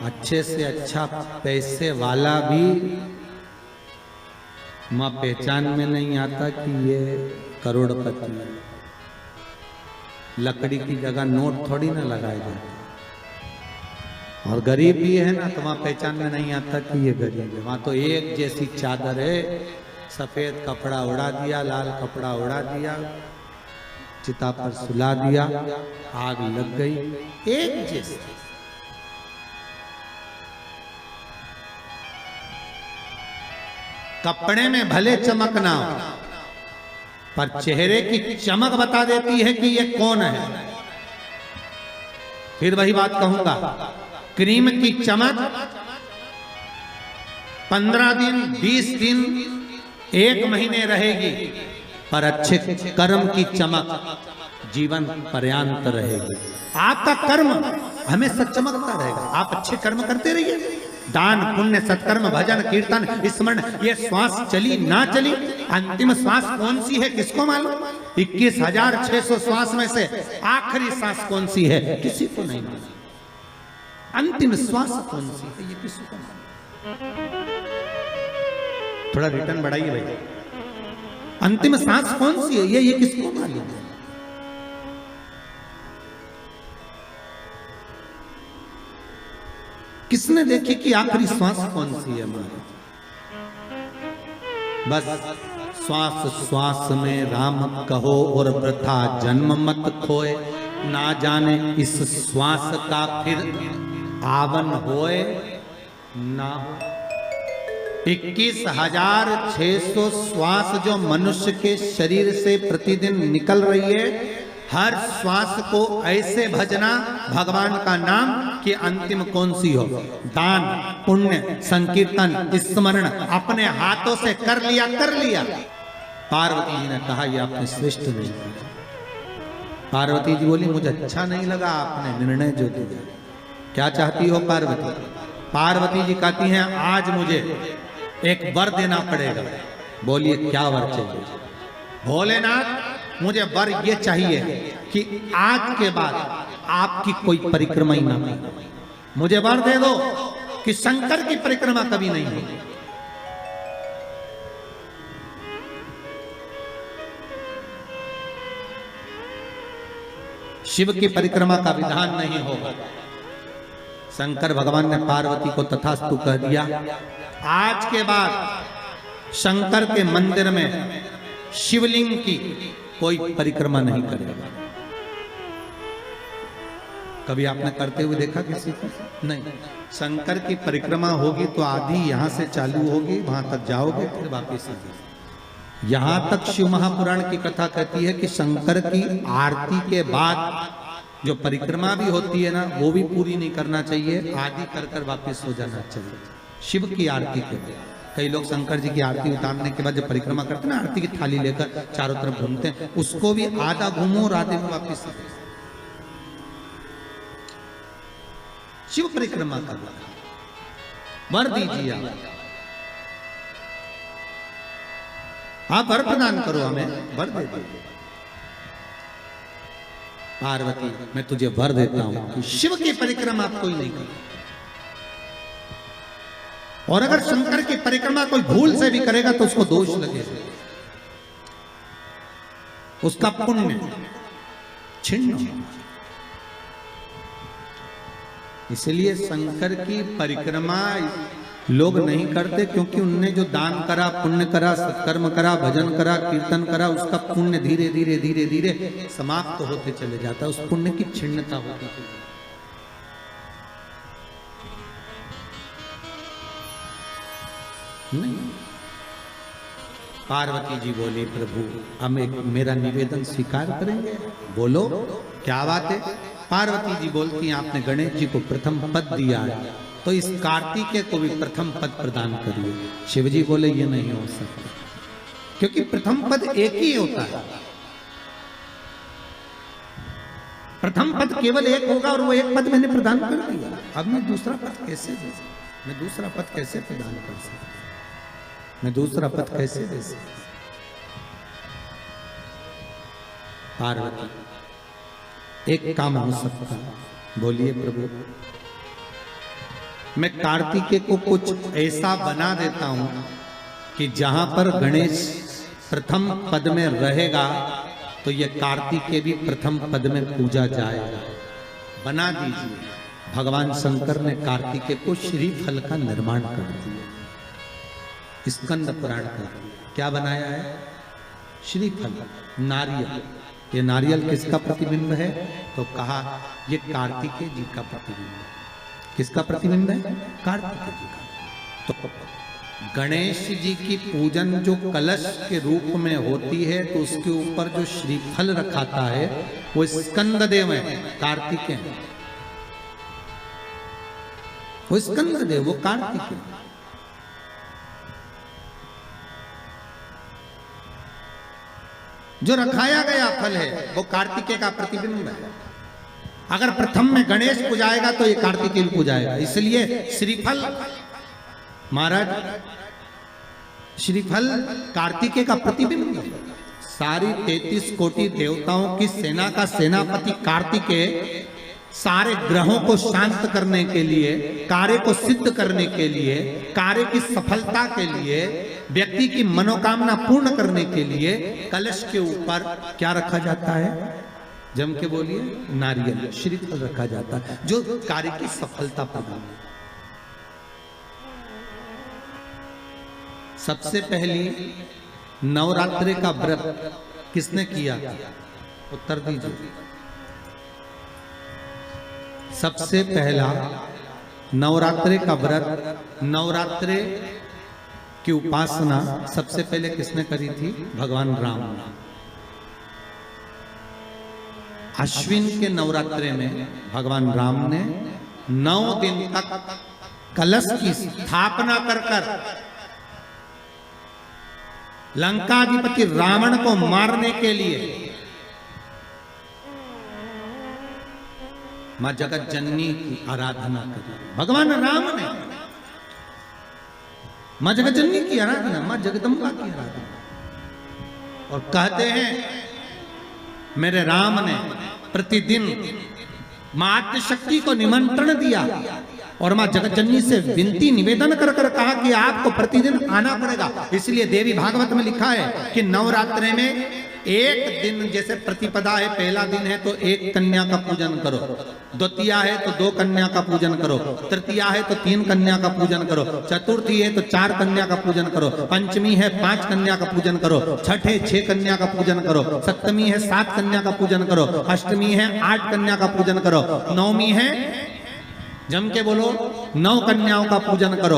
अच्छे से अच्छा पैसे वाला भी मां पहचान में नहीं आता कि ये करोड़पति है। लकड़ी की जगह नोट थोड़ी ना लगाए जाते, और गरीब भी है ना तो वहां पहचान में नहीं आता कि ये गरीब है। वहां तो एक जैसी चादर है, सफेद कपड़ा उड़ा दिया, लाल कपड़ा उड़ा दिया, चिता पर सुला दिया, आग लग गई, एक जैसी। कपड़े में भले चमक ना हो, पर चेहरे की चमक बता देती है कि ये कौन है। फिर वही बात कहूंगा, क्रीम की चमक 15 दिन, 20 दिन, 1 महीने रहेगी, पर अच्छे कर्म की चमक जीवन पर्यंत रहेगी। आपका कर्म हमेशा चमकता रहेगा। आप अच्छे कर्म करते रहिए, दान पुण्य सत्कर्म भजन कीर्तन स्मरण, ये श्वास चली ना चली, अंतिम श्वास कौन सी है किसको मालूम? 21,600 श्वास में से आखिरी सांस कौन सी है किसी को नहीं मालूम। अंतिम श्वास कौन सी है ये किसी को मालूम। थोड़ा रिटर्न बढ़ाइए भाई। अंतिम सांस कौन सी है ये किसको मालूम है? किसने देखी कि आखिरी श्वास कौन सी है हमारी? बस श्वास श्वास में राम कहो और वृथा जन्म मत खोए, ना जाने इस श्वास का फिर आवन होए ना। 21,600 श्वास जो मनुष्य के शरीर से प्रतिदिन निकल रही है, हर श्वास को ऐसे भजना भगवान का नाम कि अंतिम कौन सी हो। दान पुण्य संकीर्तन स्मरण अपने हाथों से कर लिया। पार्वती जी ने कहा ये आपने श्रेष्ठ नहीं किया। पार्वती जी बोली मुझे अच्छा नहीं लगा आपने निर्णय जो दिया। क्या चाहती हो पार्वती? पार्वती जी कहती हैं आज मुझे एक वर देना पड़ेगा। बोलिए क्या वर चाहिए? भोलेनाथ मुझे वर ये चाहिए कि आज के बाद आपकी कोई परिक्रमा ही ना हो। मुझे वर दे दो कि शंकर की परिक्रमा कभी नहीं होगी। शिव की परिक्रमा का विधान नहीं होगा। शंकर भगवान ने पार्वती को तथास्तु कह दिया। आज के बाद शंकर के मंदिर में शिवलिंग की कोई परिक्रमा नहीं करेगा। कभी आपने करते हुए देखा किसी को? नहीं। शंकर की परिक्रमा होगी तो आधी यहां से चालू होगी, वहां तक जाओगे फिर वापिस आगे। यहां तक शिव महापुराण की कथा कहती है कि शंकर की आरती के बाद जो परिक्रमा भी होती है ना, वो भी पूरी नहीं करना चाहिए, आदि कर कर वापिस हो जाना चाहिए। शिव की आरती के बाद कई लोग शंकर जी की आरती उतारने के बाद जब परिक्रमा करते हैं ना, आरती की थाली लेकर चारों तरफ घूमते हैं, उसको भी आधा घूमो और आधे में वापिस। शिव परिक्रमा करना वर दीजिए। आप वर प्रदान करो, हमें वर दे दो। पार्वती मैं तुझे वर देता हूं कि शिव की परिक्रमा आप कोई नहीं करे। और अगर शंकर की परिक्रमा कोई भूल से भी करेगा तो उसको दोष लगेगा, उसका पुण्य छिन्न होगा। इसलिए शंकर की परिक्रमा लोग नहीं करते, क्योंकि उनने जो दान करा, पुण्य करा, सत्कर्म करा, भजन करा, कीर्तन करा, उसका पुण्य धीरे धीरे धीरे धीरे समाप्त होते चले जाता है, उस पुण्य की छिन्नता होती है। नहीं, पार्वती जी बोली प्रभु हम एक मेरा निवेदन स्वीकार करेंगे, बोलो क्या बात है। पार्वती जी बोलती हैं आपने गणेश जी को प्रथम पद दिया है, तो इस कार्तिकेय को भी प्रथम पद प्रदान करिए। शिव जी बोले ये नहीं हो सकता, क्योंकि प्रथम पद एक ही होता है, प्रथम पद केवल एक होगा और वो एक पद मैंने प्रदान कर दिया। अब मैं दूसरा पद कैसे दे सकता, मैं दूसरा पद कैसे प्रदान कर सकता, मैं दूसरा पद कैसे दे सकता। पार्वती एक काम हो सकता, बोलिए प्रभु मैं कार्तिकेय को कुछ ऐसा बना देता हूं कि जहां पर गणेश प्रथम पद में रहेगा तो ये कार्तिकेय भी प्रथम पद में पूजा जाएगा, बना दीजिए। भगवान शंकर ने कार्तिकेय को श्रीफल का निर्माण कर दिया, स्कंद पुराण का क्या बनाया है, श्रीफल, नारियल। ये नारियल किसका प्रतिबिंब है, तो कहा ये कार्तिकेय जी का प्रतिबिंब है। किसका प्रतिबिंब है, कार्तिकेय जी का। तो गणेश जी की पूजन जो कलश के रूप में होती है तो उसके ऊपर जो श्रीफल रखाता है वो स्कंद देव है, कार्तिकेय है, वो स्कंद देव, वो कार्तिकेय। जो रखाया गया फल है वो कार्तिकेय का प्रतिबिंब है। अगर प्रथम में गणेश पूजाएगा तो ये कार्तिकेय पूजाएगा, इसलिए श्रीफल महाराज, श्रीफल कार्तिकेय का प्रतिबिंब है। सारी 33 कोटि देवताओं की सेना का सेनापति कार्तिकेय सारे ग्रहों को शांत करने के लिए, कार्य को सिद्ध करने के लिए, कार्य की सफलता के लिए, व्यक्ति की मनोकामना पूर्ण करने के लिए कलश के ऊपर क्या रखा जाता है, जम के बोलिए, नारियल, श्रीफल रखा जाता है, जो कार्य की सफलता प्रदान। सबसे पहली नवरात्रि का व्रत किसने किया था, उत्तर दीजिए। सबसे पहला नवरात्रि का व्रत, नवरात्रि की उपासना सबसे पहले किसने करी थी, भगवान राम। अश्विन के नवरात्रि में भगवान राम ने 9 दिन तक कलश की स्थापना कर लंकाधिपति रावण को मारने के लिए मां जगत जननी की आराधना करी। भगवान राम ने मां जगत जननी की आराधना, मां जगदम्बा की आराधना। और कहते हैं मेरे राम ने प्रतिदिन मां आद्यशक्ति को निमंत्रण दिया और मां जगत जननी से विनती निवेदन कर कहा कि आपको प्रतिदिन आना पड़ेगा। इसलिए देवी भागवत में लिखा है कि नवरात्रि में एक दिन, जैसे प्रतिपदा है, पहला दिन है तो एक कन्या का पूजन करो, द्वितीया है तो 2 कन्या का पूजन करो, तृतीया है तो 3 कन्या का पूजन करो, चतुर्थी है तो 4 कन्या का पूजन करो, पंचमी है 5 कन्या का पूजन करो, छठ है 6 कन्या का पूजन करो, सप्तमी है 7 कन्या का पूजन करो, अष्टमी है 8 कन्या का पूजन करो, नवमी है, जम के बोलो, 9 कन्याओं का पूजन करो।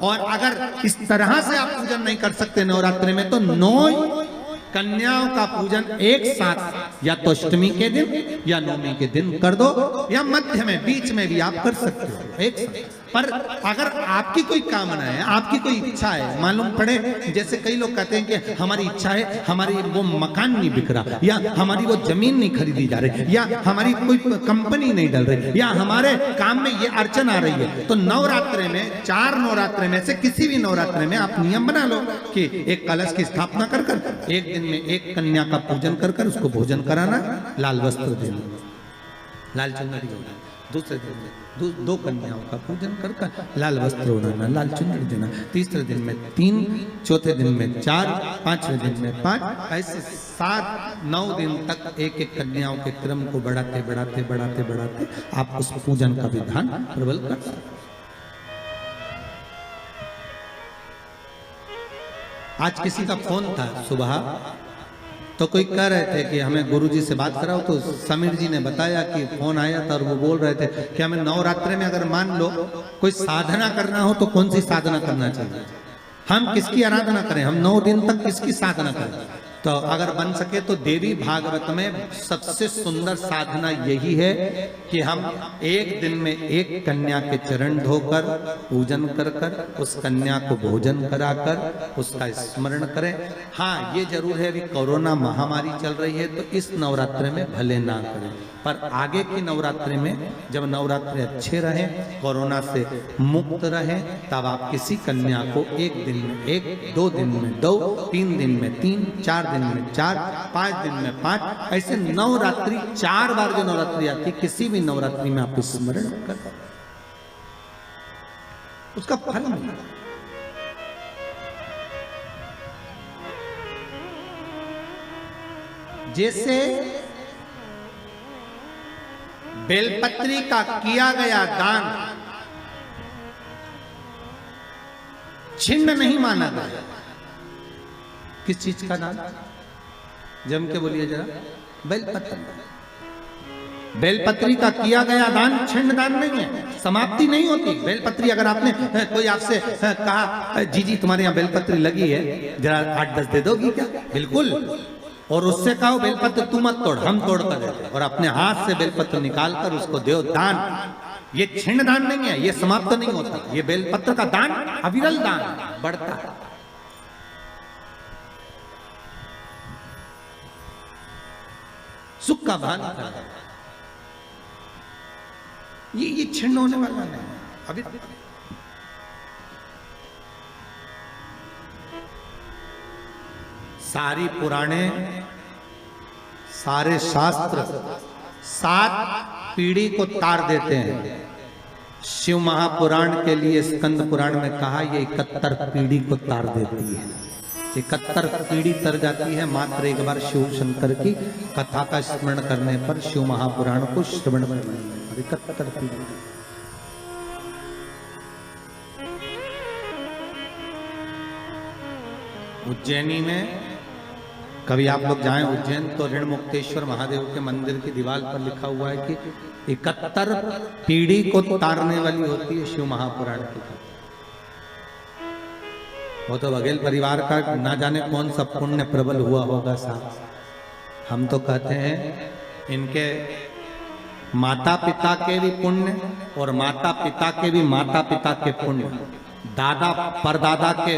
और अगर इस तरह से आप पूजन नहीं कर सकते नवरात्रि में तो 9 कन्याओं का पूजन एक साथ या तो अष्टमी के दिन या नवमी के दिन कर दो, या मध्य में, बीच में भी आप कर सकते हो एक साथ। पर अगर आपकी कोई कामना है, आपकी कोई इच्छा है, मालूम पड़े, जैसे कई लोग कहते हैं कि हमारी इच्छा है, हमारी वो मकान नहीं बिक रहा, या हमारी वो जमीन नहीं खरीदी जा रही, या हमारी कोई कंपनी नहीं डल रही, या हमारे काम में ये अड़चन आ रही है, तो नवरात्रि में, 4 नवरात्रि में से किसी भी नवरात्रि में आप नियम बना लो कि एक कलश की स्थापना कर एक दिन में 1 कन्या का पूजन कर उसको भोजन कराना, लाल वस्त्र देना, लाल चुनरी देना। दूसरे दिन में दो कन्याओं का पूजन कर लाल वस्त्र ओढ़ाना, लाल चुनरी देना, तीसरे दिन में 3, चौथे दिन में 4, पांचवें दिन में 5, ऐसे 7-9 दिन तक एक एक कन्याओं के क्रम को बढ़ाते बढ़ाते बढ़ाते बढ़ाते आप उस पूजन का विधान प्रबल कर सकते। आज किसी का फोन था सुबह, तो कोई कह रहे थे कि हमें गुरुजी से बात कराओ, तो समीर जी ने बताया कि फोन आया था और वो बोल रहे थे कि हमें नवरात्रि में अगर मान लो कोई साधना करना हो तो कौन सी साधना करना चाहिए, हम किसकी आराधना करें, हम 9 दिन तक किसकी साधना करें। तो अगर बन सके तो देवी भागवत में सबसे सुंदर साधना यही है कि हम एक दिन में एक कन्या के चरण धोकर पूजन कर कर उस कन्या को भोजन कराकर उसका स्मरण करें। हाँ, ये जरूर है अभी कोरोना महामारी चल रही है तो इस नवरात्रि में भले ना करें, पर आगे की नवरात्रि में जब नवरात्रि अच्छे रहें, कोरोना से मुक्त रहें, तब आप किसी कन्या को एक दिन में 1, 2 दिन में 2, 3 दिन में 3, 4 दिन में 4, 5 दिन में 5, ऐसे नवरात्रि 4 बार जो नवरात्रि आती, किसी भी नवरात्रि में आप स्मरण कर उसका फल मिलेगा। जैसे बेलपत्री का किया गया दान छिन्न नहीं माना गया। किस चीज का दान? जम के बोलिए जरा। बेलपत्री। बेलपत्री का किया गया दान छिन्न दान नहीं है, समाप्ति नहीं होती। बेलपत्री अगर आपने कोई आपसे कहा जी जी तुम्हारे यहाँ बेलपत्री लगी है, जरा 8-10 दे दोगी क्या? बिल्कुल। और उससे कहो बेलपत्र तू मत तोड़, हम तोड़ कर देते, और अपने हाथ से बेलपत्र निकाल कर उसको दो दान। ये छिन्न दान नहीं है, ये समाप्त नहीं होता। ये बेलपत्र का दान अविरल दान बढ़ता है। सुख का भान करता है। ये छिन्न होने वाला नहीं अभी। सारी पुराणे, सारे शास्त्र 7 पीढ़ी को तार देते हैं। शिव महापुराण के लिए स्कंद पुराण में कहा ये 71 पीढ़ी को तार देती है। 71 पीढ़ी तर जाती है मात्र एक बार शिव शंकर की कथा का स्मरण करने पर, शिव महापुराण को श्रवण करने पर 71 पीढ़ी। उज्जैनी में कभी आप लोग जाएं उज्जैन तो ऋण मुक्तेश्वर महादेव के मंदिर की दीवार पर लिखा हुआ है कि 71 पीढ़ी को तारने वाली होती है शिव महापुराण की। वो तो बघेल परिवार का ना जाने कौन सा पुण्य प्रबल हुआ होगा साहब। हम तो कहते हैं इनके माता पिता के भी पुण्य और माता पिता के भी माता पिता के पुण्य, दादा परदादा के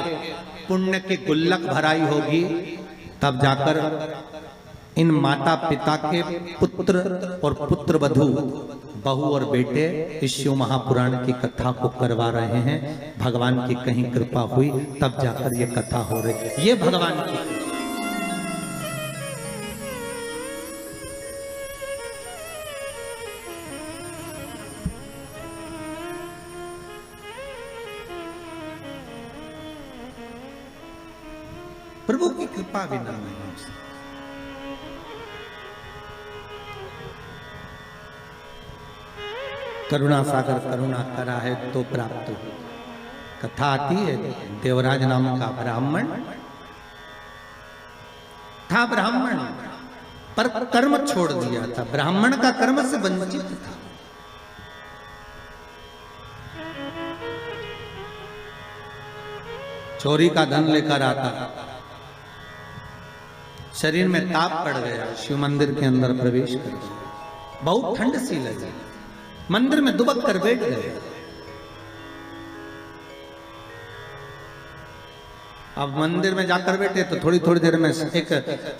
पुण्य की गुल्लक भराई होगी, तब जाकर इन माता पिता के पुत्र और पुत्र वधू, बहू और बेटे इस शिव महापुराण की कथा को करवा रहे हैं। भगवान की कहीं कृपा हुई तब जाकर ये कथा हो रही। ये भगवान की प्रभु की कृपा बिना नहीं हो सकती। करुणा सागर करुणा करा है तो प्राप्त हो। कथा आती है, देवराज नाम का ब्राह्मण था। ब्राह्मण पर कर्म छोड़ दिया था, ब्राह्मण का कर्म से वंचित था। चोरी का धन लेकर आता, शरीर में ताप पड़ गया, शिव मंदिर के अंदर प्रवेश कर गया। बहुत ठंड सी लगी, मंदिर में दुबक कर बैठ गए। अब मंदिर में जाकर बैठे तो थोड़ी थोड़ी देर में एक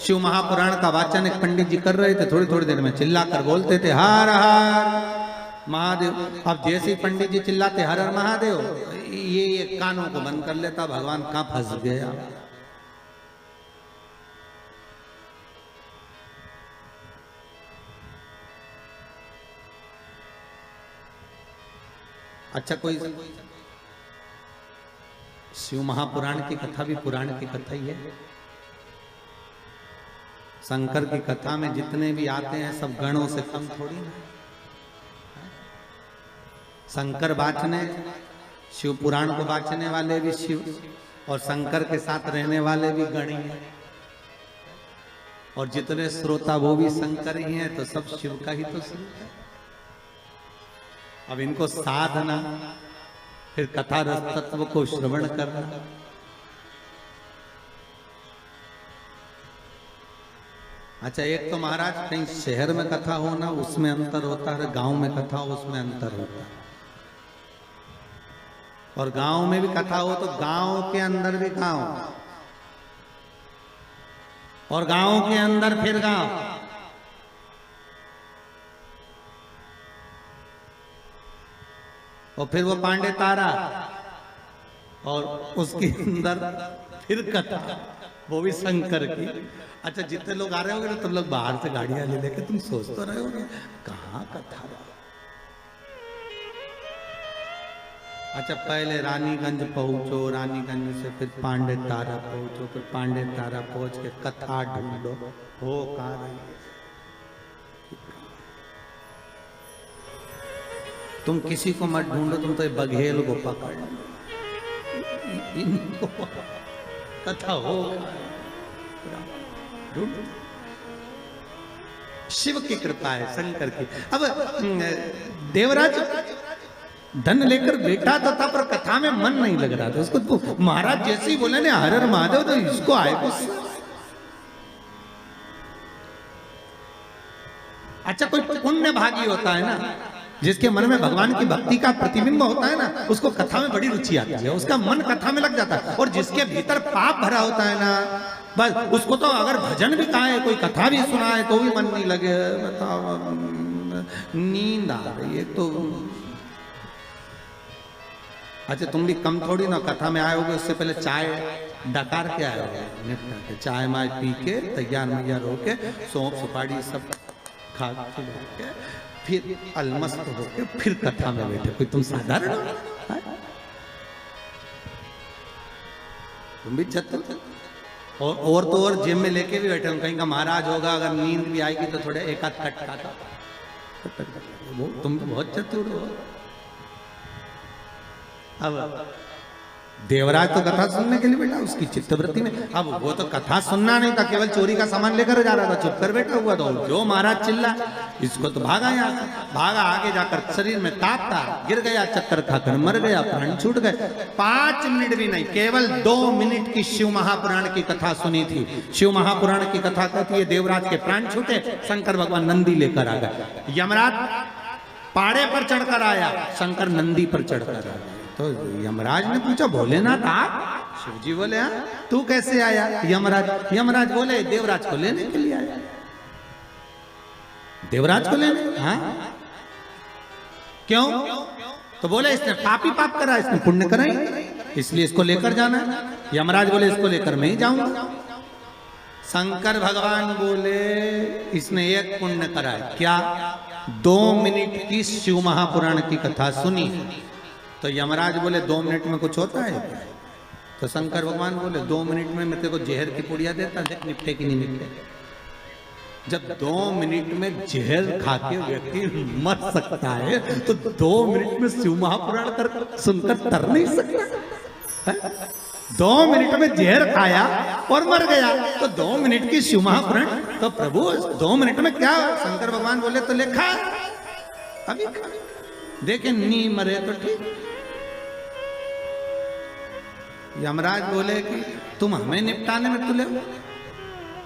शिव महापुराण का वाचन एक पंडित जी कर रहे थे। थोड़ी थोड़ी देर में चिल्लाकर बोलते थे हर हर महादेव। अब जैसे पंडित जी चिल्लाते हर हर महादेव, ये कानों को बंद कर लेता। भगवान कहां फंस गया। अच्छा, कोई शिव महापुराण की कथा भी पुराण की कथा ही है। शंकर की कथा में जितने भी आते हैं सब गणों से कम थोड़ी ना। शंकर वाचने, शिव पुराण को वाचने वाले भी शिव, और शंकर के साथ रहने वाले भी गण ही हैं, और जितने श्रोता वो भी शंकर ही हैं, तो सब शिव का ही तो स्वरूप है। अब इनको साधना, फिर कथा रस तत्व को श्रवण करना, अच्छा एक तो महाराज कहीं शहर में कथा हो ना उसमें अंतर होता है, गांव में कथा हो उसमें अंतर होता है। और गांव में भी कथा हो तो गांव के अंदर भी गांव, और गांव के अंदर फिर गांव, और फिर वो पांडे तारा, और उसके अंदर फिर कथा, वो भी शंकर की। अच्छा जितने लोग आ रहे होंगे ना तुम लोग बाहर से गाड़ियां ले लेके तुम सोच तो रहे होगे कहाँ कथा। अच्छा पहले रानीगंज पहुंचो, रानीगंज से फिर पांडे तारा पहुंचो, फिर पांडे तारा पहुंच के कथा ढूंढो, हो कहाँ रही। तुम किसी को मत ढूंढो, तुम तो बघेल को पकड़ इनको कथा हो ढूंढ। शिव की कृपा है, शंकर की। अब देवराज धन लेकर बैठा तो था पर कथा में मन नहीं लग रहा था उसको। तो महाराज जैसे ही बोले ने हर हर महादेव, तो इसको आए गुस्सा। अच्छा कोई पुण्य भागी होता है ना, जिसके मन में भगवान की भक्ति का प्रतिबिंब होता है ना, उसको कथा में बड़ी रुचि आती है, उसका मन कथा में लग जाता है। और जिसके भीतर पाप भरा होता है ना, बस उसको तो अगर भजन भी गाए, कोई कथा भी सुनाए तो भी मन नहीं लगे। बताओ नींद आ रही है तो। अच्छा तुम भी कम थोड़ी ना कथा में आए होगे, उससे पहले चाय डकार के आए होगे, निपटा के चाय माय पी के तैयार मैयार होके, सौंफ सुपारी सब खा के फिर अलमस्त होके फिर कथा में बैठे। कोई तुम साधारण हो? तुम भी चतुर। और तो और जेब में लेके भी बैठे, कहीं का महाराज होगा, अगर नींद भी आएगी तो थोड़े एक आध कट खाता। वो तुम बहुत चतुर हो। अब देवराज तो कथा सुनने के लिए बैठा, उसकी चित्तवृत्ति में। अब वो तो कथा सुनना नहीं था, केवल चोरी का सामान लेकर जा रहा था, चुप कर बैठा हुआ था। जो महाराज चिल्ला, इसको तो भागा यहाँ से, भागा आगे जाकर शरीर में ताप था, गिर गया, चक्कर खाकर मर गया, प्राण छूट गए। 5 मिनट भी नहीं, केवल 2 मिनट की शिव महापुराण की कथा सुनी थी। शिव महापुराण की कथा कहती है देवराज के प्राण छूटे, शंकर भगवान नंदी लेकर आ गए। यमराज पाड़े पर चढ़कर आया, शंकर नंदी पर चढ़कर आया। तो यमराज ने पूछा भोलेनाथ आप? शिव जी बोले हाँ। तू कैसे आया? यमराज बोले देवराज को लेने के लिए आया। देवराज को लेने? हाँ। क्यों? तो बोले इसने पापी पाप करा, इसने पुण्य करा ही, इसलिए इसको लेकर जाना है। यमराज बोले इसको लेकर मैं ही जाऊंगा। शंकर भगवान बोले इसने एक पुण्य करा है। क्या? 2 मिनट की शिव महापुराण की कथा सुनी। तो यमराज बोले 2 मिनट में कुछ होता है? तो शंकर भगवान बोले 2 मिनट में मैं तेरे को जहर की पुड़िया देता, देख निपटे कि नहीं निपटे। जब 2 मिनट में जहर खा के व्यक्ति मर सकता है तो 2 मिनट में शिव महापुराण कर सुनकर तर नहीं सकता। 2 मिनट में जहर खाया और मर गया तो 2 मिनट की शिव महापुराण। तो प्रभु 2 मिनट में क्या? शंकर भगवान बोले तो लिखा अभी देखे नहीं मरे तो ठीक। यमराज बोले कि तुम हमें निपटाने में तुले,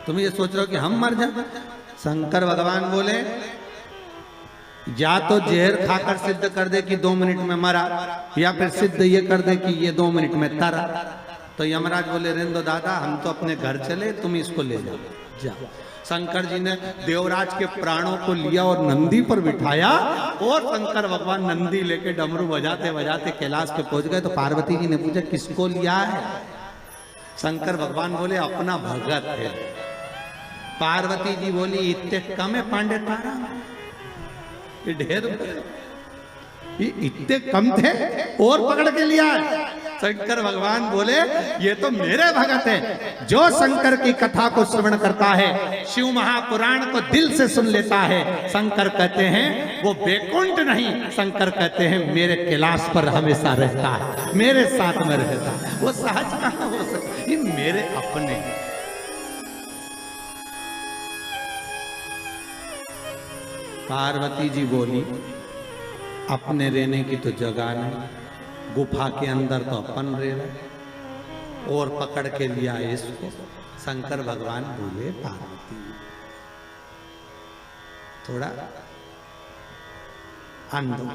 तुम ये सोच रहे हो कि हम मर जाए। शंकर भगवान बोले या तो जहर खाकर सिद्ध कर दे कि 2 मिनट में मरा, या फिर सिद्ध ये कर दे कि ये 2 मिनट में तरा। तो यमराज बोले रेंदो दादा, हम तो अपने घर चले, तुम इसको ले जाओ। शंकर जी ने देवराज के प्राणों को लिया और नंदी पर बिठाया, और शंकर भगवान नंदी लेके डमरू बजाते बजाते कैलाश पे पहुंच गए। तो पार्वती जी ने पूछा किसको लिया है? शंकर भगवान बोले अपना भगत है। पार्वती जी बोली इतने कम है पांडे तारा, ये ढेर ये इतने कम थे और पकड़ के लिया। शंकर भगवान बोले ये तो मेरे भगत है। जो शंकर की कथा को श्रवण करता है, शिव महापुराण को दिल से सुन लेता है, शंकर कहते हैं वो बैकुंठ नहीं, शंकर कहते हैं मेरे कैलाश पर हमेशा रहता है, मेरे साथ में रहता है। वो सहज कहां हो सकता, ये मेरे अपने। पार्वती जी बोली अपने रहने की तो जगह नहीं, गुफा के अंदर तो अपन रह रहे और पकड़ के लिया इसको। शंकर भगवान बोले पार्वती थोड़ा आंदो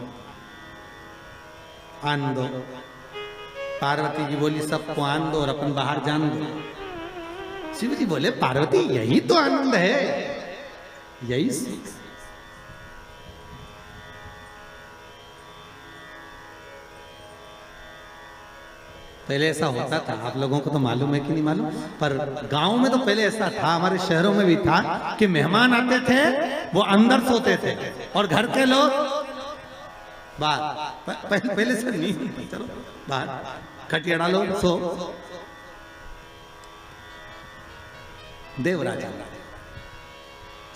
आंदो। पार्वती जी बोली सबको आंदो और अपन बाहर जान दो। शिव जी बोले पार्वती यही तो आनंद है, यही पहले ऐसा होता था। आप लोगों को तो मालूम है कि नहीं मालूम, पर गांव में तो पहले ऐसा था, हमारे शहरों में भी था कि मेहमान आते थे वो अंदर सोते थे और घर के लोग बाहर। पहले से नहीं, चलो बाहर खटिया डालो सो। देवराज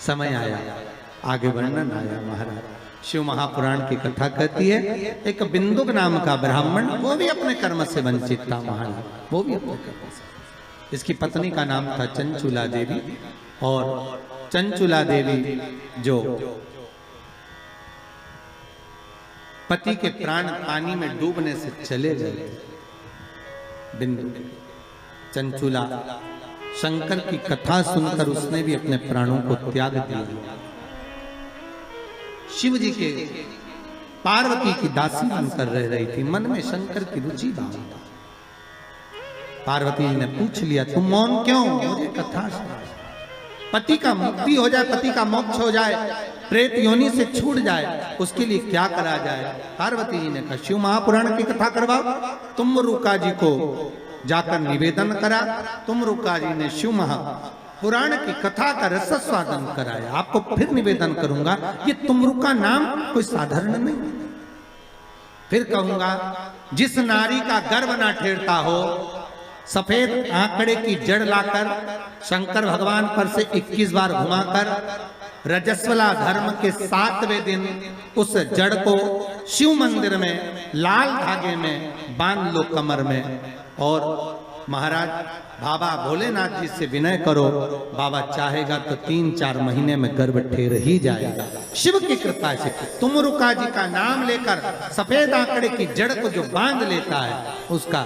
समय आया, आगे वर्णन आया। महाराज शिव महापुराण की कथा कहती है एक बिंदुक नाम का ब्राह्मण, वो भी अपने कर्म से वंचित था। महाराज वो भी अपने कर्म से, इसकी पत्नी का नाम था चंचुला देवी। और चंचुला देवी जो पति के प्राण पानी में डूबने से चले गए, बिंदु चंचुला शंकर की कथा सुनकर उसने भी अपने प्राणों को त्याग दिया। शिव जी के पार्वती की दासी बनकर रह रही थी, मन में शंकर की रुचि भाव था। पार्वती ने पूछ लिया तुम मौन क्यों, मुझे कथा सुना। पति का मुक्ति हो जाए, पति का मोक्ष हो जाए, प्रेत योनि से छूट जाए, उसके लिए क्या करा जाए। पार्वती जी ने कहा शिव महापुराण की कथा करवाओ। तुम रुका जी को जाकर निवेदन करा। तुम रुका जी ने शिव महापुराण की कथा का रसस्वादन कराया। आपको फिर निवेदन करूंगा, ये तुमरुक का नाम कोई साधारण नहीं। फिर कहूंगा जिस नारी का गर्भ ना ठेरता हो, सफेद आंकड़े की जड़ लाकर शंकर भगवान पर से 21 बार घुमाकर रजस्वला धर्म के 7वें दिन उस जड़ को शिव मंदिर में लाल धागे में बांध लो कमर में। और महाराज बाबा भोलेनाथ जी से विनय करो, बाबा चाहेगा तो 3-4 महीने में गर्भ ठेर ही जाएगा शिव की कृपा से। तुम रुका जी का नाम लेकर सफेद आंकड़े की जड़ को जो बांध लेता है उसका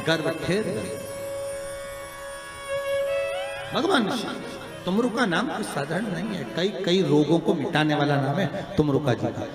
गर्भ ठेर भगवान शिव। तुमरुका नाम कोई साधारण नहीं है, कई रोगों को मिटाने वाला नाम है तुमरुका जी का।